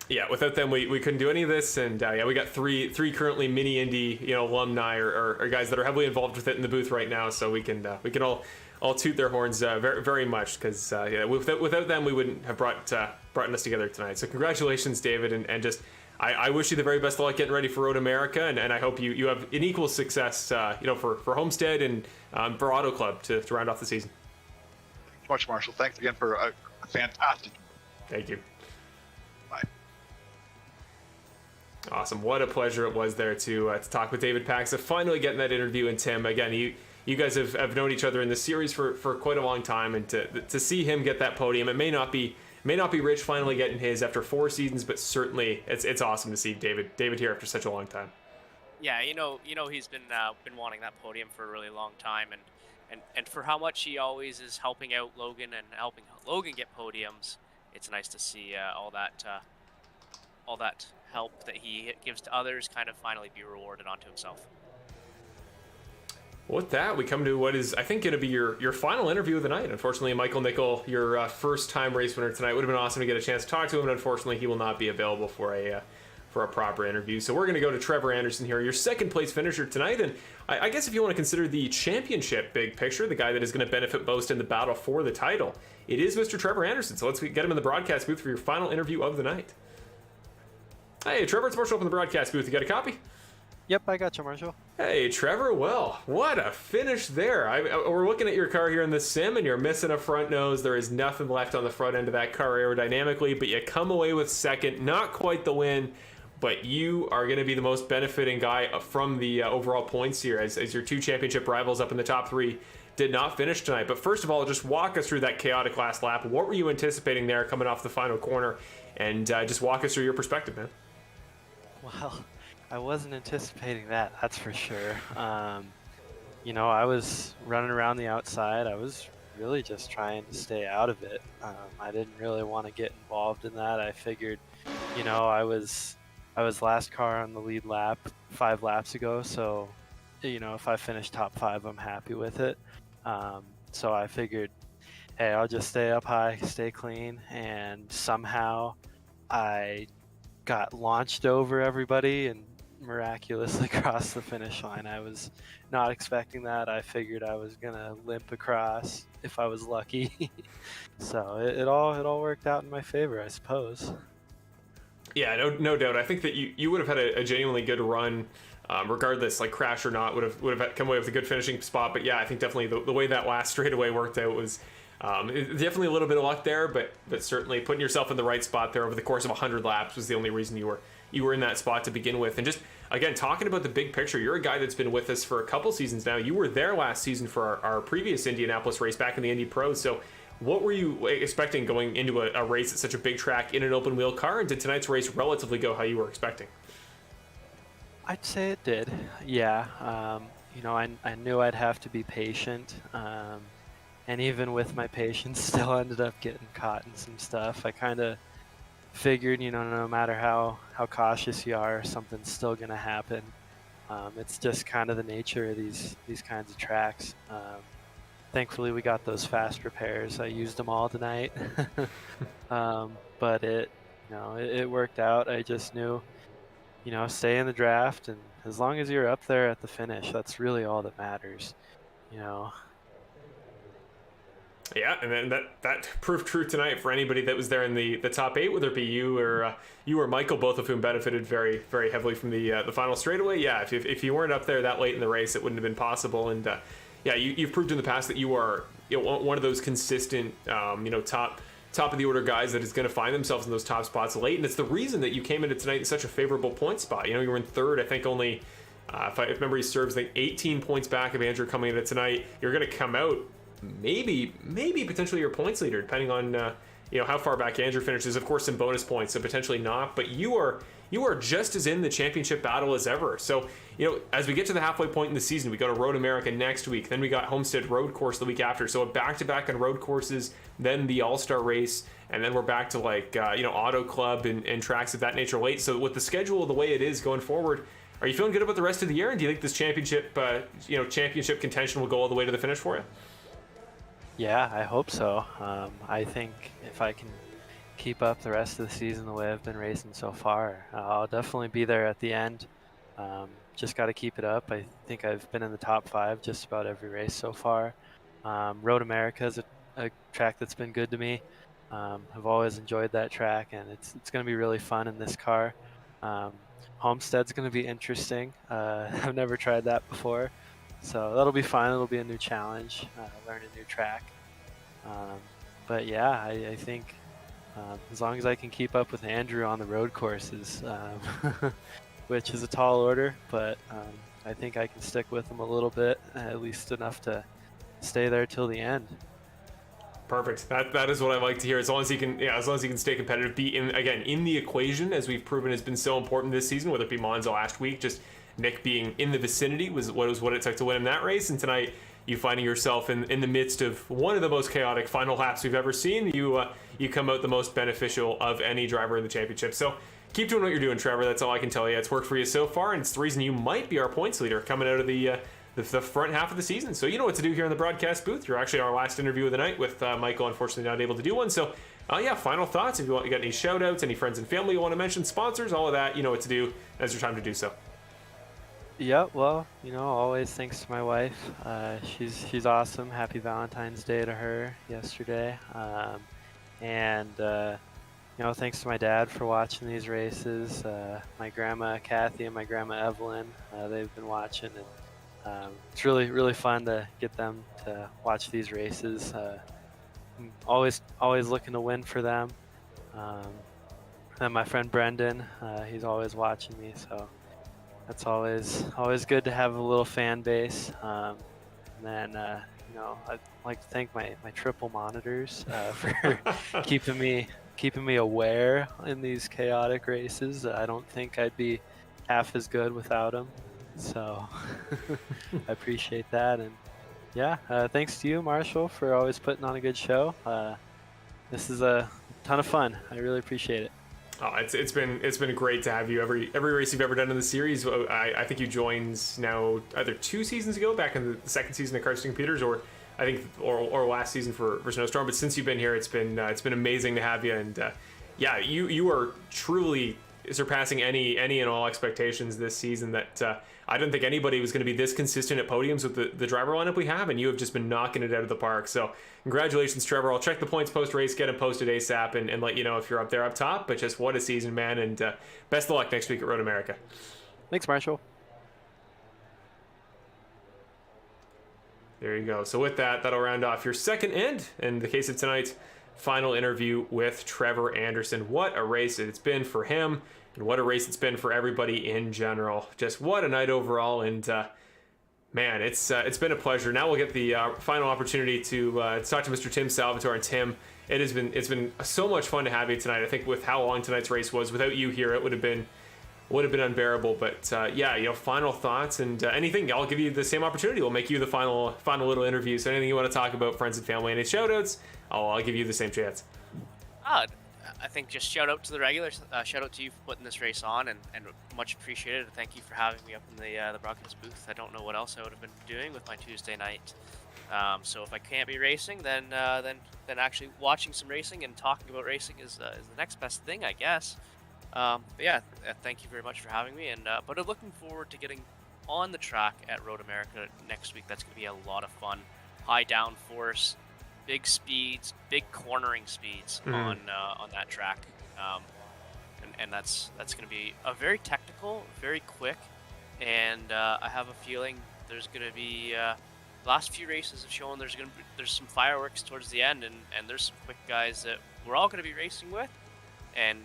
Yeah, without them, we couldn't do any of this, and we got three currently mini Indy alumni or guys that are heavily involved with it in the booth right now, so we can all toot their horns very, very much, because without them we wouldn't have brought us together tonight. So congratulations, David, and just I wish you the very best of luck getting ready for Road America, and I hope you have an equal success for Homestead and for Auto Club to round off the season. Thanks much, Marshall. Thanks again for a fantastic. Thank you. Bye. Awesome. What a pleasure it was there to talk with David Paxa, finally getting that interview. And Tim, again, you guys have known each other in the series for quite a long time, and to see him get that podium, it may not be Rich finally getting his after 4 seasons, but certainly it's awesome to see David here after such a long time. Yeah, he's been wanting that podium for a really long time, and for how much he always is helping out Logan and helping Logan get podiums, it's nice to see all that help that he gives to others kind of finally be rewarded onto himself. With that, we come to what is, I think, going to be your final interview of the night. Unfortunately, Michael Nickel, your first-time race winner tonight, would have been awesome to get a chance to talk to him, but unfortunately, he will not be available for a proper interview. So we're going to go to Trevor Anderson here, your second-place finisher tonight, and I guess if you want to consider the championship big picture, the guy that is going to benefit most in the battle for the title, it is Mr. Trevor Anderson. So let's get him in the broadcast booth for your final interview of the night. Hey, Trevor, it's Marshall up in the broadcast booth. You got a copy? Yep, I got you, Marshall. Hey, Trevor, well, what a finish there. We're looking at your car here in the sim, and you're missing a front nose. There is nothing left on the front end of that car aerodynamically, but you come away with second. Not quite the win, but you are going to be the most benefiting guy from the overall points here, as your 2 championship rivals up in the top 3 did not finish tonight. But first of all, just walk us through that chaotic last lap. What were you anticipating there coming off the final corner? And just walk us through your perspective, man. Well, I wasn't anticipating that, that's for sure. I was running around the outside. I was really just trying to stay out of it. I didn't really want to get involved in that. I figured, I was last car on the lead lap 5 laps ago, so if I finish top 5, I'm happy with it. So I figured, hey, I'll just stay up high, stay clean, and somehow I got launched over everybody and miraculously crossed the finish line. I was not expecting that. I figured I was gonna limp across if I was lucky. So it all worked out in my favor, I suppose. Yeah, no doubt. I think that you would have had a genuinely good run, regardless, like crash or not, would have come away with a good finishing spot. But yeah, I think definitely the way that last straightaway worked out was definitely a little bit of luck there, but certainly putting yourself in the right spot there over the course of 100 laps was the only reason you were in that spot to begin with. And just again, talking about the big picture, you're a guy that's been with us for a couple seasons now. You were there last season for our previous Indianapolis race back in the Indy Pros. So what were you expecting going into a race at such a big track in an open wheel car? And did tonight's race relatively go how you were expecting? I'd say it did. Yeah. I knew I'd have to be patient. And even with my patience, still ended up getting caught in some stuff. I kind of figured, no matter how cautious you are, something's still going to happen. It's just kind of the nature of these kinds of tracks. Thankfully, we got those fast repairs. I used them all tonight. But it worked out. I just knew, stay in the draft, and as long as you're up there at the finish, that's really all that matters. Yeah, and then that proved true tonight for anybody that was there in the top 8, whether it be you or Michael, both of whom benefited very, very heavily from the final straightaway. Yeah, if you weren't up there that late in the race, it wouldn't have been possible. And yeah, you've proved in the past that you are one of those consistent, top of the order guys that is going to find themselves in those top spots late. And it's the reason that you came into tonight in such a favorable point spot. You were in 3rd, I think only, if memory serves, like 18 points back of Andrew coming into tonight. You're going to come out maybe potentially your points leader, depending on how far back Andrew finishes. Of course, some bonus points, so potentially not. But you are just as in the championship battle as ever. So, as we get to the halfway point in the season, we go to Road America next week. Then we got Homestead Road Course the week after. So a back-to-back on road courses, then the All-Star Race, and then we're back to Auto Club and tracks of that nature late. So with the schedule the way it is going forward, are you feeling good about the rest of the year? And do you think this championship, championship contention will go all the way to the finish for you? Yeah, I hope so. I think if I can keep up the rest of the season the way I've been racing so far, I'll definitely be there at the end. Just got to keep it up. I think I've been in the top 5 just about every race so far. Road America is a track that's been good to me. I've always enjoyed that track, and it's going to be really fun in this car. Homestead's going to be interesting. I've never tried that before, so that'll be fun. It'll be a new challenge, learn a new track. But yeah, I think as long as I can keep up with Andrew on the road courses, which is a tall order, but I think I can stick with him a little bit, at least enough to stay there till the end. Perfect. That is what I like to hear. As long as he can stay competitive, be in the equation, as we've proven has been so important this season. Whether it be Monza last week, just Nick being in the vicinity was what it took to win him that race, and tonight you finding yourself in the midst of one of the most chaotic final laps we've ever seen. You come out the most beneficial of any driver in the championship. So keep doing what you're doing, Trevor. That's all I can tell you. It's worked for you so far, and it's the reason you might be our points leader coming out of the front half of the season. So you know what to do here in the broadcast booth. You're actually our last interview of the night, with Michael unfortunately not able to do one. So final thoughts. If you got any shout outs, any friends and family you want to mention, sponsors, all of that, you know what to do. Now's your time to do so. Yeah, well, always thanks to my wife. She's awesome. Happy Valentine's Day to her yesterday. And thanks to my dad for watching these races. My grandma Kathy and my grandma Evelyn, they've been watching, and it's really, really fun to get them to watch these races. I'm always looking to win for them. And my friend Brendan, he's always watching me, so that's always good to have a little fan base. And then I'd like to thank my triple monitors for keeping me aware in these chaotic races. I don't think I'd be half as good without them. So I appreciate that. And yeah, thanks to you, Marshall, for always putting on a good show. This is a ton of fun. I really appreciate it. Oh, it's been great to have you every race you've ever done in the series. I think you joined now either 2 seasons ago, back in the second season of Karting Computers, or I think or last season for Snowstorm. But since you've been here, it's been amazing to have you. And you are truly surpassing any and all expectations this season. That I don't think anybody was going to be this consistent at podiums with the driver lineup we have, and you have just been knocking it out of the park. So congratulations, Trevor. I'll check the points post-race, get them posted ASAP, and let you know if you're up there up top. But just what a season, man, and best of luck next week at Road America. Thanks, Marshall. There you go. So with that, that'll round off your second and, in the case of tonight's, final interview with Trevor Anderson. What a race it's been for him, and what a race it's been for everybody in general. Just what a night overall, and man, it's been a pleasure. Now we'll get the final opportunity to talk to Mr. Tim Salvatore. And Tim, it's been so much fun to have you tonight. I think with how long tonight's race was, without you here, it would have been unbearable. But final thoughts and anything. I'll give you the same opportunity. We'll make you the final little interview. So anything you want to talk about, friends and family, any shout outs, I'll give you the same chance. I think just shout out to the regulars. Shout out to you for putting this race on, and much appreciated. Thank you for having me up in the broadcast booth. I don't know what else I would have been doing with my Tuesday night. So if I can't be racing, then actually watching some racing and talking about racing is the next best thing, I guess. But yeah, thank you very much for having me. And but I'm looking forward to getting on the track at Road America next week. That's going to be a lot of fun. High downforce, big speeds, big cornering speeds on that track, and that's going to be a very technical, very quick, and I have a feeling there's going to be last few races have shown there's some fireworks towards the end, and there's some quick guys that we're all going to be racing with, and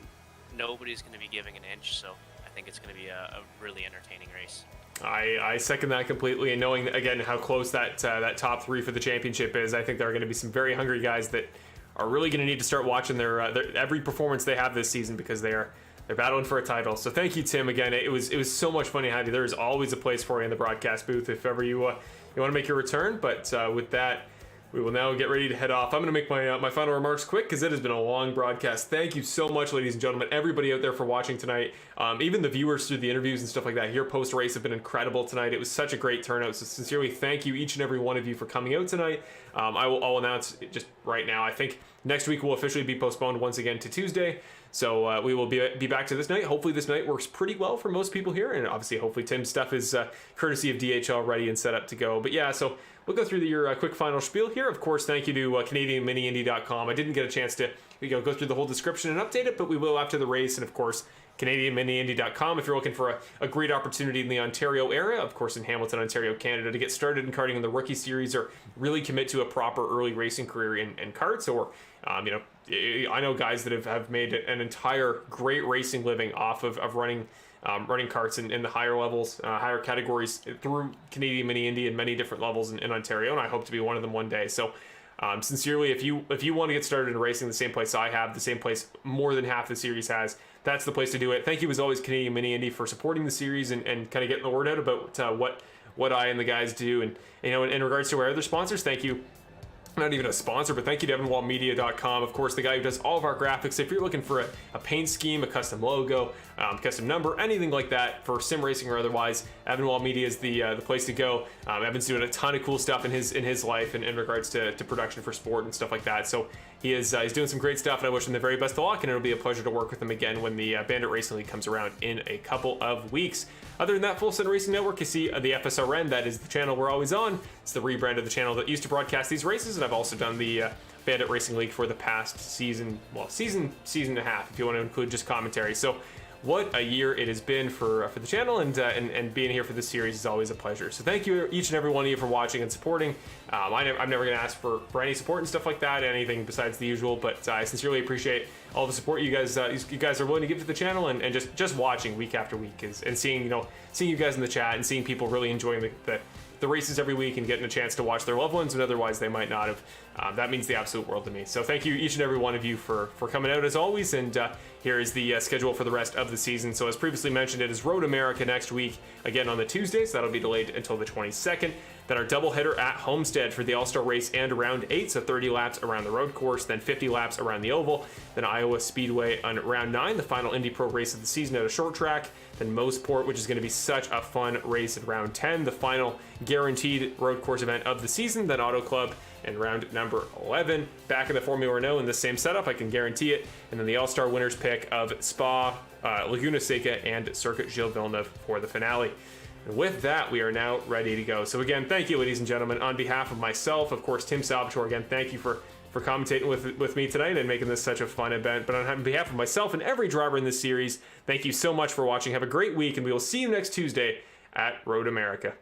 nobody's going to be giving an inch. So I think it's going to be a really entertaining race. I second that completely, and knowing again how close that top 3 for the championship is, I think there are going to be some very hungry guys that are really going to need to start watching their every performance they have this season, because they're battling for a title. So thank you, Tim. Again, it was so much fun to have you. There is always a place for you in the broadcast booth if ever you want to make your return. But with that, we will now get ready to head off. I'm going to make my final remarks quick, because it has been a long broadcast. Thank you so much, ladies and gentlemen, everybody out there for watching tonight. Even the viewers through the interviews and stuff like that here post-race have been incredible tonight. It was such a great turnout, so sincerely thank you, each and every one of you, for coming out tonight. I'll announce just right now, I think next week will officially be postponed once again to Tuesday. So we will be back to this night. Hopefully this night works pretty well for most people here, and obviously hopefully Tim's stuff is courtesy of DHL ready and set up to go. But yeah, so we'll go through your quick final spiel here. Of course, thank you to CanadianMiniIndy.com. I didn't get a chance to go through the whole description and update it, but we will after the race. And of course, CanadianMiniIndy.com if you're looking for a great opportunity in the Ontario area, of course in Hamilton, Ontario, Canada, to get started in karting in the rookie series or really commit to a proper early racing career in karts. Or I know guys that have made an entire great racing living off of running karts in the higher levels, higher categories through Canadian Mini Indy in many different levels in Ontario, and I hope to be one of them one day. So sincerely, if you want to get started in racing the same place I have, the same place more than half the series has, that's the place to do it. Thank you as always, Canadian Mini Indy, for supporting the series and kind of getting the word out about what I and the guys do. And in regards to our other sponsors, thank you. Not even a sponsor, but thank you to EvanWallMedia.com, of course, the guy who does all of our graphics. If you're looking for a paint scheme, a custom logo, custom number, anything like that for sim racing or otherwise, Evan Wall Media is the place to go. Evan's doing a ton of cool stuff in his life in regards to production for sport and stuff like that. So he's doing some great stuff, and I wish him the very best of luck, and it'll be a pleasure to work with him again when the Bandit Racing League comes around in a couple of weeks. Other than that, Full Send Racing Network, you see the FSRN, that is the channel we're always on. It's the rebrand of the channel that used to broadcast these races, and I've also done the Bandit Racing League for the past season and a half, if you want to include just commentary. So what a year it has been for the channel, and being here for this series is always a pleasure. So thank you, each and every one of you, for watching and supporting. I'm never going to ask for any support and stuff like that, anything besides the usual, but I sincerely appreciate all the support you guys are willing to give to the channel, and just watching week after week, and seeing you guys in the chat and seeing people really enjoying the races every week and getting a chance to watch their loved ones, and otherwise they might not have. That means the absolute world to me. So thank you, each and every one of you, for coming out as always. And here is the schedule for the rest of the season. So as previously mentioned, it is Road America next week, again on the Tuesdays. That'll be delayed until the 22nd. Then our doubleheader at Homestead for the All-Star race and round 8, so 30 laps around the road course, then 50 laps around the oval. Then Iowa Speedway on round 9, the final Indy Pro race of the season at a short track. Then Moseport, which is going to be such a fun race at round 10, the final guaranteed road course event of the season. Then Auto Club in round number 11. Back in the Formula Renault in the same setup, I can guarantee it. And then the All-Star winners pick of Spa, Laguna Seca, and Circuit Gilles Villeneuve for the finale. And with that, we are now ready to go. So again, thank you, ladies and gentlemen. On behalf of myself, of course, Tim Salvatore, again, thank you for commentating with me tonight and making this such a fun event. But on behalf of myself and every driver in this series, thank you so much for watching. Have a great week, and we will see you next Tuesday at Road America.